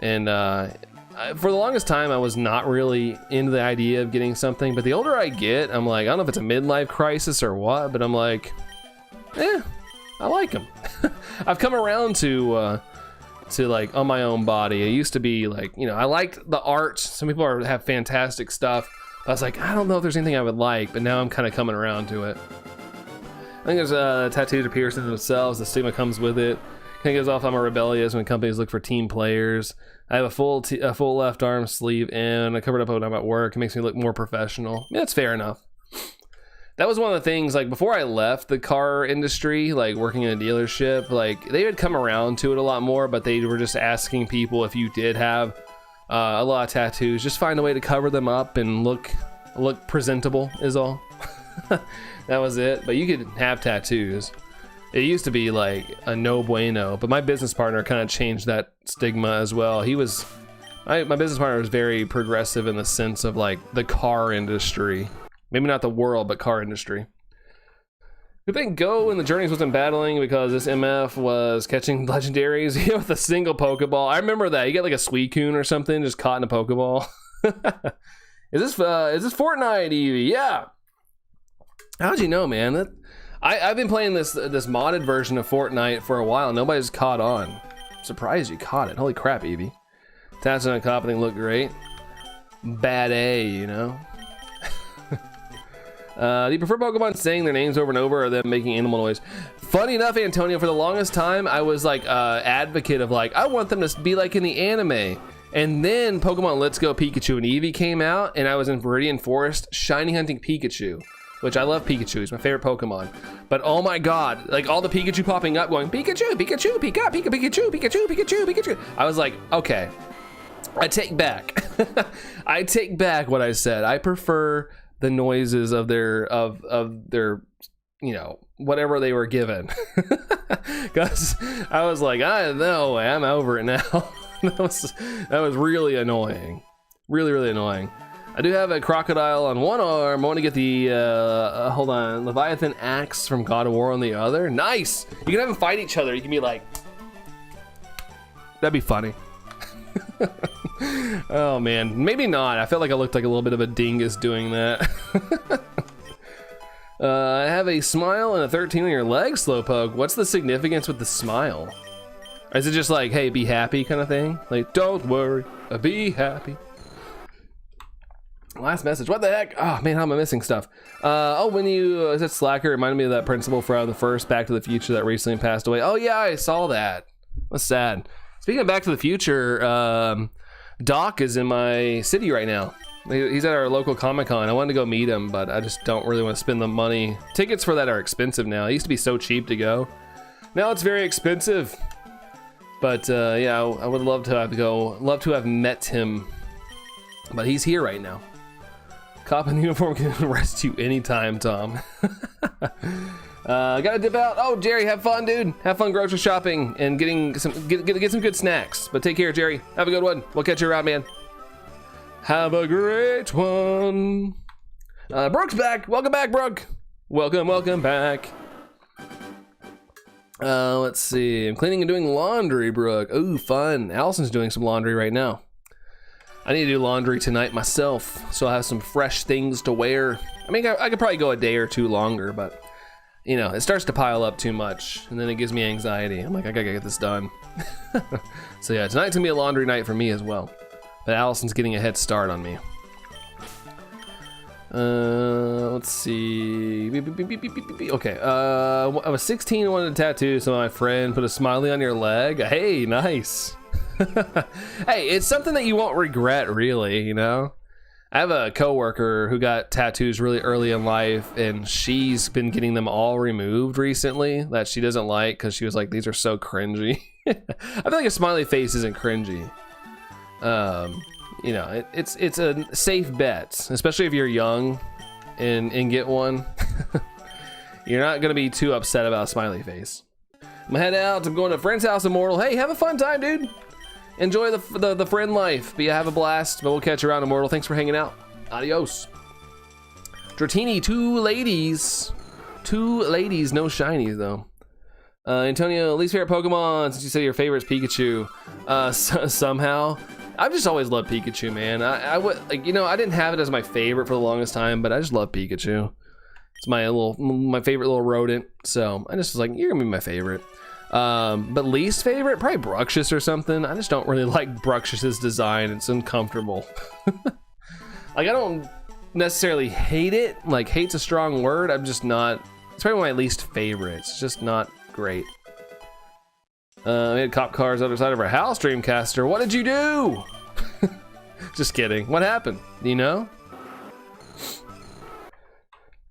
And for the longest time, I was not really into the idea of getting something. But the older I get, I'm like, I don't know if it's a midlife crisis or what, but I'm like, I like them. I've come around to like on my own body. I used to be like, you know, I liked the art. Some people have fantastic stuff. I was like, I don't know if there's anything I would like, but now I'm kind of coming around to it. I think there's tattoos are piercing themselves. The stigma comes with it. I think it's off I'm a rebellious when companies look for team players. I have a full left arm sleeve and I covered up when I'm at work. It makes me look more professional. Yeah, that's fair enough. That was one of the things, like, before I left the car industry, like working in a dealership, like, they would come around to it a lot more, but they were just asking people if you did have a lot of tattoos, just find a way to cover them up and look presentable is all. That was it. But you could have tattoos. It used to be like a no bueno, but my business partner kind of changed that stigma as well. My business partner was very progressive in the sense of like the car industry. Maybe not the world, but car industry. I think Go in the Journeys wasn't battling because this MF was catching legendaries with a single Pokeball. I remember that. You got like a Suicune or something just caught in a Pokeball. Is this Fortnite, Evie? Yeah. How'd you know, man? I've been playing this modded version of Fortnite for a while. Nobody's caught on. I'm surprised you caught it. Holy crap, Evie. Tats on a cop, I think look great. Bad A, you know. Do you prefer Pokemon saying their names over and over or them making animal noise? Funny enough, Antonio, for the longest time, I was like advocate of like, I want them to be like in the anime. And then Pokemon Let's Go Pikachu and Eevee came out, and I was in Viridian Forest shiny hunting Pikachu, which I love Pikachu. He's my favorite Pokemon. But oh my god, like all the Pikachu popping up going, Pikachu, Pikachu, Pika, Pika, Pikachu, Pikachu, Pikachu, Pikachu. I was like, okay, I take back. I take back what I said. I prefer the noises of their you know, whatever they were given. Because I was like, I no way, I'm over it now. that was really annoying. Really annoying. I do have a crocodile on one arm. I want to get the hold on, Leviathan axe from God of War on the other. Nice. You can have them fight each other. You can be like, that'd be funny. Oh man, maybe not. I felt like I looked like a little bit of a dingus doing that. I have a smile and a 13 on your leg, Slowpoke. What's the significance with the smile? Is it just like, hey, be happy kind of thing? Like, don't worry, be happy. Last message, what the heck? Oh man, how am I missing stuff? Oh, when you, is that Slacker? Reminded me of that principal from the first Back to the Future that recently passed away. Oh yeah, I saw that. That's sad. Speaking of Back to the Future, Doc is in my city right now. He's at our local Comic-Con. I wanted to go meet him, but I just don't really want to spend the money. Tickets for that are expensive now. It used to be so cheap to go. Now it's very expensive. But yeah, I would love to have met him. But he's here right now. Cop in uniform can arrest you anytime, Tom. Gotta dip out. Oh, Jerry, have fun, dude. Have fun grocery shopping and get some good snacks. But take care, Jerry. Have a good one. We'll catch you around, man. Have a great one. Brooke's back. Welcome back, Brooke. Welcome back. Let's see. I'm cleaning and doing laundry, Brooke. Ooh, fun. Allison's doing some laundry right now. I need to do laundry tonight myself, so I have some fresh things to wear. I mean, I could probably go a day or two longer, but you know, it starts to pile up too much, and then it gives me anxiety. I'm like, I gotta get this done. So yeah, tonight's gonna be a laundry night for me as well. But Allison's getting a head start on me. Let's see. Okay, I was 16 and wanted a tattoo, so my friend put a smiley on your leg. Hey, nice. Hey, it's something that you won't regret, really, you know? I have a coworker who got tattoos really early in life, and she's been getting them all removed recently that she doesn't like because she was like, these are so cringy. I feel like a smiley face isn't cringy. You know, it's a safe bet, especially if you're young and get one. You're not gonna be too upset about a smiley face. I'm gonna head out. I'm going to a friend's house, Immortal. Hey, have a fun time, dude. Enjoy the friend life. But yeah, have a blast. But we'll catch you around, Immortal. Thanks for hanging out. Adios. Dratini, two ladies, no shinies though. Antonio, least favorite Pokemon, since you said your favorite is Pikachu. Somehow, I've just always loved Pikachu, man. I would, like, you know, I didn't have it as my favorite for the longest time, but I just love Pikachu. It's my favorite little rodent. So I just was like, you're gonna be my favorite. But least favorite, probably Bruxish or something. I just don't really like Bruxish's design. It's uncomfortable. Like, I don't necessarily hate it. Like, hate's a strong word. I'm just not. It's probably one of my least favorites. It's just not great. We had cop cars on the other side of our house, Dreamcaster. What did you do? Just kidding. What happened? Do you know?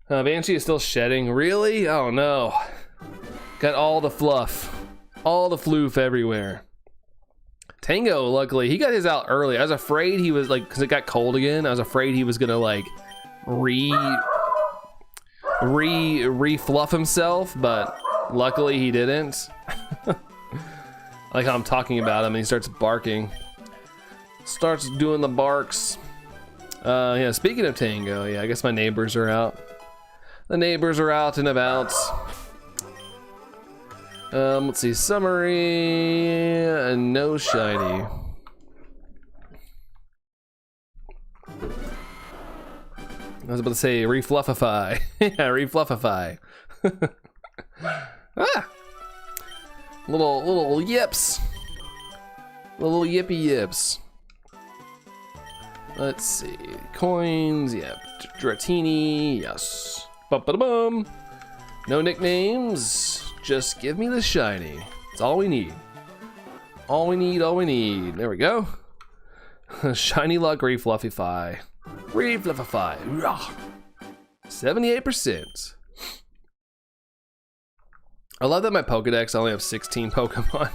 Banshee is still shedding. Really? Oh no. Got all the fluff. All the floof everywhere. Tango, luckily, he got his out early. I was afraid he was like, because it got cold again, I was afraid he was gonna like re-fluff himself, but luckily he didn't. I like how I'm talking about him and he starts barking. Starts doing the barks. Yeah, speaking of Tango, yeah, I guess my neighbors are out. The neighbors are out and about. Let's see, summary, no shiny. I was about to say refluffify. Yeah, refluffify. Ah! Little yips. Little yippy yips. Let's see. Coins, yeah. Dratini, yes. Bum. No nicknames. Just give me the shiny. That's all we need. All we need. There we go. Shiny luck refluffify. Refluffify. 78%. I love that my Pokedex, I only have 16 Pokemon.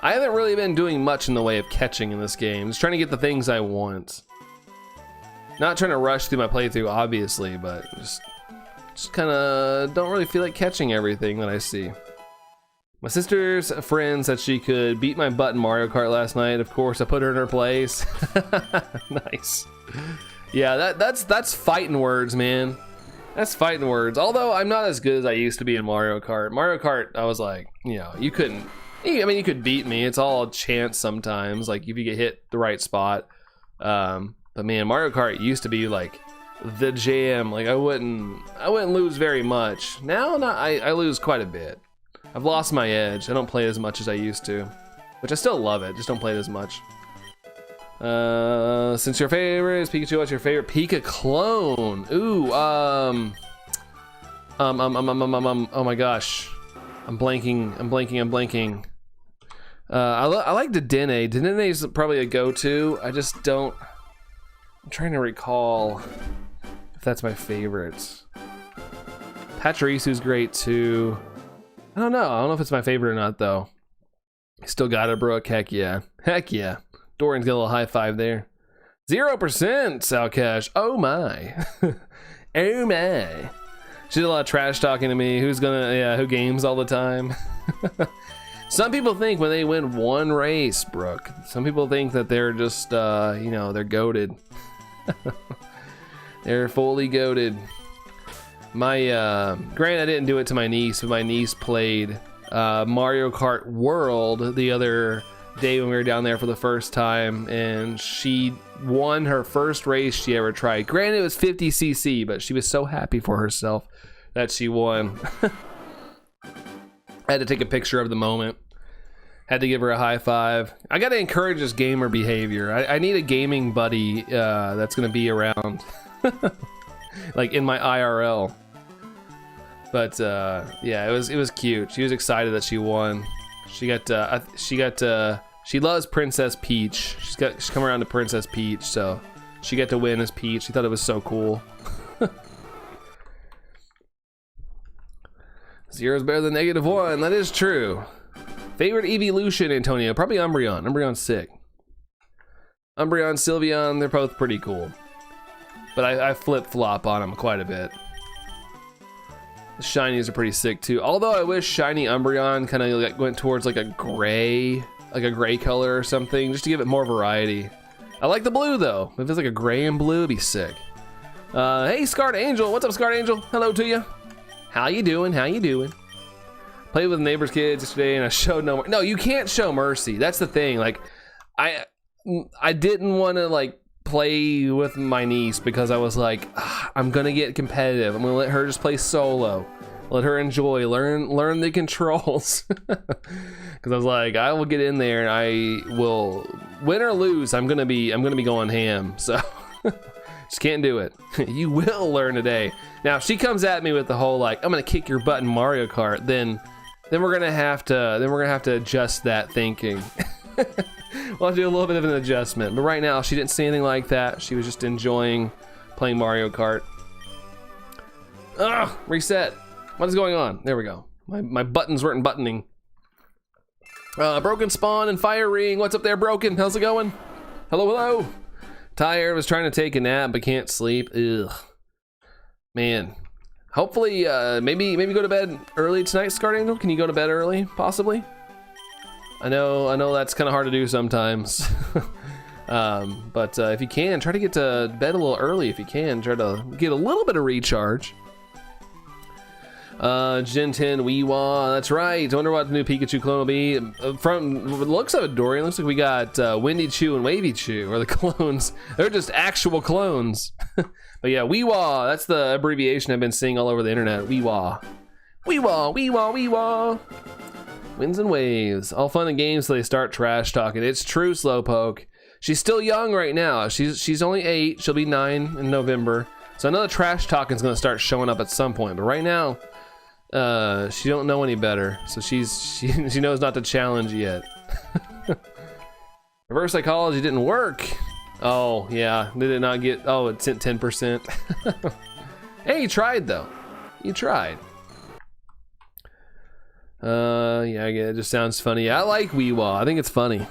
I haven't really been doing much in the way of catching in this game. Just trying to get the things I want. Not trying to rush through my playthrough, obviously, but just kind of don't really feel like catching everything that I see. My sister's friend said she could beat my butt in Mario Kart last night. Of course, I put her in her place. Nice. Yeah, that's fighting words, man. That's fighting words. Although I'm not as good as I used to be in Mario Kart. Mario Kart, I was like, you know, you couldn't. I mean, you could beat me. It's all chance sometimes. Like if you get hit the right spot. But man, Mario Kart used to be like the jam. Like I wouldn't lose very much. Now, I lose quite a bit. I've lost my edge. I don't play as much as I used to, which I still love it. Just don't play it as much. Since your favorite is Pikachu, what's your favorite Pika clone? Ooh, oh my gosh, I'm blanking. I like Dratini. Dratini is probably a go-to. I just don't. I'm trying to recall if that's my favorite. Pachirisu's great too. I don't know if it's my favorite or not though. Still got it, Brooke. Heck yeah. Dorian's got a little high five there. 0% Salcash. Oh my. Oh my. She did a lot of trash talking to me. Who games all the time? Some people think when they win one race, Brooke, some people think that they're just, they're goated. They're fully goated. My, granted I didn't do it to my niece, but my niece played Mario Kart World the other day when we were down there for the first time, and she won her first race she ever tried. Granted it was 50cc, but she was so happy for herself that she won. I had to take a picture of the moment. Had to give her a high five. I gotta encourage this gamer behavior. I need a gaming buddy that's gonna be around. Like in my IRL. But yeah, it was cute. She was excited that she won. She loves Princess Peach. She's come around to Princess Peach, so she got to win as Peach. She thought it was so cool. Zero's better than -1. That is true. Favorite evolution, Antonio? Probably Umbreon. Umbreon's sick. Umbreon, Sylveon, they're both pretty cool. But I flip-flop on them quite a bit. The shinies are pretty sick too. Although I wish shiny Umbreon kind of like went towards like a gray color or something, just to give it more variety. I like the blue though. If it's like a gray and blue, it'd be sick. Hey, Scarlet Angel. What's up, Scarlet Angel? Hello to you. How you doing? Played with neighbors' kids yesterday, and I showed no. No, you can't show mercy. That's the thing. Like, I didn't want to like play with my niece because I was like, I'm gonna get competitive. I'm gonna let her just play solo, let her enjoy, learn the controls. Because I was like, I will get in there and I will win or lose. I'm gonna be going ham. So just can't do it. You will learn today. Now if she comes at me with the whole like, I'm gonna kick your butt in Mario Kart, then we're gonna have to adjust that thinking. We'll have to do a little bit of an adjustment. But right now, she didn't say anything like that. She was just enjoying playing Mario Kart. Ugh, reset. What is going on? There we go. My buttons weren't buttoning. Broken Spawn and Fire Ring. What's up there, Broken? How's it going? Hello. Tired, was trying to take a nap, but can't sleep. Ugh. Man. Hopefully, maybe go to bed early tonight, Scarlet Angel. Can you go to bed early, possibly? I know that's kind of hard to do sometimes. But if you can, try to get to bed a little early if you can. Try to get a little bit of recharge. Gen 10 Weewa, that's right. I wonder what the new Pikachu clone will be. From the looks of it, Dorian, looks like we got Windy Chew and Wavy Chew, or the clones. They're just actual clones. But yeah, Weewa, that's the abbreviation I've been seeing all over the internet. Weewa. Weewa, Weewa, Weewa. Winds and waves. All fun and games till they start trash talking. It's true, Slowpoke. She's still young right now. She's only 8. She'll be 9 in November. So I know the trash talking is going to start showing up at some point. But right now, she don't know any better. So she knows not to challenge yet. Reverse psychology didn't work. Oh, yeah. They did not get... Oh, it sent 10%. Hey, you tried, though. You tried. Yeah, it just sounds funny. I like Weewa. I think it's funny.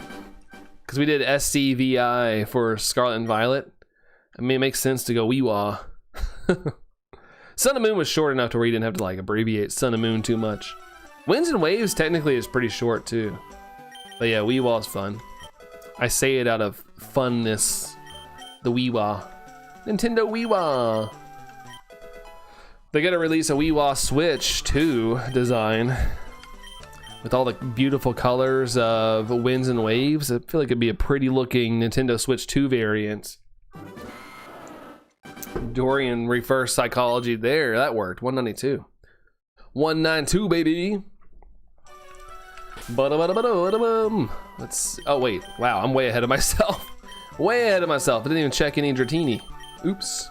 Because we did SCVI for Scarlet and Violet. I mean, it makes sense to go Weewa. Sun and Moon was short enough to where you didn't have to, like, abbreviate Sun and Moon too much. Winds and Waves technically is pretty short, too. But yeah, Weewa is fun. I say it out of funness. The Weewa. Nintendo Weewa. They gotta release a Weewa Switch 2 design with all the beautiful colors of Winds and Waves. I feel like it'd be a pretty looking Nintendo Switch 2 variant. Dorian reverse psychology there. That worked. 192. 192, baby. Let's. Oh, wait. Wow, I'm way ahead of myself. Way ahead of myself. I didn't even check any Dratini. Oops.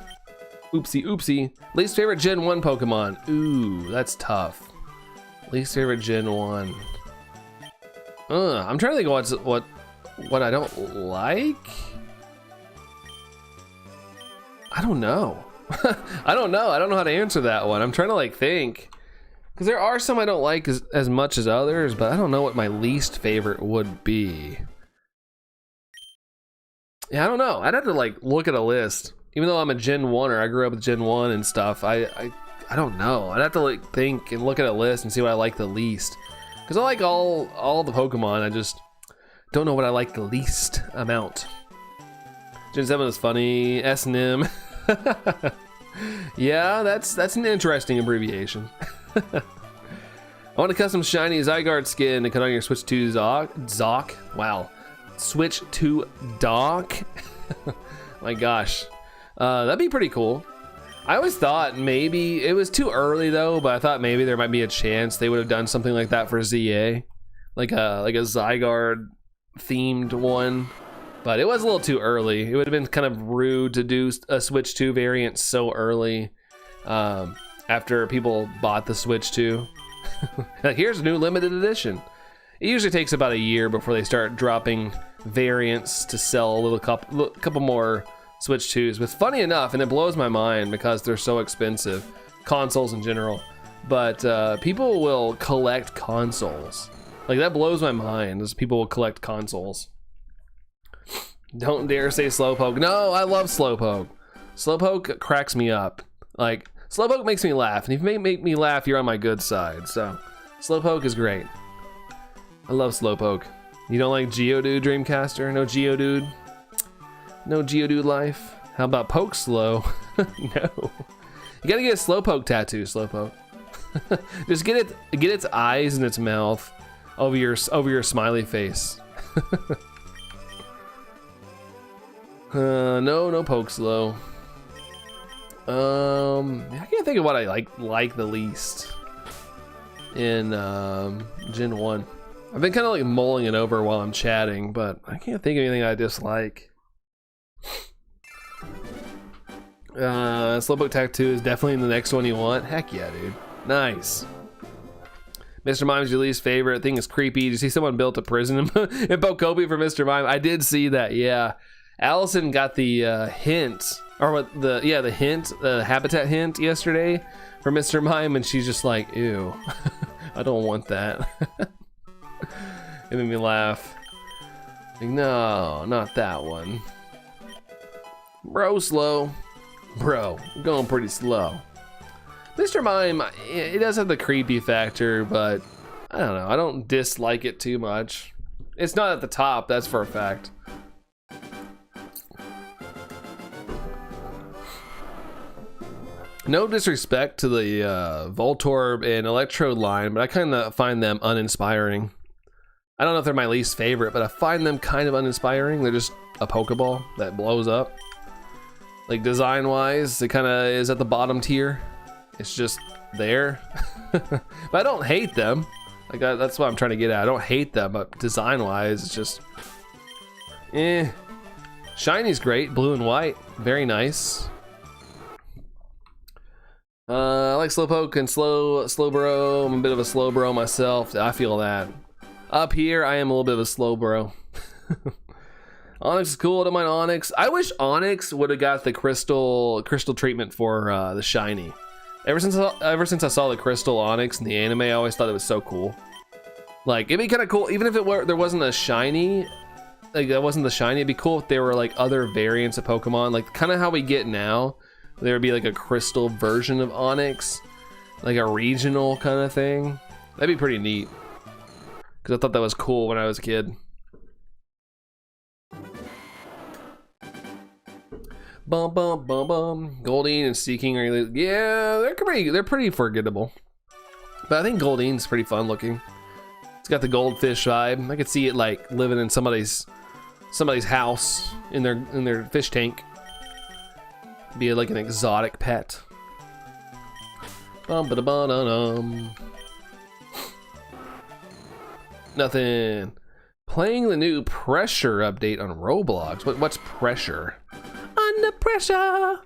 Oopsie, oopsie. Least favorite Gen 1 Pokemon. Ooh, that's tough. Least favorite Gen 1. I'm trying to think of what I don't like. I don't know. I don't know how to answer that one. I'm trying to like think. Because there are some I don't like as much as others, but I don't know what my least favorite would be. Yeah, I don't know. I'd have to like look at a list. Even though I'm a Gen 1er, I grew up with Gen 1 and stuff, I don't know. I'd have to like think and look at a list and see what I like the least. Because I like all the Pokemon, I just don't know what I like the least amount. Gen 7 is funny. S&M. Yeah, that's an interesting abbreviation. I want a custom shiny Zygarde skin to cut on your Switch 2 Zoc. Wow. Switch 2 Dock. My gosh. That'd be pretty cool. I always thought maybe it was too early though, but I thought maybe there might be a chance they would have done something like that for ZA, like a Zygarde themed one. But it was a little too early. It would have been kind of rude to do a Switch 2 variant so early, after people bought the Switch 2. Like, here's a new limited edition. It usually takes about a year before they start dropping variants to sell a couple more Switch 2s. But funny enough, and it blows my mind because they're so expensive, consoles in general, but people will collect consoles. Like, that blows my mind, as people will collect consoles. Don't dare say Slowpoke. No, I love Slowpoke. Slowpoke cracks me up. Like, Slowpoke makes me laugh, and if you make me laugh, you're on my good side. So, Slowpoke is great. I love Slowpoke. You don't like Geodude, Dreamcaster? No Geodude? No Geodude life? How about Poke Slow? No. You gotta get a Slowpoke tattoo, Slowpoke. Just get its eyes and its mouth over your smiley face. No Poke Slow. I can't think of what I like the least in Gen 1. I've been kind of like mulling it over while I'm chatting, but I can't think of anything I dislike. Slowpoke Tattoo is definitely the next one you want. Heck yeah, dude. Nice. Mr. Mime's your least favorite. Thing is creepy. Did you see someone built a prison in Pokepi for Mr. Mime? I did see that, yeah. Allison got the hint, or what the hint, the habitat hint yesterday for Mr. Mime, and she's just like, ew, I don't want that. It made me laugh. Like, no, not that one. Bro, slow. Bro, I'm going pretty slow. Mr. Mime, it does have the creepy factor, but I don't know. I don't dislike it too much. It's not at the top, that's for a fact. No disrespect to the Voltorb and Electrode line, but I kind of find them uninspiring. I don't know if they're my least favorite, but I find them kind of uninspiring. They're just a Pokeball that blows up. Like design-wise, it kind of is at the bottom tier. It's just there. But I don't hate them. Like that's what I'm trying to get at. I don't hate them, but design-wise, it's just eh. Shiny's great, blue and white, very nice. I like Slowpoke and Slowbro. I'm a bit of a Slowbro myself. I feel that. Up here, I am a little bit of a Slowbro. Onyx is cool. I don't mind Onyx. I wish Onyx would have got the crystal treatment for the shiny. Ever since I saw the crystal Onyx in the anime, I always thought it was so cool. Like it'd be kind of cool, even if there wasn't a shiny. Like that wasn't the shiny. It'd be cool if there were like other variants of Pokemon, like kind of how we get now. There would be like a crystal version of Onyx, like a regional kind of thing. That'd be pretty neat. Because I thought that was cool when I was a kid. Bum bum bum bum. Goldeen and Seeking are yeah, they're pretty forgettable. But I think Goldene's pretty fun looking. It's got the goldfish vibe. I could see it like living in somebody's house in their fish tank. Be like an exotic pet. Bum ba da ba da dum. Nothing. Playing the new pressure update on Roblox. What's pressure? Under pressure.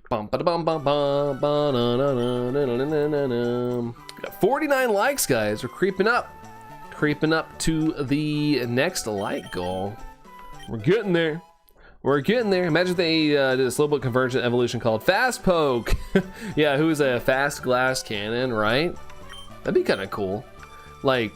Bum ba da bum bum bum ba da da da da. Got 49 likes, guys. We're creeping up to the next like goal. We're getting there. We're getting there. Imagine if they did a slowpoke convergent evolution called Fast Poke. Yeah, who's a fast glass cannon, right? That'd be kind of cool. Like,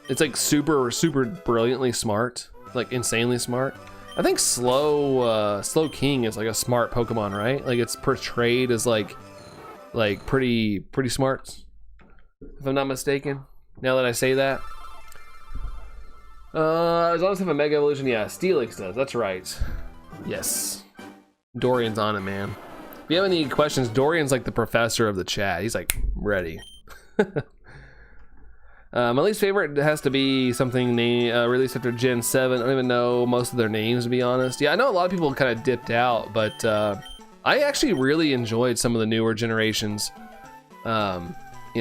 it's like super brilliantly smart, like insanely smart. I think Slow King is like a smart Pokemon, right? Like it's portrayed as like pretty smart, if I'm not mistaken. Now that I say that. As long as I have a Mega Evolution, yeah, Steelix does, that's right. Yes. Dorian's on it, man. If you have any questions, Dorian's like the professor of the chat. He's like, ready. My least favorite has to be something released after Gen 7. I don't even know most of their names, to be honest. Yeah, I know a lot of people kind of dipped out, but I actually really enjoyed some of the newer generations. You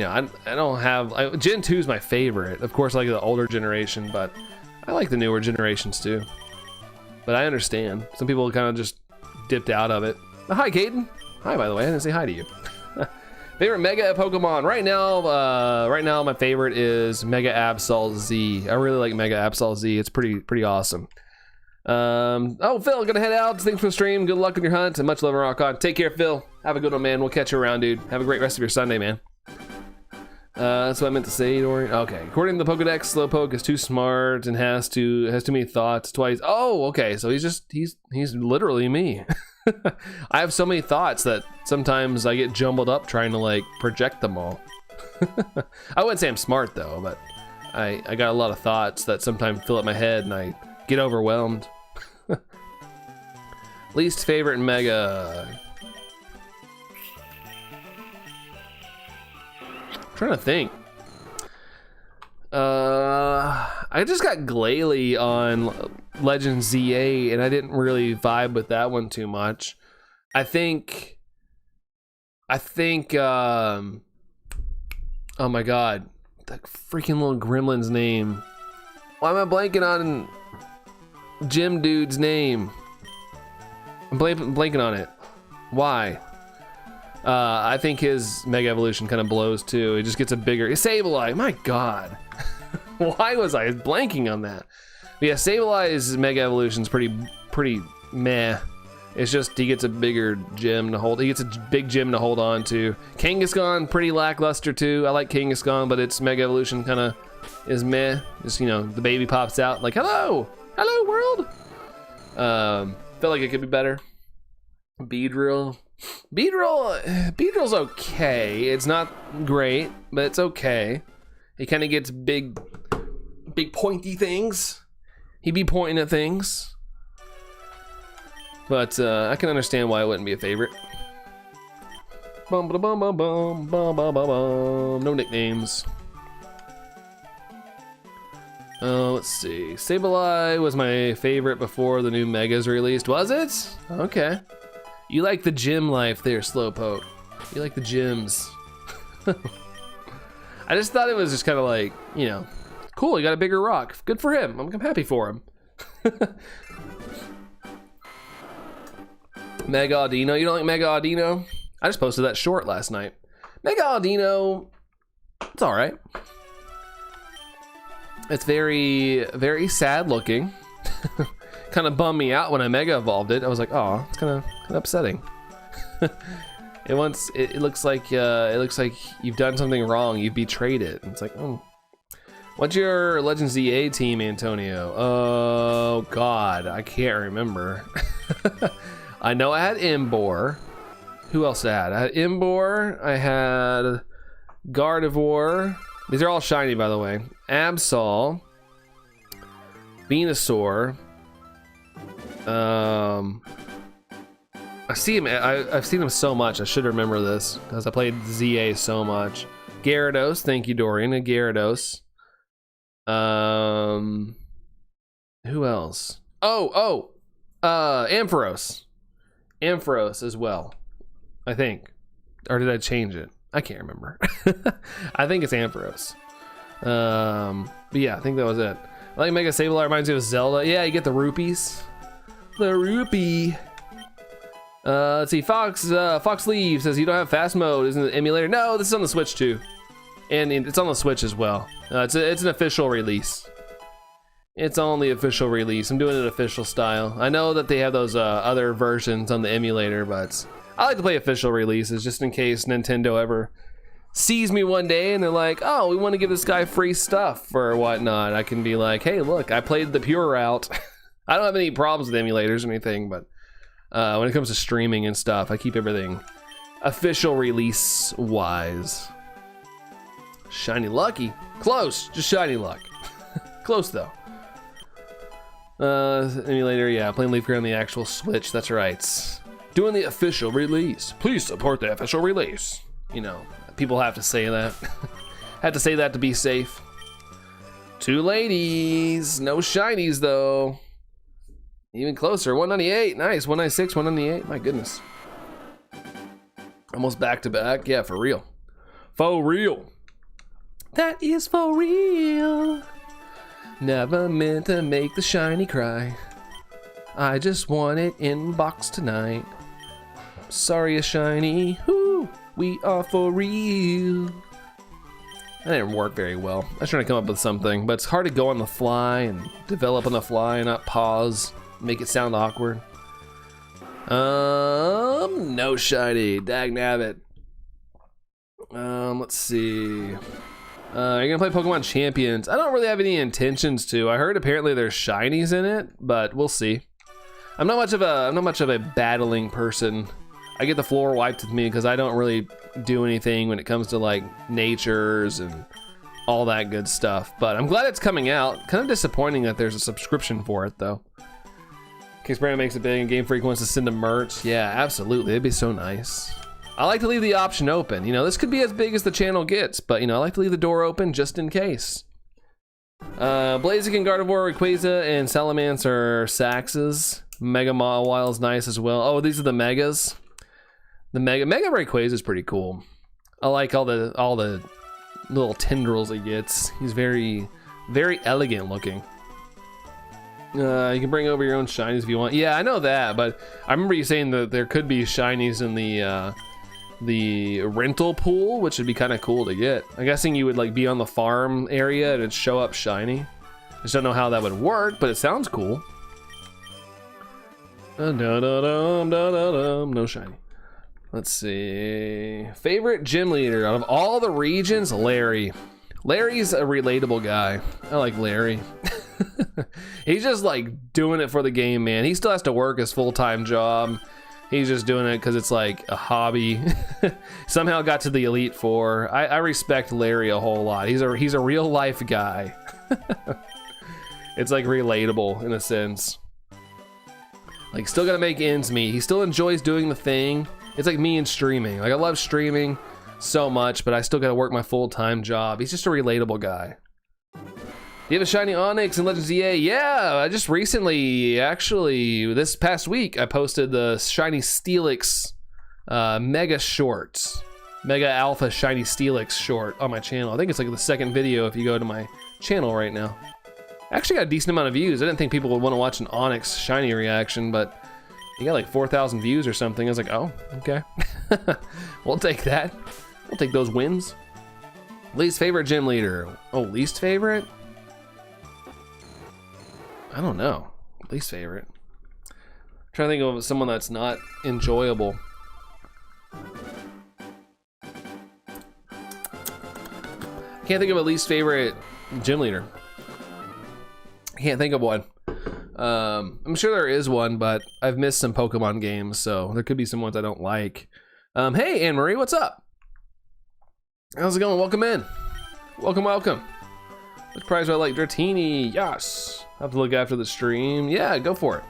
know, I don't have... Gen 2 is my favorite. Of course, I like the older generation, but I like the newer generations too. But I understand. Some people kind of just dipped out of it. Hi, Caden. Hi, by the way. I didn't say hi to you. Favorite Mega Pokemon right now. My favorite is Mega Absol Z. I really like Mega Absol Z. It's pretty awesome. Oh, Phil, gonna head out. Thanks for the stream. Good luck on your hunt and much love and rock on. Take care, Phil. Have a good one, man. We'll catch you around, dude. Have a great rest of your Sunday, man. That's what I meant to say, Dorian. Okay. According to the Pokedex, Slowpoke is too smart and has too many thoughts twice. Oh, okay. So he's literally me. I have so many thoughts that sometimes I get jumbled up trying to like project them all. I wouldn't say I'm smart though, but I got a lot of thoughts that sometimes fill up my head and I get overwhelmed. Least favorite Mega. I'm trying to think. I just got Glalie on Legend ZA and I didn't really vibe with that one too much. I think oh my god, that freaking little gremlin's name. Why am I blanking on Gym Dude's name? I'm blanking on it. Why? I think his Mega Evolution kind of blows too. It just gets a bigger Sableye. My god. Why was I blanking on that? But yeah, Sableye's Mega Evolution's pretty meh. It's just he gets a bigger gym to hold. He gets a big gym to hold on to. Kangaskhan, pretty lackluster too. I like Kangaskhan, but its Mega Evolution kind of is meh. Just, you know, the baby pops out like, hello world. Felt like it could be better. Beedrill. Beedrill's okay. It's not great, but it's okay. He kind of gets big pointy things. He be pointing at things. but I can understand why it wouldn't be a favorite. Bum ba bum bum bum bum bum bum bum. No nicknames. Let's see. Sableye was my favorite before the new Megas released. Was it? Okay. You like the gym life there, Slowpoke. You like the gyms. I just thought it was just kind of like, you know, cool, he got a bigger rock. Good for him. I'm happy for him. Mega Audino. You don't like Mega Audino? I just posted that short last night. Mega Audino, it's all right. It's very, very sad looking. Kind of bummed me out when I Mega Evolved it. I was like, oh, it's kind of upsetting. It looks like you've done something wrong. You've betrayed it. And it's like, oh. What's your Legends ZA team, Antonio? Oh God, I can't remember. I know I had Imbor. Who else I had? I had Imbor. I had Gardevoir. These are all shiny, by the way. Absol. Venusaur. I see him. I've seen him so much. I should remember this because I played ZA so much. Gyarados. Thank you, Dorian. A Gyarados. Who else? Ampharos. Ampharos as well, I think. Or did I change it? I can't remember. I think it's Ampharos. But yeah, I think that was it. I like Mega Sableye. Reminds me of Zelda. Yeah, you get the rupees. The rupee. Let's see. Fox Leaf says you don't have fast mode. Isn't it emulator? No, this is on the Switch too, and it's on the Switch as well. It's an official release. It's on the official release. I'm doing it official style. I know that they have those other versions on the emulator, but I like to play official releases just in case Nintendo ever sees me one day and they're like, oh, we want to give this guy free stuff or whatnot. I can be like, hey, look, I played the pure route. I don't have any problems with emulators or anything, but when it comes to streaming and stuff, I keep everything official release wise. Shiny Lucky. Close. Just Shiny Luck. Close though. Emulator, yeah, playing LeafGreen on the actual Switch, that's right. Doing the official release. Please support the official release. You know, people have to say that. Had to say that to be safe. 2 ladies. No shinies though. Even closer. 198. Nice. 196, 198. My goodness. Almost back to back. Yeah, for real. For real. That is for real. Never meant to make the shiny cry. I just want it in box tonight. Sorry, a shiny. Whoo, we are for real. That didn't work very well. I was trying to come up with something, but it's hard to go on the fly and develop on the fly and not pause, make it sound awkward. No shiny. Dagnabbit. Let's see. You're gonna play Pokemon Champions. I don't really have any intentions to. I heard apparently there's shinies in it, but we'll see. I'm not much of a battling person. I get the floor wiped with me because I don't really do anything when it comes to like natures and all that good stuff. But I'm glad it's coming out. Kind of disappointing that there's a subscription for it though. In case Brandon makes it big and Game Freak wants to send a merch. Yeah, absolutely. It'd be so nice. I like to leave the option open. You know, this could be as big as the channel gets, but you know, I like to leave the door open just in case. Blaziken, Gardevoir, Rayquaza, and Salamence are Saxes. Mega Mawile is nice as well. Oh, these are the Megas. The Mega Rayquaza is pretty cool. I like all the little tendrils he gets. He's very, very elegant looking. You can bring over your own shinies if you want. Yeah, I know that, but I remember you saying that there could be shinies in the rental pool, which would be kind of cool to get. I'm guessing you would like be on the farm area and it'd show up shiny. I just don't know how that would work, but it sounds cool. No shiny. Let's see. Favorite gym leader out of all the regions? Larry. Larry's a relatable guy. I like Larry. He's just like doing it for the game, man. He still has to work his full-time job. He's just doing it because it's like a hobby. Somehow got to the Elite Four. I respect Larry a whole lot. He's a real life guy. It's like relatable in a sense. Like, still gotta make ends meet. He still enjoys doing the thing. It's like me and streaming. Like, I love streaming so much, but I still gotta work my full-time job. He's just a relatable guy. You have a shiny Onyx in Legends EA? Yeah, I just recently, actually, this past week, I posted the shiny Steelix mega short. Mega Alpha Shiny Steelix short on my channel. I think it's like the second video if you go to my channel right now. Actually got a decent amount of views. I didn't think people would want to watch an Onyx shiny reaction, but you got like 4,000 views or something. I was like, oh, okay. We'll take that. We'll take those wins. Least favorite gym leader. Oh, least favorite? I don't know. Least favorite. I'm trying to think of someone that's not enjoyable. Can't think of a least favorite gym leader. I can't think of one. I'm sure there is one, but I've missed some Pokemon games, so there could be some ones I don't like. Hey, Anne-Marie, what's up? How's it going? Welcome in. Welcome, welcome. Which prize do I like? Dratini, yes. I'll have to look after the stream. Yeah, go for it.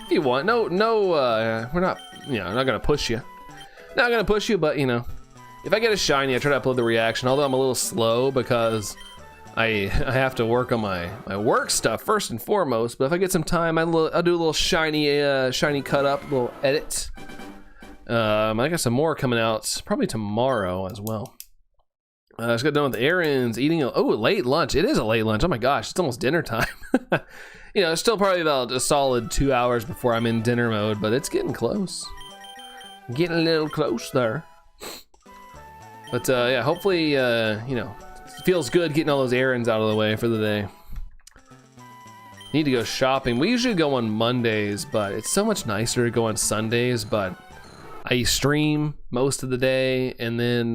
If you want. No, we're not, not gonna push you. Not gonna push you, but if I get a shiny, I try to upload the reaction, although I'm a little slow because I have to work on my work stuff first and foremost. But if I get some time, I'll do a little shiny cut up, a little edit. I got some more coming out probably tomorrow as well. I just got done with errands, eating a late lunch. It is a late lunch. Oh my gosh, it's almost dinner time. It's still probably about a solid 2 hours before I'm in dinner mode, but it's getting close. Getting a little close there. But yeah, hopefully, it feels good getting all those errands out of the way for the day. Need to go shopping. We usually go on Mondays, but it's so much nicer to go on Sundays, but I stream most of the day, and then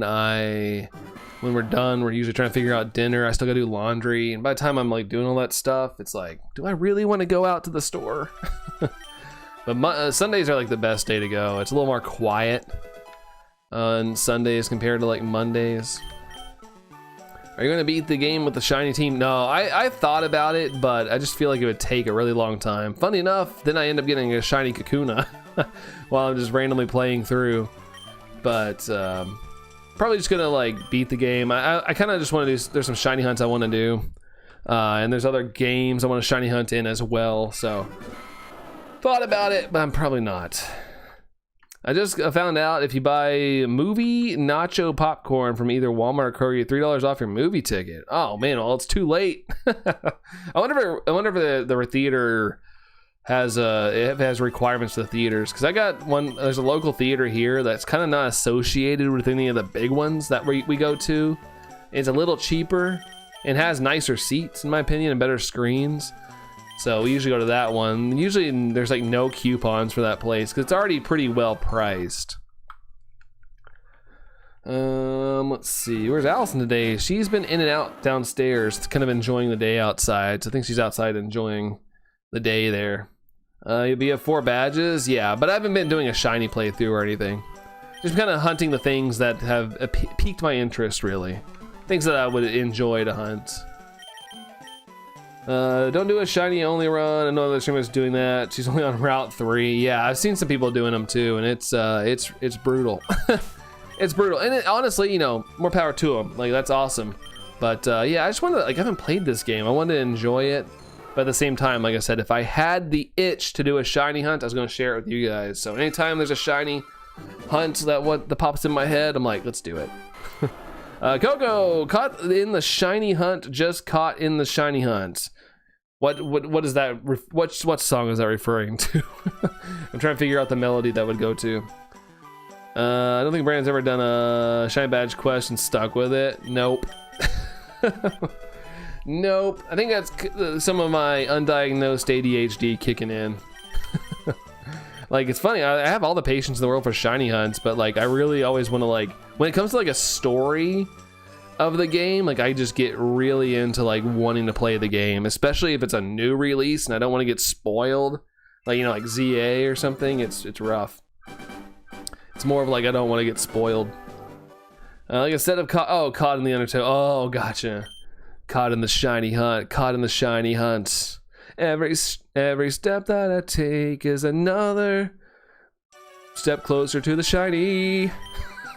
when we're done, we're usually trying to figure out dinner. I still gotta do laundry, and by the time I'm like doing all that stuff, it's like, do I really want to go out to the store? But Sundays are like the best day to go. It's a little more quiet on Sundays compared to like Mondays. Are you gonna beat the game with the shiny team? No, I thought about it, but I just feel like it would take a really long time. Funny enough, then I end up getting a shiny Kakuna while I'm just randomly playing through. But probably just gonna like beat the game. I kind of just want to do, there's some shiny hunts I want to do. And there's other games I want to shiny hunt in as well, so thought about it, but I'm probably not. I just found out if you buy movie nacho popcorn from either Walmart or Kroger, you get $3 off your movie ticket. Oh man, well it's too late. I wonder if the theater has requirements for the theaters, because I got one. There's a local theater here that's kind of not associated with any of the big ones that we go to. It's a little cheaper and has nicer seats in my opinion and better screens. So we usually go to that one. Usually there's like no coupons for that place because it's already pretty well priced. Let's see. Where's Allison today? She's been in and out downstairs, kind of enjoying the day outside. So I think she's outside enjoying the day there. You have 4 badges? Yeah, but I haven't been doing a shiny playthrough or anything. Just kind of hunting the things that have piqued my interest, really. Things that I would enjoy to hunt. Don't do a shiny only run. I know other streamers doing that. She's only on Route 3. Yeah, I've seen some people doing them too, and it's brutal. It's brutal, and honestly, more power to them. Like, that's awesome. But yeah, I just wanted to, I haven't played this game. I wanted to enjoy it, but at the same time, like I said, if I had the itch to do a shiny hunt, I was going to share it with you guys. So anytime there's a shiny hunt that pops in my head, I'm like, let's do it. Coco, caught in the shiny hunt, just caught in the shiny hunt. What is that? What song is that referring to? I'm trying to figure out the melody that would go to. I don't think Brandon's ever done a shiny badge quest and stuck with it. Nope. Nope. I think that's some of my undiagnosed ADHD kicking in. Like, it's funny, I have all the patience in the world for shiny hunts, but like I really always want to, like, when it comes to like a story of the game, like I just get really into like wanting to play the game, especially if it's a new release and I don't want to get spoiled, like, like ZA or something. It's rough. It's more of like I don't want to get spoiled. Like instead of caught in the undertow. Oh, gotcha. Caught in the shiny hunt. Caught in the shiny hunt. Every step that I take is another step closer to the shiny.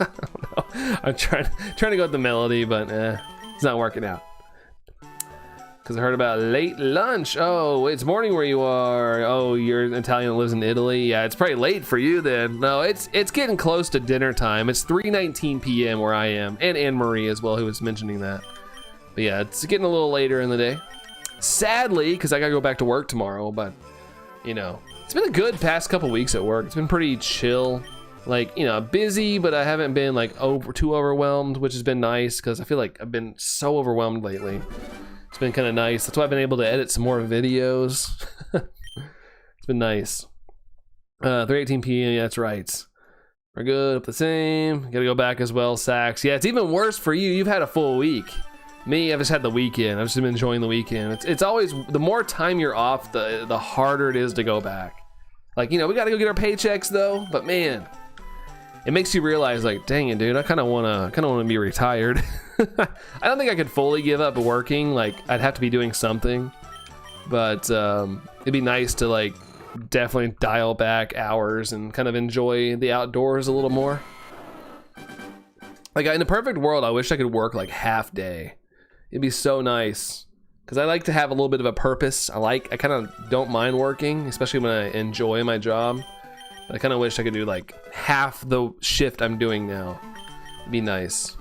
I don't know. I'm trying to go with the melody, but it's not working out. Because I heard about late lunch. Oh, it's morning where you are. Oh, you're an Italian that lives in Italy. Yeah, it's probably late for you then. No, it's getting close to dinner time. It's 3:19 p.m. where I am, and Anne Marie as well, who was mentioning that. But yeah, it's getting a little later in the day. Sadly, because I gotta go back to work tomorrow. But you know, it's been a good past couple weeks at work. It's been pretty chill. Like, you know, busy, but I haven't been like too overwhelmed, which has been nice because I feel like I've been so overwhelmed lately. It's been kind of nice. That's why I've been able to edit some more videos. It's been nice. 3:18 p.m. Yeah, that's right. We're good. Up the same. Gotta go back as well, Sax. Yeah, it's even worse for you. You've had a full week. Me, I've just had the weekend. I've just been enjoying the weekend. It's always, the more time you're off, the harder it is to go back. Like, you know, we gotta go get our paychecks though. But man, it makes you realize, like, dang it, dude, I kind of wanna be retired. I don't think I could fully give up working. Like, I'd have to be doing something, but it'd be nice to like definitely dial back hours and kind of enjoy the outdoors a little more. Like, in a perfect world, I wish I could work like half day. It'd be so nice because I like to have a little bit of a purpose. I kind of don't mind working, especially when I enjoy my job. But I kind of wish I could do like half the shift I'm doing now. It'd be nice.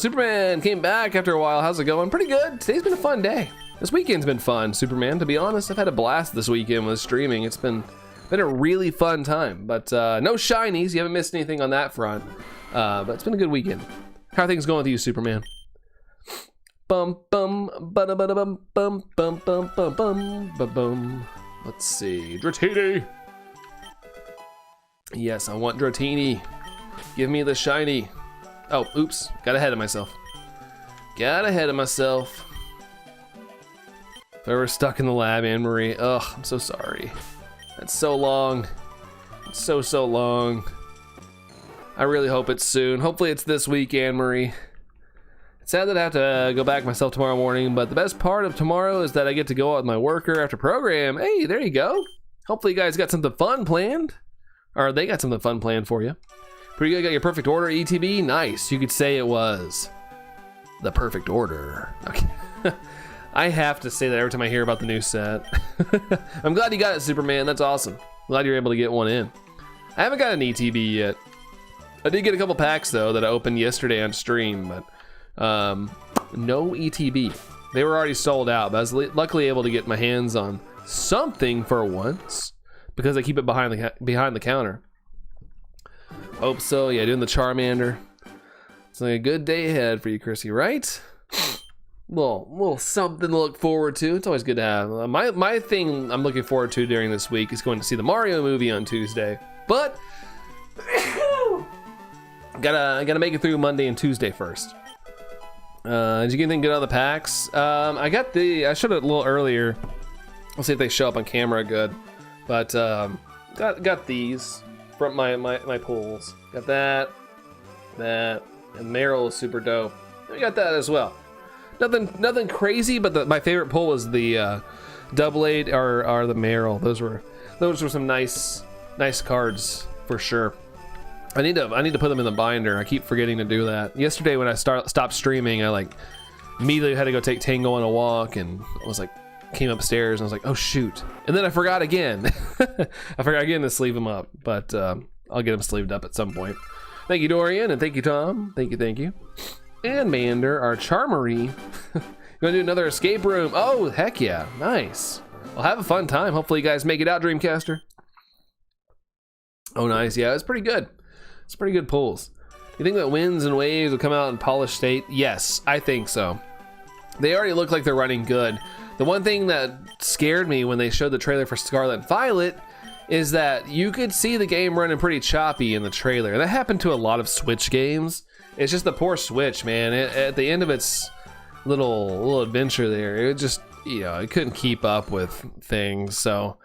Superman came back after a while. How's it going? Pretty good. Today's been a fun day. This weekend's been fun, Superman. To be honest, I've had a blast this weekend with streaming. It's been a really fun time. But no shinies. You haven't missed anything on that front. But it's been a good weekend. How are things going with you, Superman? Bum bum bada bada bum bum bum bum bum bum bum bum. Let's see. Dratini. Yes, I want Dratini. Give me the shiny. Oh, oops. Got ahead of myself. If I were stuck in the lab, Anne Marie. Ugh, I'm so sorry. That's so long. It's so long. I really hope it's soon. Hopefully it's this week, Anne Marie. It's sad that I have to go back myself tomorrow morning, but the best part of tomorrow is that I get to go out with my worker after program. Hey, there you go. Hopefully you guys got something fun planned. Or they got something fun planned for you. Pretty good. Got your perfect order, ETB. Nice. You could say it was the perfect order. Okay. I have to say that every time I hear about the new set. I'm glad you got it, Superman. That's awesome. Glad you're able to get one in. I haven't got an ETB yet. I did get a couple packs though that I opened yesterday on stream, but no ETB. They were already sold out, but I was luckily able to get my hands on something for once because I keep it behind the counter. Hope so. Yeah, doing the Charmander. It's like a good day ahead for you, Chrissy, right? Little something to look forward to. It's always good to have. My thing I'm looking forward to during this week is going to see the Mario movie on Tuesday, but gotta make it through Monday and Tuesday first. Did you get anything good out of the packs? I showed it a little earlier. We'll see if they show up on camera good. But got these from my pulls. Got that, and Meryl is super dope. We got that as well. Nothing crazy, but my favorite pull was the Double Eight or the Meryl. Those were some nice cards for sure. I need to put them in the binder. I keep forgetting to do that. Yesterday when I stopped streaming, I like immediately had to go take Tango on a walk, and I was like, came upstairs and I was like, oh shoot, and then I forgot again. I forgot again to sleeve them up, but I'll get them sleeved up at some point. Thank you, Dorian, and thank you, Tom. Thank you. And Mander, our Charmery. Gonna do another escape room. Oh, heck yeah, nice. Well, have a fun time. Hopefully you guys make it out, Dreamcaster. Oh, nice. Yeah, it's pretty good. It's pretty good pulls. You think that Winds and Waves will come out in polished state? Yes, I think so. They already look like they're running good. The one thing that scared me when they showed the trailer for Scarlet and Violet is that you could see the game running pretty choppy in the trailer. That happened to a lot of Switch games. It's just the poor Switch, man. At the end of its little adventure there, it just, it couldn't keep up with things. So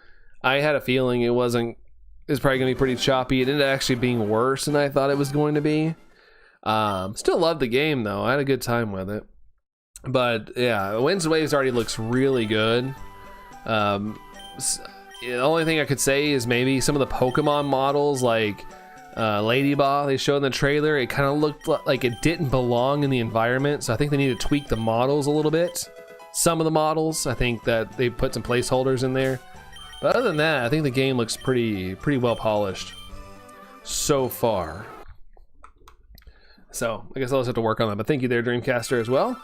I had a feeling it was probably gonna be pretty choppy. It ended up actually being worse than I thought it was going to be. Still love the game though. I had a good time with it. But yeah, Winds and Waves already looks really good. The only thing I could say is maybe some of the Pokemon models, like Ladyball they showed in the trailer, it kind of looked like it didn't belong in the environment. So I think they need to tweak the models a little bit. Some of the models, I think that they put some placeholders in there. But other than that, I think the game looks pretty well polished so far. So I guess I'll just have to work on that. But thank you there, Dreamcaster, as well.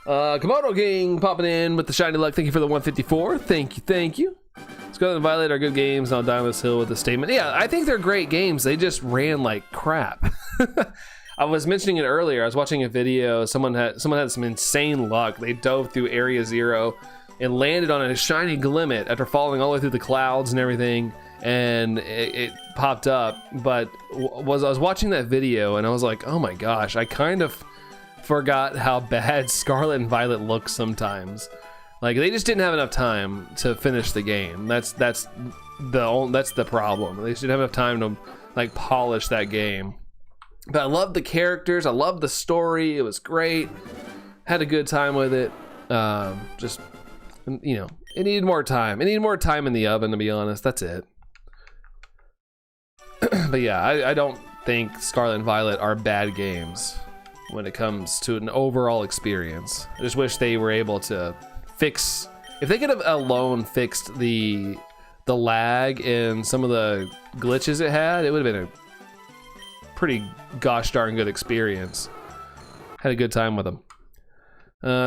Komodo King popping in with the shiny luck. Thank you for the 154. Thank you. Scarlet and Violet are good games, and I'll die on this hill with a statement. Yeah, I think they're great games. They just ran like crap. I was mentioning it earlier. I was watching a video. Someone had some insane luck. They dove through Area 0 and landed on a shiny Glimmet after falling all the way through the clouds and everything, and it popped up. But I was watching that video and I was like, oh my gosh, I kind of forgot how bad Scarlet and Violet looks sometimes. Like, they just didn't have enough time to finish the game. That's the problem. They just didn't have enough time to like polish that game. But I love the characters. I love the story. It was great. Had a good time with it. Just, you know, it needed more time. It needed more time in the oven, to be honest. That's it. But yeah, I don't think Scarlet and Violet are bad games when it comes to an overall experience. I just wish they were able to fix, if they could have alone fixed the lag and some of the glitches it had, it would have been a pretty gosh darn good experience. Had a good time with them.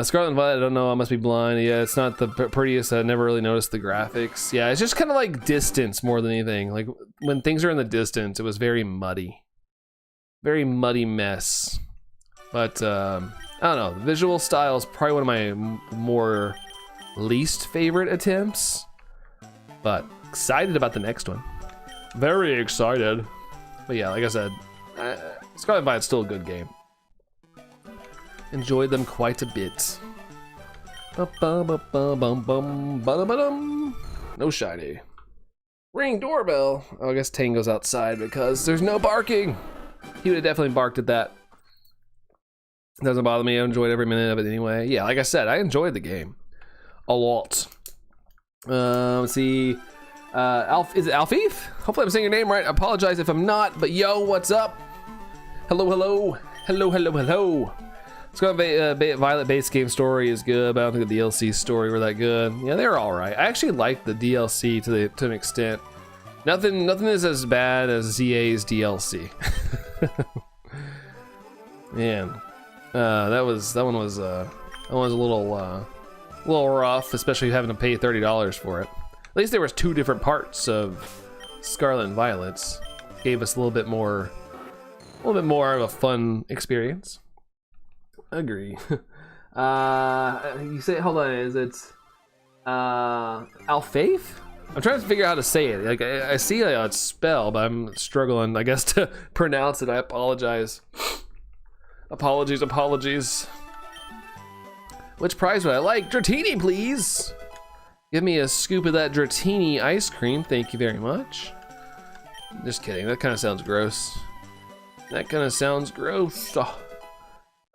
Scarlet and Violet, I don't know, I must be blind. Yeah, it's not the prettiest. I never really noticed the graphics. Yeah, it's just kind of like distance more than anything. Like when things are in the distance, it was very muddy. Very muddy mess. But I don't know, the visual style is probably one of my more least favorite attempts. But excited about the next one. Very excited. But yeah, like I said, Scarlet and Violet's still a good game. Enjoyed them quite a bit. No shiny. Ring doorbell. Oh, I guess Tango's outside because there's no barking. He would have definitely barked at that. Doesn't bother me. I enjoyed every minute of it anyway. Yeah, like I said, I enjoyed the game a lot. Let's see. Is it Alfif? Hopefully I'm saying your name right. I apologize if I'm not, but yo, what's up? Hello. Scarlet Violet base game story is good, but I don't think the DLC story were that good. Yeah, they're all right. I actually like the DLC to an extent. Nothing is as bad as ZA's DLC. Man, that one was a little rough, especially having to pay $30 for it. At least there was 2 different parts of Scarlet and Violet's. Gave us a little bit more of a fun experience. Agree. You say, hold on, is it Alfaith? I'm trying to figure out how to say it. Like I see how it's spelled, but I'm struggling, I guess, to pronounce it. I apologize. Apologies. Which prize would I like? Dratini, please. Give me a scoop of that Dratini ice cream. Thank you very much. Just kidding. That kind of sounds gross.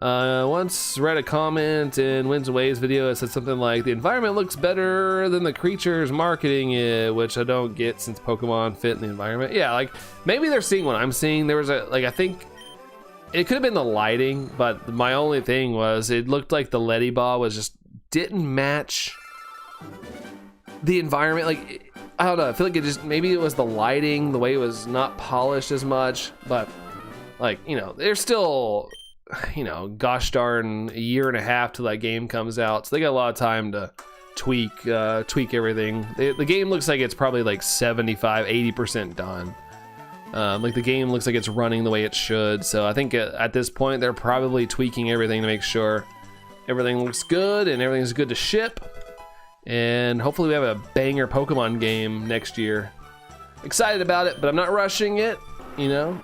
Once read a comment in Winds and Waves video that said something like, the environment looks better than the creatures marketing it, which I don't get since Pokemon fit in the environment. Yeah, like maybe they're seeing what I'm seeing. There was I think it could have been the lighting, but my only thing was it looked like the Ladyball was just didn't match the environment. Like, I don't know, I feel like maybe it was the lighting, the way it was not polished as much, but like, you know, they're still, you know, gosh darn a year and a half till that game comes out, so they got a lot of time to tweak everything. The game looks like it's probably like 75-80% done. Like the game looks like it's running the way it should, so I think at this point they're probably tweaking everything to make sure everything looks good and everything's good to ship, and hopefully we have a banger Pokemon game next year. Excited about it, but I'm not rushing it, you know.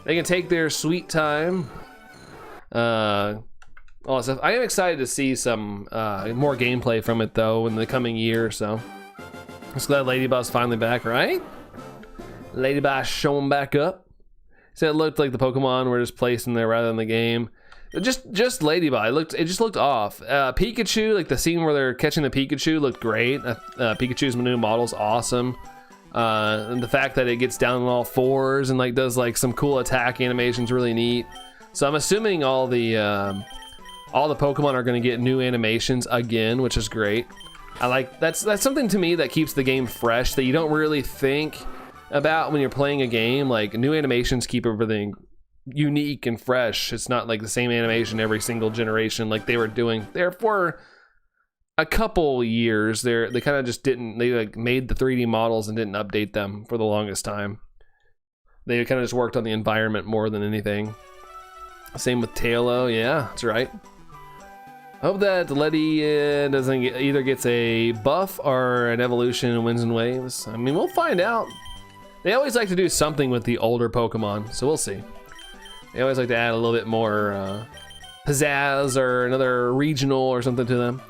They can take their sweet time. All that stuff. I am excited to see some more gameplay from it though in the coming year. So I'm just glad Ladybell's finally back, right? Ladybell showing back up. So it looked like the Pokemon were just placed in there rather than the game. Just Ladybug. It just looked off. Pikachu, like the scene where they're catching the Pikachu, looked great. Pikachu's new model's awesome. And the fact that it gets down on all fours and like does like some cool attack animations, really neat. So I'm assuming all the Pokemon are going to get new animations again, which is great. I like that's something to me that keeps the game fresh that you don't really think about when you're playing a game. Like new animations keep everything unique and fresh. It's not like the same animation every single generation like they were doing there for a couple years. They kind of just didn't. They like made the 3D models and didn't update them for the longest time. They kind of just worked on the environment more than anything. Same with Tailo. Yeah, that's right. Hope that Letty either gets a buff or an evolution in Winds and Waves. I mean, we'll find out. They always like to do something with the older Pokemon, so we'll see. They always like to add a little bit more pizzazz or another regional or something to them.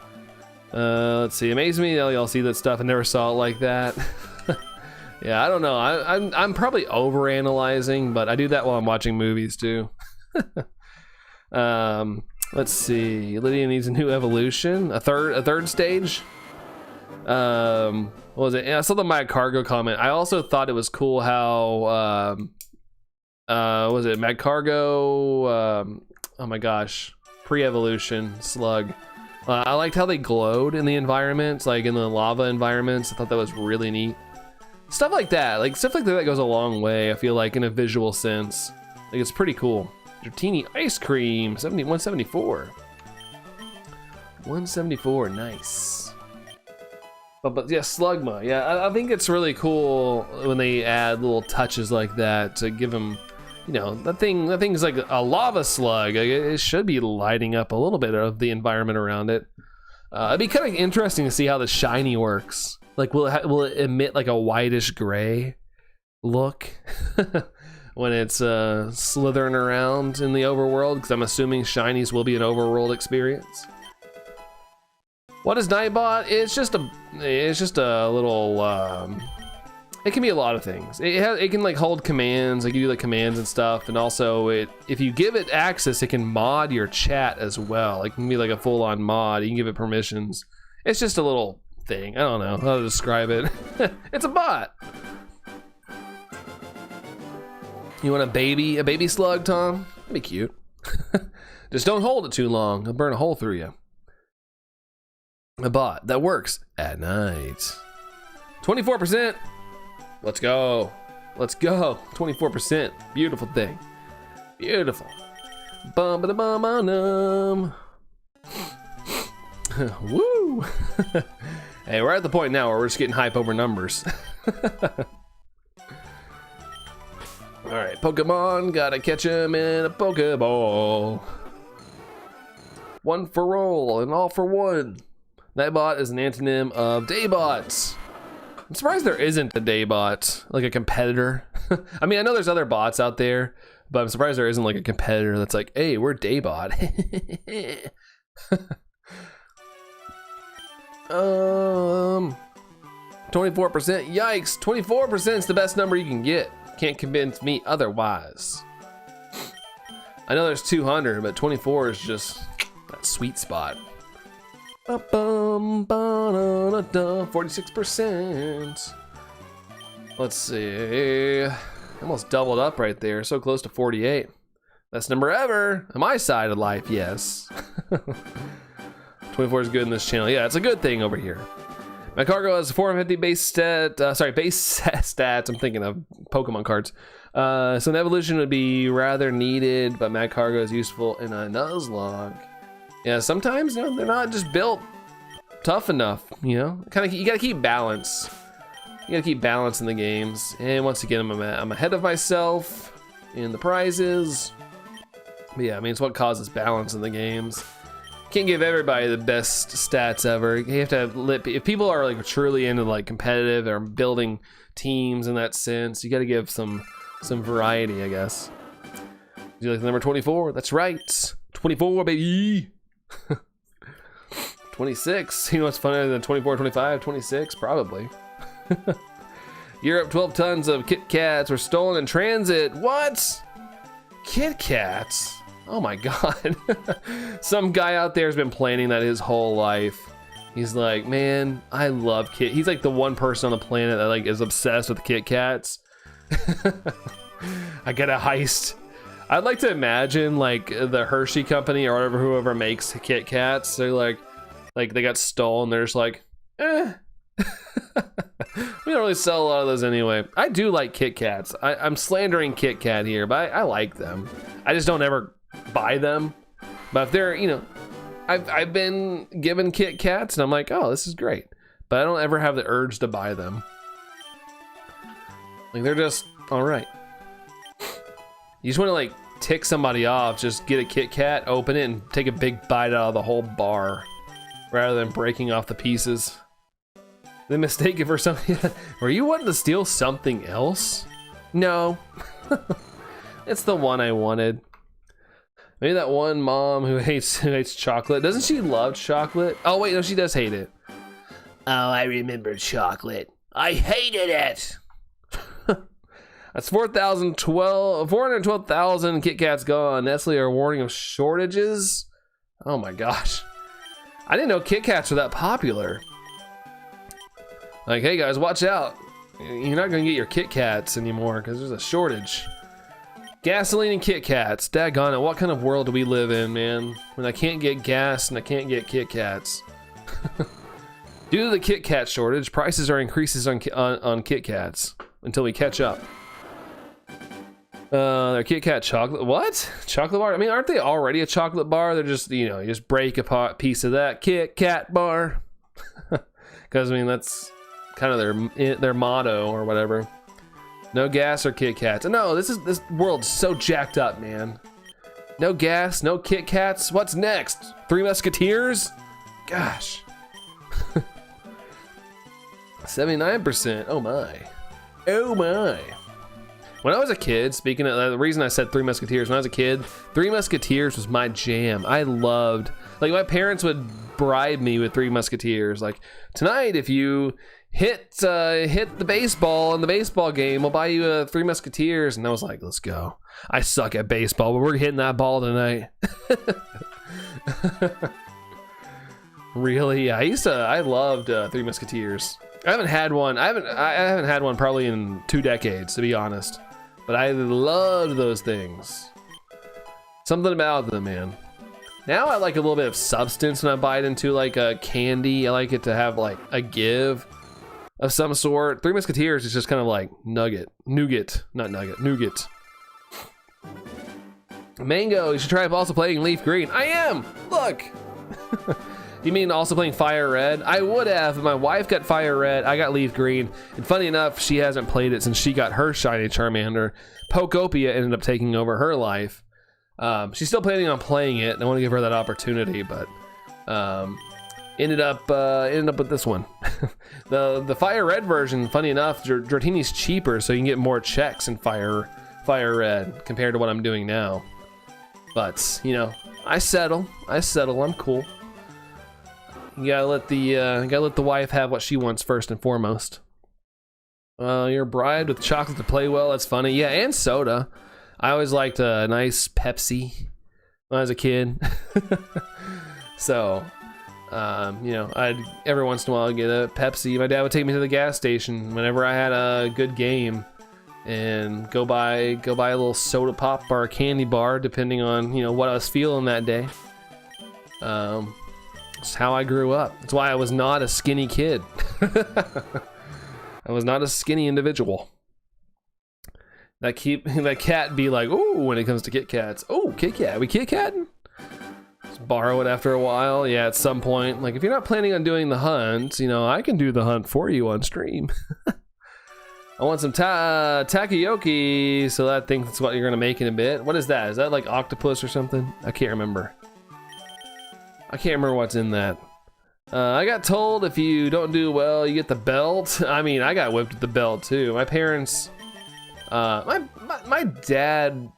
Let's see. Amaze me. Y'all see that stuff. I never saw it like that. Yeah, I don't know. I'm probably overanalyzing, but I do that while I'm watching movies too. Let's see. Lydia needs a new evolution. A third stage. What was it? Yeah, I saw the Magcargo comment. I also thought it was cool how was it Magcargo? Oh my gosh, pre-evolution slug. I liked how they glowed in the environments, like in the lava environments. I thought that was really neat. Stuff like that, that goes a long way. I feel like in a visual sense, like it's pretty cool. Dratini ice cream, 174. 174, nice. But yeah, Slugma. Yeah, I think it's really cool when they add little touches like that to give them, you know, that thing's like a lava slug. It should be lighting up a little bit of the environment around it. It'd be kind of interesting to see how the shiny works. Like, will it emit like a whitish gray look when it's slithering around in the overworld? Because I'm assuming shinies will be an overworld experience. What is Nightbot? It's just a little. It can be a lot of things. It can like hold commands, like you do like commands and stuff, and also if you give it access, it can mod your chat as well. It can be like a full-on mod. You can give it permissions. It's just a little thing. I don't know how to describe it. It's a bot. You want a baby slug, Tom? That'd be cute. Just don't hold it too long. It'll burn a hole through you. A bot that works at night. 24%. Let's go. Let's go. 24%. Beautiful thing. Beautiful. Bum ba da bum bum. Woo. Hey, we're at the point now where we're just getting hype over numbers. All right, Pokemon, gotta catch him in a Pokeball. One for all and all for one. Nightbot is an antonym of Daybot. I'm surprised there isn't a Daybot, like a competitor. I mean, I know there's other bots out there, but I'm surprised there isn't like a competitor that's like, hey, we're Daybot. 24%, yikes, 24% is the best number you can get. Can't convince me otherwise. I know there's 200, but 24 is just that sweet spot. 46%. Let's see. Almost doubled up right there. So close to 48. Best number ever on my side of life, yes. 24 is good in this channel. Yeah, it's a good thing over here. My cargo has 450 base stats. I'm thinking of Pokemon cards. So an evolution would be rather needed, but Mag Cargo is useful in a Nuzlocke. Yeah, sometimes they're not just built tough enough, you know? You gotta keep balance. You gotta keep balance in the games. And once again, I'm ahead of myself in the prizes. But yeah, I mean, it's what causes balance in the games. Can't give everybody the best stats ever. You have to have, if people are like truly into like competitive or building teams in that sense, you got to give some variety, I guess. Do you like the number 24? That's right, 24, baby. 26. You know what's funnier than 24, 25, 26? Probably. Europe, 12 tons of Kit Kats were stolen in transit. What? Kit Kats? Oh my god. Some guy out there has been planning that his whole life. He's like, man, I love He's like the one person on the planet that like is obsessed with Kit Kats. I get a heist. I'd like to imagine like the Hershey company or whatever, whoever makes Kit Kats, they're like they got stolen. They're just like, eh. We don't really sell a lot of those anyway. I do like Kit Kats. I'm slandering Kit Kat here, but I like them. I just don't ever buy them. But if they're, you know, I've been given Kit Kats and I'm like, oh, this is great. But I don't ever have the urge to buy them. Like they're just all right. You just want to like tick somebody off, just get a Kit Kat, open it, and take a big bite out of the whole bar, rather than breaking off the pieces. Then mistake it for something. Were you wanting to steal something else? No. It's the one I wanted. Maybe that one mom who hates chocolate. Doesn't she love chocolate? Oh wait, no, she does hate it. Oh, I remember chocolate. I hated it. That's 412,000 Kit Kats gone. Nestle are warning of shortages. Oh my gosh. I didn't know Kit Kats were that popular. Like, hey guys, watch out. You're not gonna get your Kit Kats anymore because there's a shortage. Gasoline and Kit Kats. Daggone it, what kind of world do we live in, man? When I can't get gas and I can't get Kit Kats. Due to the Kit Kat shortage, prices are increases on Kit Kats until we catch up. Their Kit Kat chocolate, what? Chocolate bar? I mean, aren't they already a chocolate bar? They're just, you know, you just break a piece of that Kit Kat bar. Because, I mean, that's kind of their motto or whatever. No gas or Kit Kats. No, this world's so jacked up, man. No gas, no Kit Kats. What's next? Three Musketeers? Gosh. 79%. Oh my. Oh my. When I was a kid, speaking of the reason I said Three Musketeers, when I was a kid, Three Musketeers was my jam. I loved, like my parents would bribe me with Three Musketeers. Like, tonight if you hit the baseball in the baseball game, we'll buy you Three Musketeers. And I was like, let's go. I suck at baseball, but we're hitting that ball tonight. Really? I loved Three Musketeers. I haven't had one. I haven't had one probably in 2 decades, to be honest. But I loved those things. Something about them, man. Now I like a little bit of substance when I bite into like a candy. I like it to have like a give of some sort. Three Musketeers is just kind of like nougat. Mango, you should try also playing Leaf Green. I am! Look! You mean also playing Fire Red? I would have, but my wife got Fire Red, I got Leaf Green, and funny enough, she hasn't played it since she got her shiny Charmander. Pokopia ended up taking over her life. She's still planning on playing it, and I want to give her that opportunity, but ended up with this one. the Fire Red version, funny enough, Dratini's cheaper, so you can get more checks in Fire Red compared to what I'm doing now. But you know, I settle. I'm cool. You gotta let the wife have what she wants first and foremost. You're bribed with chocolate to play well. That's funny. Yeah, and soda. I always liked a nice Pepsi when I was a kid. So, you know, I'd every once in a while get a Pepsi. My dad would take me to the gas station whenever I had a good game, and go buy a little soda pop or a candy bar, depending on, you know, what I was feeling that day. It's how I grew up. That's why I was not a skinny kid. I was not a skinny individual. That cat be like, ooh, when it comes to Kit Kats. Oh, Kit Kat, we Kit Katting? Just borrow it after a while. Yeah, at some point. Like, if you're not planning on doing the hunt, you know, I can do the hunt for you on stream. I want some takoyaki, so that thinks what you're gonna make in a bit. What is that? Is that like octopus or something? I can't remember. I can't remember what's in that. I got told if you don't do well, you get the belt. I mean, I got whipped with the belt too. My parents, my dad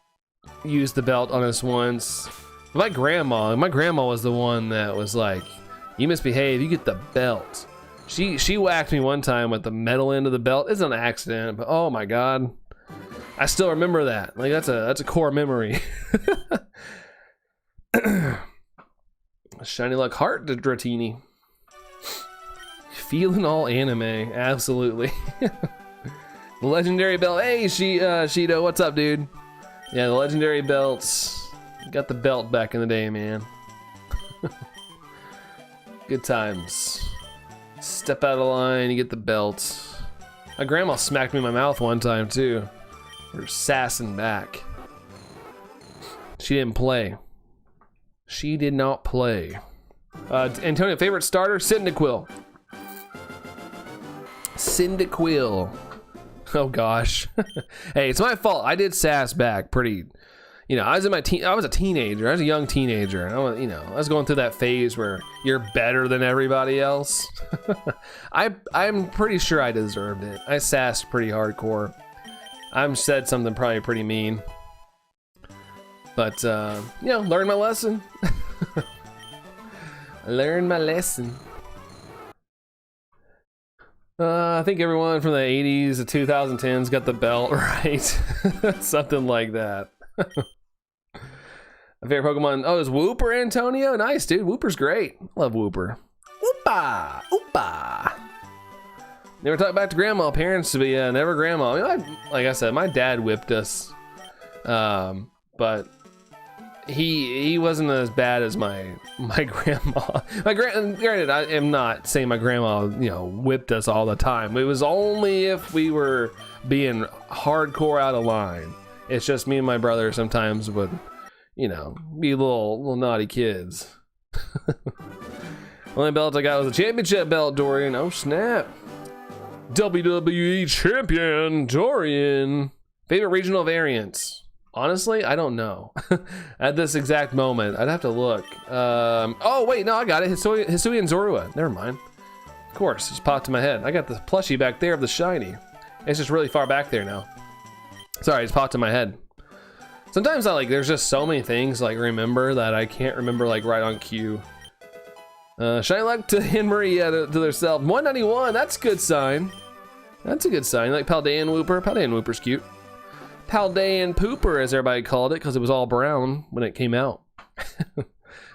used the belt on us once. My grandma was the one that was like, you misbehave, you get the belt. She whacked me one time with the metal end of the belt. It's an accident, but oh my God. I still remember that. Like that's a core memory. Shiny Luck Heart to Dratini. Feeling all anime, absolutely. The legendary belt. Hey, Shido, what's up, dude? Yeah, the legendary belts. Got the belt back in the day, man. Good times. Step out of line, you get the belt. My grandma smacked me in my mouth one time too. We're sassing back. She didn't play. She did not play. Antonio, favorite starter? Cyndaquil. Cyndaquil. Oh gosh. Hey, it's my fault. I did sass back pretty. You know, I was a teenager. I was a young teenager, and I was going through that phase where you're better than everybody else. I'm pretty sure I deserved it. I sassed pretty hardcore. I said something probably pretty mean, but learned my lesson. I learned my lesson. I think everyone from the 80s to 2010s got the belt right. Something like that. My favorite Pokemon, oh, is Wooper, Antonio? Nice, dude. Wooper's great. Love Wooper. Woopa! Oopa! Never talk back to grandma. Parents to be never grandma. I mean, like I said, my dad whipped us. But he wasn't as bad as my grandma. Granted, I am not saying my grandma, whipped us all the time. It was only if we were being hardcore out of line. It's just me and my brother sometimes would, be little naughty kids. Only belt I got was a championship belt, Dorian. Oh snap! WWE champion, Dorian. Favorite regional variants? Honestly, I don't know. At this exact moment, I'd have to look. Oh wait, no, I got it. Hisui and Zorua. Never mind. Of course, just popped in my head. I got the plushie back there of the shiny. It's just really far back there now. Sorry, it's popped in my head. Sometimes there's just so many things remember that I can't remember right on cue. Shiny luck to Henry to their self. 191, that's a good sign. That's a good sign. Like Paldean Wooper. Paldean Wooper's cute. Paldean Pooper, as everybody called it, because it was all brown when it came out.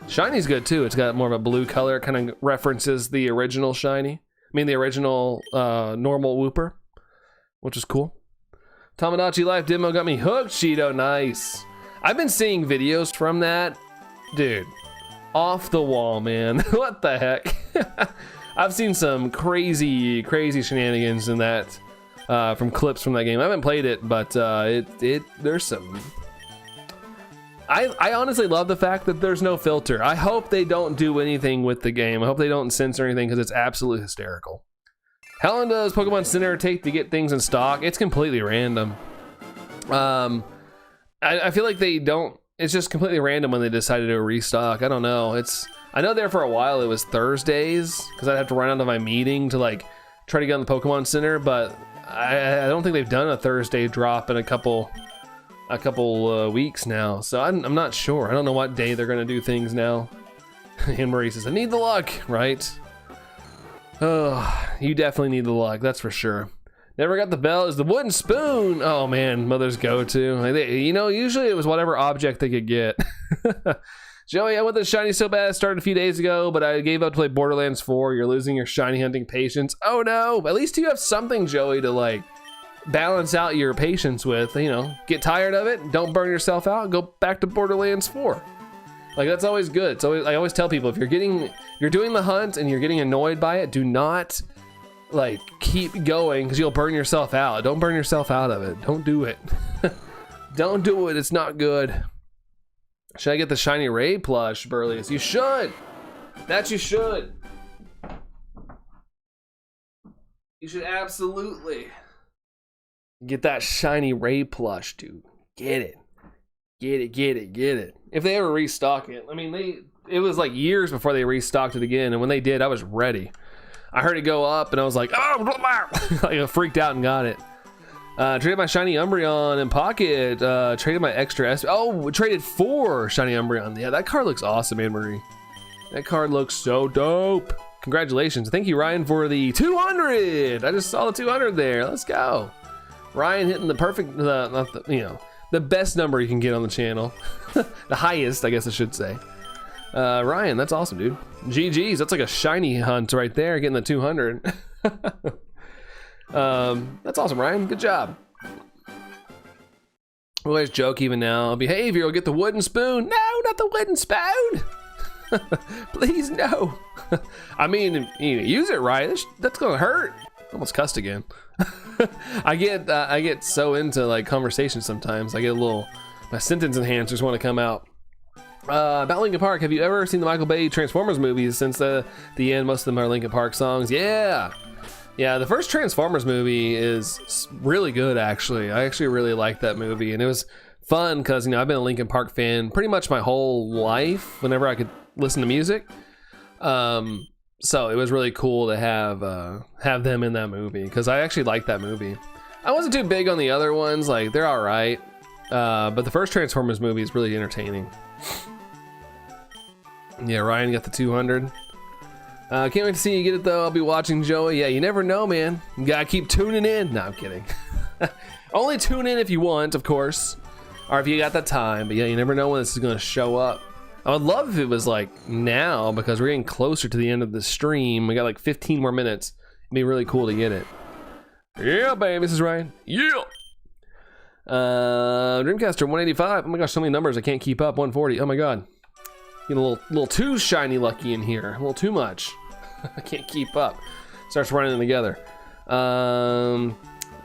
Shiny's good too. It's got more of a blue color. It kind of references the original Shiny. I mean the original normal Wooper, which is cool. Tamagotchi Life demo got me hooked, Cheeto. Nice. I've been seeing videos from that. Dude, off the wall, man. What the heck? I've seen some crazy shenanigans in that from clips from that game. I haven't played it, but there's some. I honestly love the fact that there's no filter. I hope they don't do anything with the game. I hope they don't censor anything because it's absolutely hysterical. How long does Pokemon Center take to get things in stock? It's completely random. I feel like they don't. It's just completely random when they decided to restock. I don't know. I know there for a while it was Thursdays because I'd have to run out of my meeting to try to get on the Pokemon Center, but I don't think they've done a Thursday drop in a couple weeks now. So I'm not sure. I don't know what day they're gonna do things now. And Marie says, "I need the luck," right? Oh, you definitely need the luck, that's for sure. Never got the belt is the wooden spoon. Oh man, mother's go-to. Usually it was whatever object they could get. Joey, I want the shiny so bad. I started a few days ago, but I gave up to play Borderlands 4. You're losing your shiny hunting patience. Oh no, at least you have something, Joey, to balance out your patience with. Get tired of it, don't burn yourself out, go back to Borderlands 4. That's always good. So I always tell people, if you're doing the hunt and you're getting annoyed by it, do not keep going because you'll burn yourself out. Don't burn yourself out of it. Don't do it. Don't do it. It's not good. Should I get the shiny Ray plush, Burlius? You should. That you should. You should absolutely get that shiny Ray plush, dude. Get it. Get it. If they ever restock it, it was years before they restocked it again, and when they did, I was ready. I heard it go up, and I was like, oh, I freaked out and got it. Traded my shiny Umbreon in pocket. Traded my extra traded 4 shiny Umbreon. Yeah, that card looks awesome, Anne-Marie. That card looks so dope. Congratulations. Thank you, Ryan, for the 200. I just saw the 200 there. Let's go. Ryan hitting the perfect, not the, you know, the best number you can get on the channel. The highest, I guess I should say. Ryan, that's awesome, dude. GG's, that's like a shiny hunt right there, getting the 200. That's awesome, Ryan. Good job. We always joke even now. Behavior will get the wooden spoon. No, not the wooden spoon. Please, no. I mean, you know, use it right. That's gonna hurt. Almost cussed again. I get so into like conversations sometimes. I get a little, my sentence enhancers want to come out. About Linkin Park, have you ever seen the Michael Bay Transformers movies? Since the end, most of them are Linkin Park songs. Yeah, the first Transformers movie is really good, actually. I actually really liked that movie, and it was fun because, you know, I've been a Linkin Park fan pretty much my whole life whenever I could listen to music. So it was really cool to have them in that movie because I actually liked that movie. I wasn't too big on the other ones, like they're all right, but the first Transformers movie is really entertaining. Yeah, Ryan got the 200. Can't wait to see you get it though. I'll be watching, Joey. Yeah, you never know, man. You gotta keep tuning in. No, I'm kidding. Only tune in if you want, of course, or if you got the time. But yeah, you never know when this is gonna show up. I would love if it was like now because we're getting closer to the end of the stream. We got like 15 more minutes. It'd be really cool to get it. Yeah, baby, this is Ryan. Yeah. Dreamcaster 185. Oh my gosh, so many numbers I can't keep up. 140. Oh my god. Getting a little too shiny lucky in here. A little too much. I can't keep up. Starts running them together.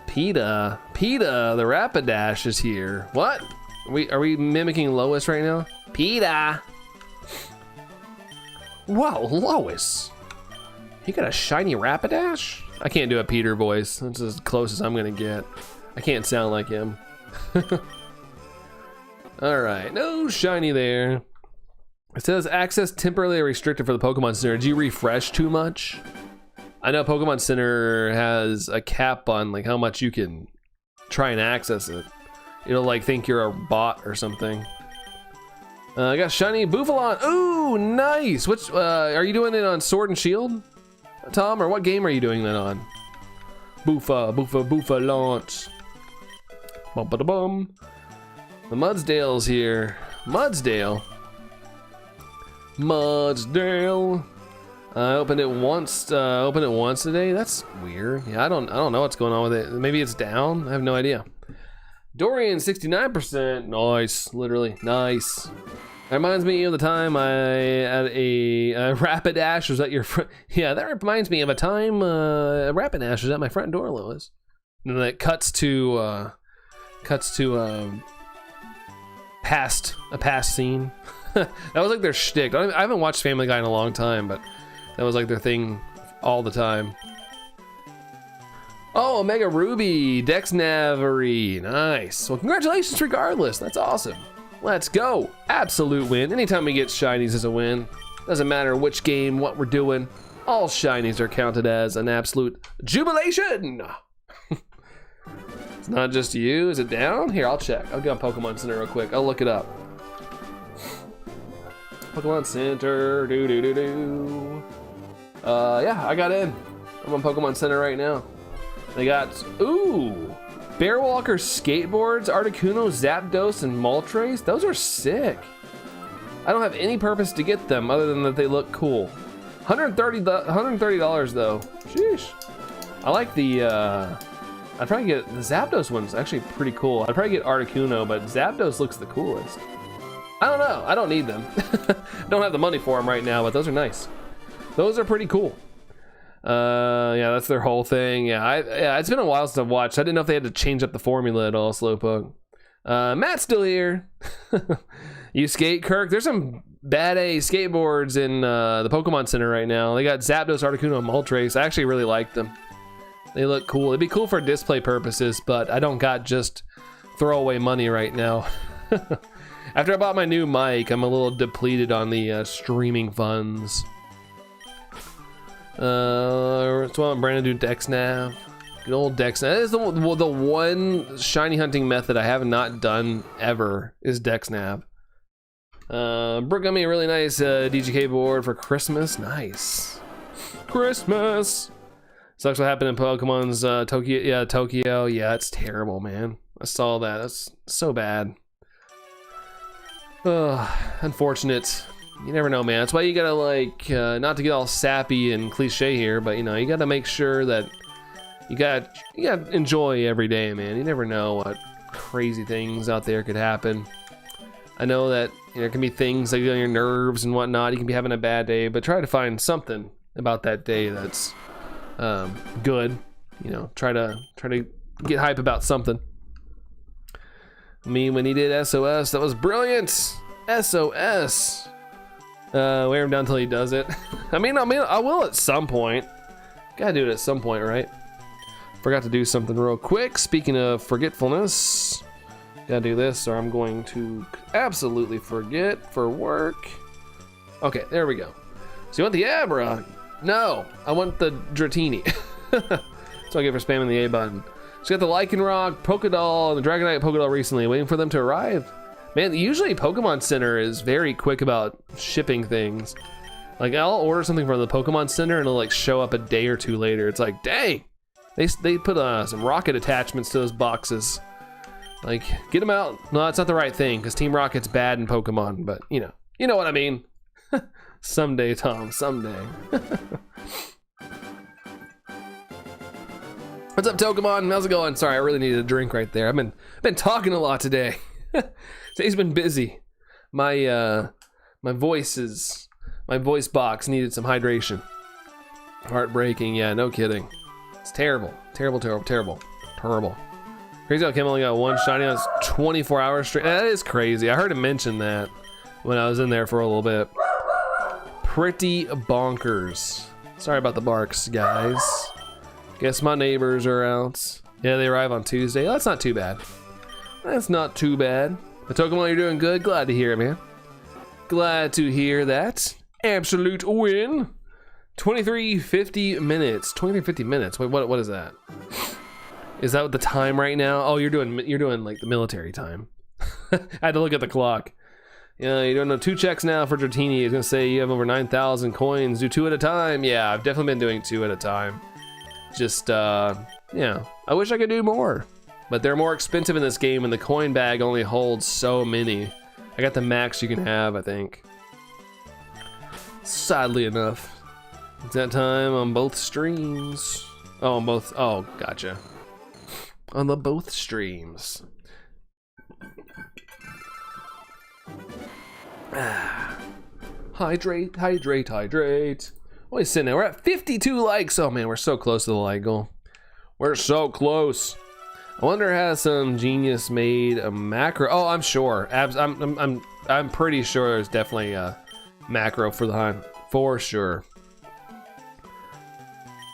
PETA, the Rapidash is here. What? Are we mimicking Lois right now? PETA. Wow, Lois. You got a shiny Rapidash? I can't do a Peter voice. That's as close as I'm gonna get. I can't sound like him. All right, no shiny there. It says access temporarily restricted for the Pokemon Center. Did you refresh too much? I know Pokemon Center has a cap on like how much you can try and access it. It'll like think you're a bot or something. I got shiny Bouffalant. Ooh, nice. Which are you doing it on Sword and Shield, Tom, or what game are you doing that on? Bouffalant. Bum-ba-da-bum. The Mudsdale's here. Mudsdale. I opened it once today. That's weird. Yeah, I don't know what's going on with it. Maybe it's down. I have no idea. Dorian 69%. Nice, literally nice. That reminds me of the time I had a Rapidash was at your front. Yeah, that reminds me of a time a Rapidash was at my front door, Lois. And then it cuts to a past scene. That was like their shtick. I haven't watched Family Guy in a long time, but that was like their thing all the time. Oh, Omega Ruby, Dex Navery, nice. Well, congratulations regardless, that's awesome. Let's go, absolute win. Anytime we get shinies is a win. Doesn't matter which game, what we're doing, all shinies are counted as an absolute jubilation. It's not just you, is it down? Here, I'll check. I'll go on Pokemon Center real quick, I'll look it up. Pokemon Center, yeah, I got in. I'm on Pokemon Center right now. They got, ooh, Bearwalker skateboards, Articuno, Zapdos, and Moltres. Those are sick. I don't have any purpose to get them other than that they look cool. $130 though. Sheesh. I like the, I'd probably get the Zapdos one's actually pretty cool. I'd probably get Articuno, but Zapdos looks the coolest. I don't know, I don't need them. Don't have the money for them right now, but those are nice. Those are pretty cool. Yeah, that's their whole thing. Yeah, it's been a while since I've watched. I didn't know if they had to change up the formula at all, Slowpoke. Matt's still here. You skate, Kirk? There's some bad A skateboards in the Pokemon Center right now. They got Zapdos, Articuno, and Moltres. I actually really like them. They look cool. It'd be cool for display purposes, but I don't got just throwaway money right now. After I bought my new mic, I'm a little depleted on the streaming funds. That's why I'm Brandon doing Dex Nav. Good old Dex Nav. That is the one shiny hunting method I have not done ever is Dex Nav. Brooke got me a really nice DGK board for Christmas. Nice. Christmas. Sucks what happened in Pokemon's Tokyo. Yeah, Tokyo. Yeah, it's terrible, man. I saw that. That's so bad. Ugh, unfortunate. You never know, man. That's why you gotta like, not to get all sappy and cliche here, but you know, you gotta make sure that you gotta enjoy every day, man. You never know what crazy things out there could happen. I know that there can be things like on your nerves and whatnot. You can be having a bad day, but try to find something about that day that's good. You know, try to get hype about something. I mean, when he did SOS, that was brilliant. SOS. Wear him down until he does it. I mean, I will at some point. Gotta do it at some point, right? Forgot to do something real quick. Speaking of forgetfulness, gotta do this, or I'm going to absolutely forget for work. Okay, there we go. So you want the Abra? No, I want the Dratini. So I get for spamming the A button. So got the Lycanroc, Pokédoll, and the Dragonite Pokédoll recently, waiting for them to arrive. Man, usually Pokemon Center is very quick about shipping things. Like, I'll order something from the Pokemon Center and it'll like show up a day or two later. It's like, dang, they put some rocket attachments to those boxes. Like, get them out. No, that's not the right thing because Team Rocket's bad in Pokemon, but you know what I mean. Someday, Tom, someday. What's up, Tokemon? How's it going? Sorry, I really needed a drink right there. I've been talking a lot today. Today's been busy. My voice box needed some hydration. Heartbreaking, yeah, no kidding. It's terrible. Terrible. Crazy how Kim only got one shiny on his 24 hours straight. That is crazy. I heard him mention that when I was in there for a little bit. Pretty bonkers. Sorry about the barks, guys. Guess my neighbors are out. Yeah, they arrive on Tuesday. Oh, that's not too bad. That's not too bad. The Pokemon, you're doing good. Glad to hear it, man. Glad to hear that. Absolute win. 23:50 minutes. 23:50 minutes. Wait, what is that? Is that the time right now? Oh, you're doing like the military time. I had to look at the clock. Yeah, you don't know 2 checks now for Dratini. It's gonna say you have over 9,000 coins. Do 2 at a time. Yeah, I've definitely been doing 2 at a time. Just yeah, I wish I could do more, but they're more expensive in this game and the coin bag only holds so many. I got the max you can have, I think. Sadly enough. It's that time on both streams. Oh, on both, oh, gotcha. On the both streams. Hydrate. What is sitting there? We're at 52 likes. Oh man, we're so close to the like goal. We're so close. I wonder has some genius made a macro. Oh, I'm sure. I'm pretty sure there's definitely a macro for the hunt for sure.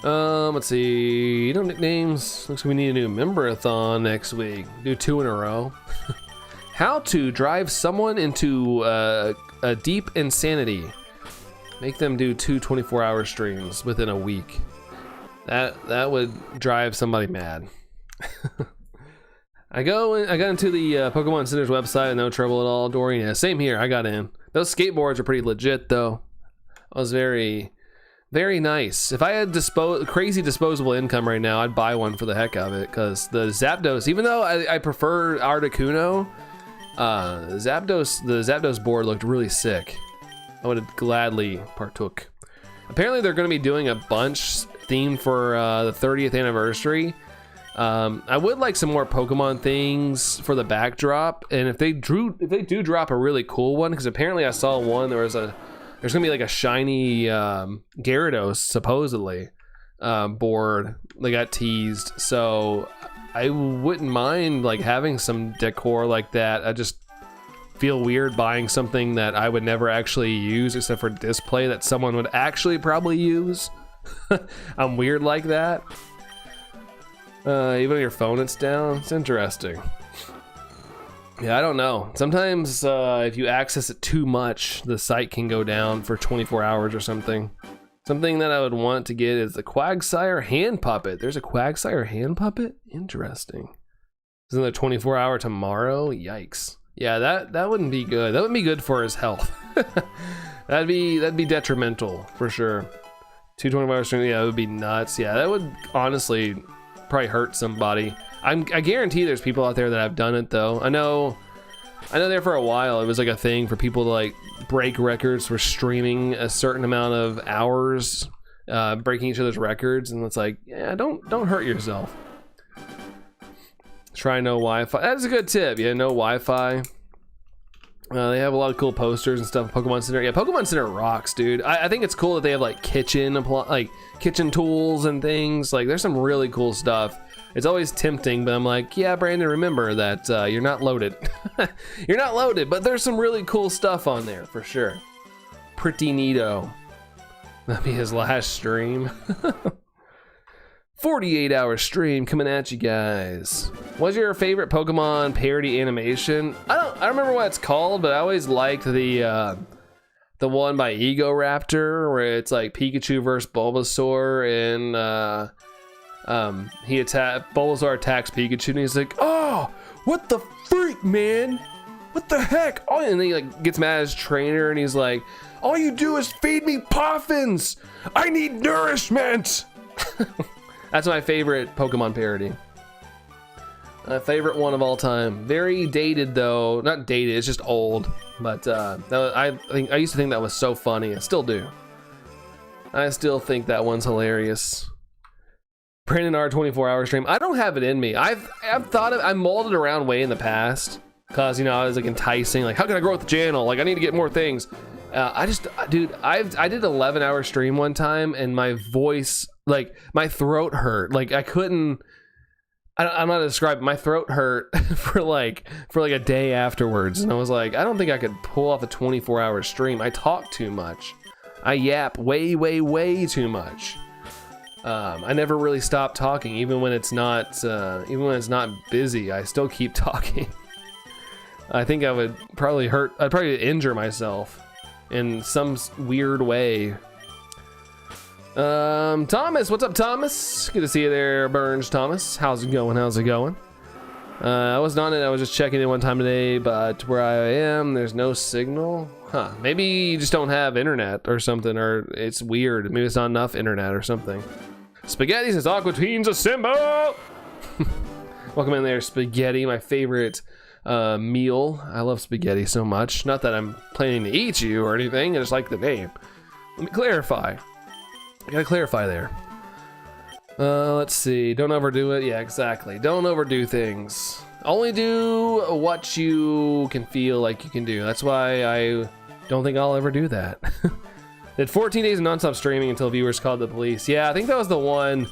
Let's see. Nicknames. Looks like we need a new member-a-thon next week. Do 2 in a row. How to drive someone into a deep insanity. Make them do 2 24-hour streams within a week. That would drive somebody mad. I got into the Pokemon Center's website and no trouble at all. Dorian, yeah, same here. I got in. Those skateboards are pretty legit though. I was very, very nice. If I had crazy disposable income right now, I'd buy one for the heck of it. Because the Zapdos, even though I prefer Articuno, the Zapdos board looked really sick. I would have gladly partook. Apparently they're going to be doing a bunch themed for the 30th anniversary. I would like some more Pokemon things for the backdrop, and if they do drop a really cool one, because apparently I saw one there's gonna be like a shiny Gyarados supposedly board. They got teased, so I wouldn't mind like having some decor like that. I just feel weird buying something that I would never actually use except for display that someone would actually probably use. I'm weird like that. Even on your phone it's down. It's interesting. Yeah, I don't know. Sometimes if you access it too much, the site can go down for 24 hours or something. Something that I would want to get is the Quagsire hand puppet. There's a Quagsire hand puppet? Interesting. Isn't there 24-hour tomorrow? Yikes. Yeah, that wouldn't be good. That wouldn't be good for his health. that'd be detrimental for sure. Two 24-hour streams, yeah, it would be nuts. Yeah, that would honestly probably hurt somebody. I guarantee there's people out there that have done it though. I know there for a while it was like a thing for people to like break records for streaming a certain amount of hours, breaking each other's records, and it's like, yeah, don't hurt yourself. Try no Wi-Fi. That's a good tip. Yeah, no Wi-Fi. They have a lot of cool posters and stuff. Pokemon Center, yeah, Pokemon Center rocks, dude. I think it's cool that they have like kitchen tools and things. Like, there's some really cool stuff. It's always tempting, but I'm like, yeah, Brandon, remember that you're not loaded. You're not loaded, but there's some really cool stuff on there for sure. Pretty neato. That'll be his last stream. 48-hour stream coming at you guys. What's your favorite Pokemon parody animation? I don't remember what it's called, but I always liked the one by Egoraptor where it's like Pikachu versus Bulbasaur, and Bulbasaur attacks Pikachu and he's like, oh, what the freak, man? What the heck? Oh, and then he like gets mad at his trainer and he's like, all you do is feed me Poffins. I need nourishment. That's my favorite Pokemon parody. My favorite one of all time. Very dated though. Not dated, it's just old. But I used to think that was so funny. I still do. I still think that one's hilarious. Brandon R 24-hour stream. I don't have it in me. I've thought of, I molded around way in the past. Cause you know, I was like enticing, like how can I grow with the channel? Like I need to get more things. I did 11-hour stream one time and my voice, like my throat hurt. Like I couldn't, I'm not describing, my throat hurt for like a day afterwards. And I was like, I don't think I could pull off a 24-hour stream. I talk too much. I yap way too much. I never really stop talking, even when it's not busy. I still keep talking. I think I would probably I'd probably injure myself in some weird way. Thomas, what's up, Thomas? Good to see you there, Burns Thomas. How's it going? I wasn't on it, I was just checking in one time today, but where I am, there's no signal. Huh, maybe you just don't have internet or something, or it's weird. Maybe it's not enough internet or something. Spaghetti says, Aqua Teens assemble! Welcome in there, Spaghetti, my favorite meal. I love spaghetti so much. Not that I'm planning to eat you or anything, I just like the name. Let me clarify. I gotta clarify there. Let's see. Don't overdo it. Yeah, exactly. Don't overdo things. Only do what you can feel like you can do. That's why I don't think I'll ever do that. Did 14 days of nonstop streaming until viewers called the police. Yeah, I think that was the one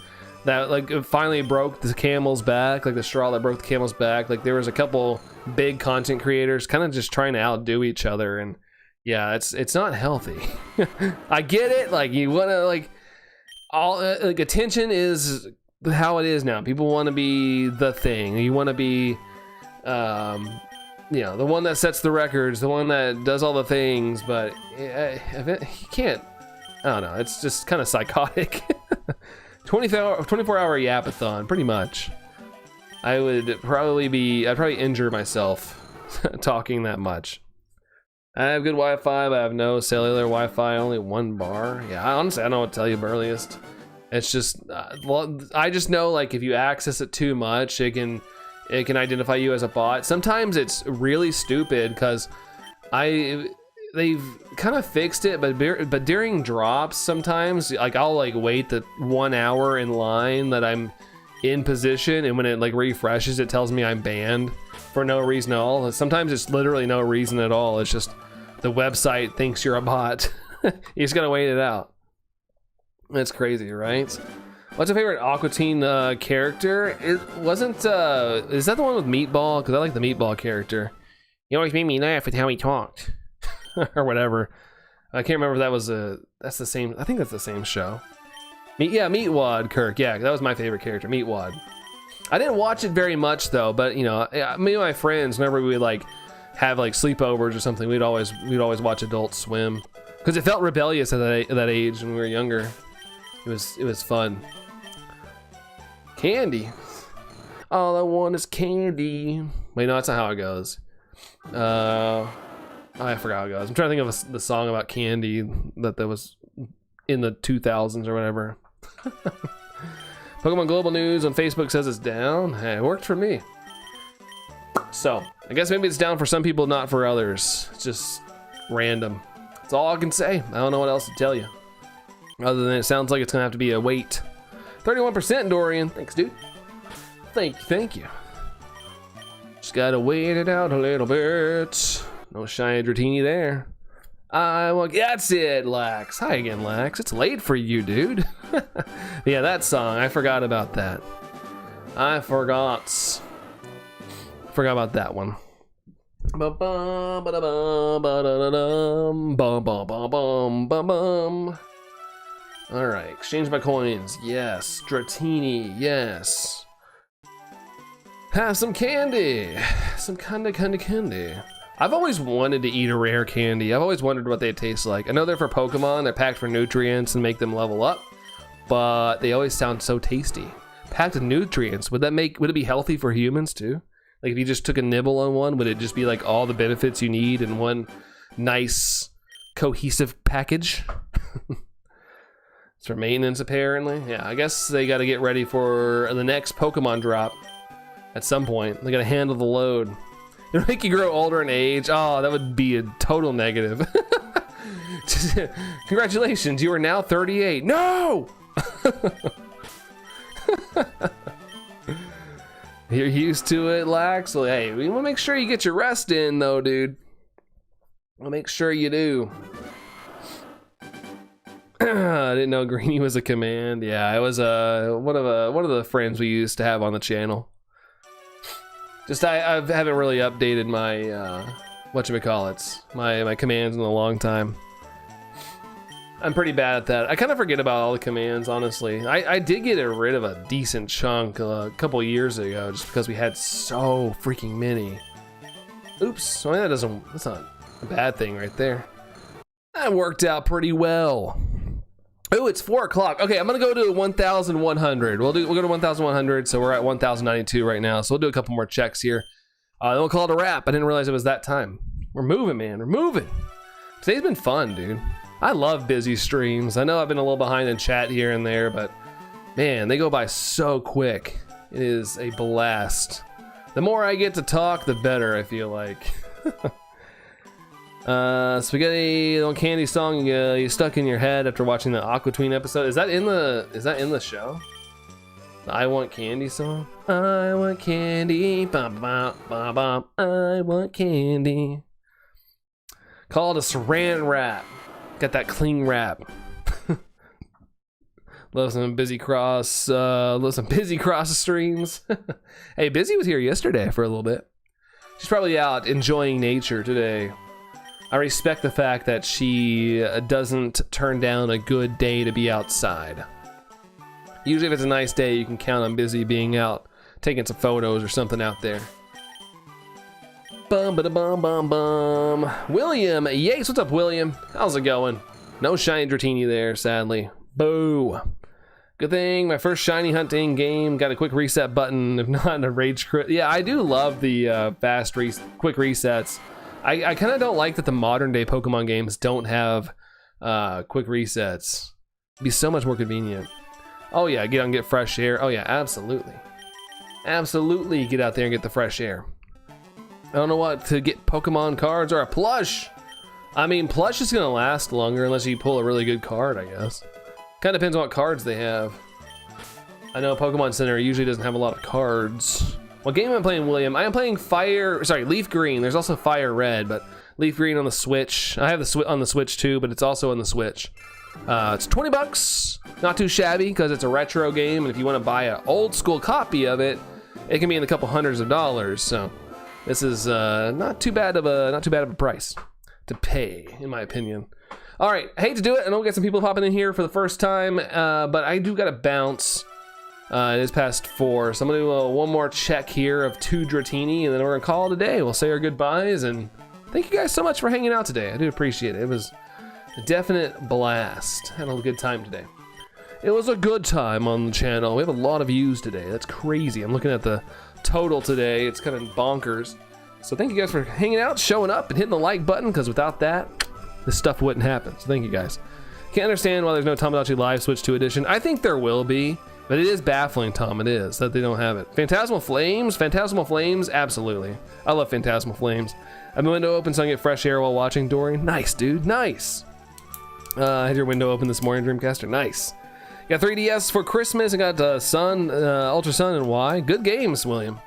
that like finally broke the camel's back, like the straw that broke the camel's back. Like there was a couple big content creators kind of just trying to outdo each other, and yeah, it's not healthy. I get it. Like you want to like attention is how it is now. People want to be the thing. You want to be, the one that sets the records, the one that does all the things. But you can't. I don't know. It's just kind of psychotic. 24-hour yapathon, pretty much. I'd probably injure myself talking that much. I have good Wi-Fi, but I have no cellular Wi-Fi, only 1 bar. Yeah, honestly, I don't know what to tell you, Burliest. It's just, I just know, like, if you access it too much, it can identify you as a bot. Sometimes it's really stupid, because they've kind of fixed it, but during drops, sometimes, like, I'll, like, wait the 1 hour in line that I'm in position, and when it, like, refreshes, it tells me I'm banned for no reason at all. Sometimes it's literally no reason at all. It's just the website thinks you're a bot. You just gotta wait it out. That's crazy, right? What's your favorite Aqua Teen character? Is that the one with Meatball? Because I like the Meatball character. He always made me laugh with how he talked. Or whatever. I can't remember if that was that's the same, I think that's the same show. Meatwad Kirk, yeah, that was my favorite character, Meatwad. I didn't watch it very much though, but you know, me and my friends, whenever we would like have like sleepovers or something, we'd always watch Adult Swim because it felt rebellious at that age when we were younger. It was fun. Candy. All I want is candy. Wait, no, that's not how it goes. I forgot how it goes. I'm trying to think of the song about candy that was in the 2000s or whatever. Pokemon Global News on Facebook says it's down. Hey, it worked for me. So, I guess maybe it's down for some people, not for others. It's just random. That's all I can say. I don't know what else to tell you. Other than it sounds like it's gonna have to be a wait. 31% Dorian. Thanks, dude. Thank you. Just gotta wait it out a little bit. No shiny Dratini there. That's it, Lax. Hi again, Lax. It's late for you, dude. Yeah, that song. I forgot about that. I forgot about that one. All right, exchange my coins. Yes. Dratini. Yes. Have some candy. Some kind of candy. I've always wanted to eat a rare candy. I've always wondered what they taste like. I know they're for Pokemon. They're packed for nutrients and make them level up, but they always sound so tasty. Packed with nutrients. Would it be healthy for humans too? Like if you just took a nibble on one, would it just be like all the benefits you need in one nice cohesive package? It's for maintenance apparently. Yeah, I guess they got to get ready for the next Pokemon drop at some point. They got to handle the load. It'll make you grow older in age. Oh, that would be a total negative. Congratulations, you are now 38. No! You're used to it, Lax. Well, hey, we want to make sure you get your rest in, though, dude. We'll make sure you do. I didn't know Greenie was a command. Yeah, it was one of the friends we used to have on the channel. Just I haven't really updated my my commands in a long time. I'm pretty bad at that. I kind of forget about all the commands, honestly. I did get rid of a decent chunk a couple years ago just because we had so freaking many. Oops, well, that's not a bad thing right there. That worked out pretty well. Oh, it's 4 o'clock. Okay, I'm gonna go to 1,100. We'll go to 1,100. So we're at 1,092 right now. So we'll do a couple more checks here. Then we'll call it a wrap. I didn't realize it was that time. We're moving, man. We're moving. Today's been fun, dude. I love busy streams. I know I've been a little behind in chat here and there, but man, they go by so quick. It is a blast. The more I get to talk, the better I feel like. Spaghetti little candy song you stuck in your head after watching the Aqua Tween episode. Is that in the show? The I Want Candy song? I want candy, bum, bum, bum, bum. I want candy. Called a saran wrap. Got that clean wrap. Love some Busy Cross streams. Hey, Busy was here yesterday for a little bit. She's probably out enjoying nature today. I respect the fact that she doesn't turn down a good day to be outside. Usually if it's a nice day, you can count on Busy being out, taking some photos or something out there. Bum ba da bum bum bum. William, yes, what's up, William? How's it going? No shiny Dratini there, sadly. Boo. Good thing my first shiny hunting game got a quick reset button, if not a rage crit. Yeah, I do love the quick resets. I kind of don't like that the modern day Pokemon games don't have quick resets. It'd be so much more convenient. Oh yeah, get out and get fresh air. Oh yeah, absolutely. Absolutely get out there and get the fresh air. I don't know what to get, Pokemon cards or a plush. I mean, plush is gonna last longer unless you pull a really good card, I guess. Kind of depends on what cards they have. I know Pokemon Center usually doesn't have a lot of cards. What game am I playing, William? I am playing LeafGreen. There's also FireRed, but LeafGreen on the Switch. I have the on the Switch too, but it's also on the Switch. It's 20 bucks. Not too shabby because it's a retro game, and if you want to buy an old school copy of it, it can be in a couple hundreds of dollars. So this is not too bad of a price to pay, in my opinion. All right, I hate to do it. I know we got some people popping in here for the first time, but I do got to bounce. It is past 4, so I'm gonna do one more check here of 2 Dratini, and then we're gonna call it a day. We'll say our goodbyes, and thank you guys so much for hanging out today. I do appreciate it. It was a definite blast. Had a good time today. It was a good time on the channel. We have a lot of views today. That's crazy. I'm looking at the total today. It's kind of bonkers. So thank you guys for hanging out, showing up, and hitting the like button, because without that, this stuff wouldn't happen. So thank you guys. Can't understand why there's no Tamagotchi Live Switch 2 edition. I think there will be, but it is baffling, Tom. It is that they don't have it. Phantasmal Flames, absolutely. I love Phantasmal Flames. I have my window open so I can get fresh air while watching Dorian. Nice, dude, nice. I had your window open this morning, Dreamcaster. Nice. Got 3DS for Christmas. I got Sun, Ultra Sun, and Y. Good games, William.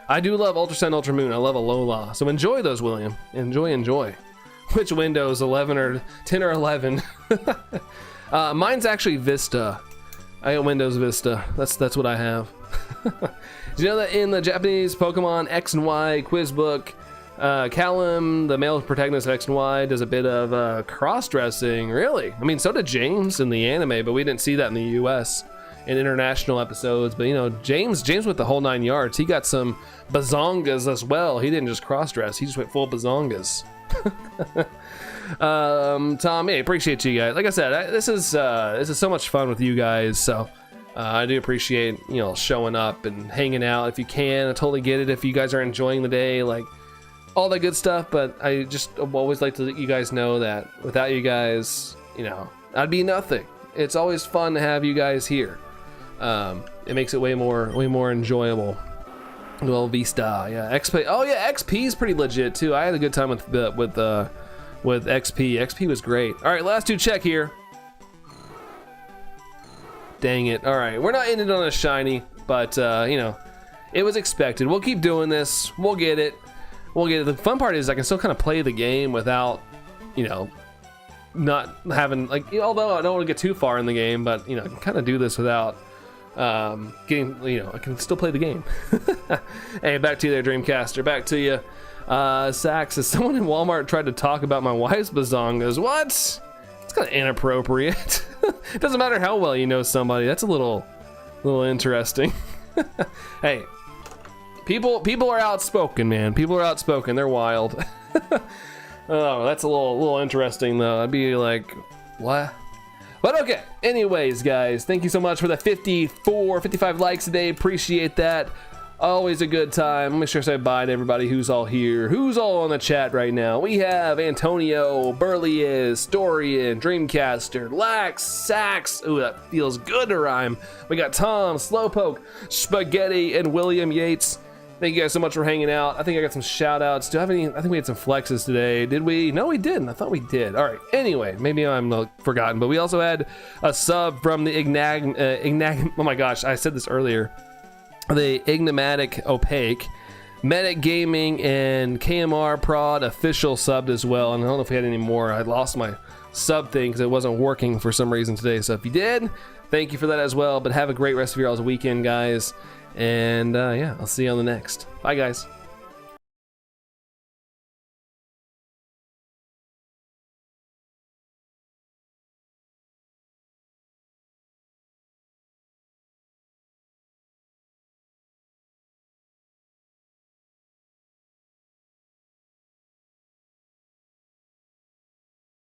I do love Ultra Sun, Ultra Moon. I love Alola. So enjoy those, William. Enjoy. Which windows, 11 or 10 or 11? Mine's actually Vista. I got Windows Vista. That's what I have. Did you know that in the Japanese Pokemon X and Y quiz book, Callum, the male protagonist of X and Y, does a bit of cross-dressing? Really? I mean, so did James in the anime, but we didn't see that in the US in international episodes. But you know, James with the whole 9 yards. He got some bazongas as well. He didn't just cross-dress. He just went full bazongas. Tom, hey, appreciate you guys. Like I said, this is so much fun with you guys. So I do appreciate, you know, showing up and hanging out if you can. I totally get it if you guys are enjoying the day, like all that good stuff. But I just always like to let you guys know that without you guys, you know, I'd be nothing. It's always fun to have you guys here. It makes it way more enjoyable. Well, Vista, yeah, XP. Oh yeah, XP is pretty legit too. I had a good time with XP. XP was great. All right, last two check here. Dang it. All right, we're not ending on a shiny, but you know, it was expected. We'll keep doing this. We'll get it. The fun part is I can still kind of play the game without, you know, not having like. Although I don't want to get too far in the game, but you know, I can kind of do this without getting. You know, I can still play the game. Hey, back to you there, Dreamcaster. Back to you. Sax, as someone in Walmart tried to talk about my wife's bazongas. What? It's kind of inappropriate. It doesn't matter how well you know somebody. That's a little interesting. Hey, people are outspoken, man. People are outspoken. They're wild. Oh, that's a little interesting though. I'd be like, what? But okay. Anyways, guys, thank you so much for the 55 likes today. Appreciate that. Always a good time. Make sure to say bye to everybody who's all here, who's all on the chat right now. We have Antonio, Burlius, Dorian, Dreamcaster, Lax, Sax. Ooh, that feels good to rhyme. We got Tom, Slowpoke, Spaghetti, and William Yates. Thank you guys so much for hanging out. I think I got some shout outs. Do I have any? I think we had some flexes today. Did we? No, we didn't. I thought we did. All right. Anyway, maybe I'm forgotten, but we also had a sub from the oh my gosh, I said this earlier. The Enigmatic Opaque, Medic Gaming, and KMR Prod official subbed as well. And I don't know if we had any more. I lost my sub thing because it wasn't working for some reason today. So if you did, thank you for that as well. But have a great rest of your all's weekend, guys. And yeah, I'll see you on the next. Bye, guys.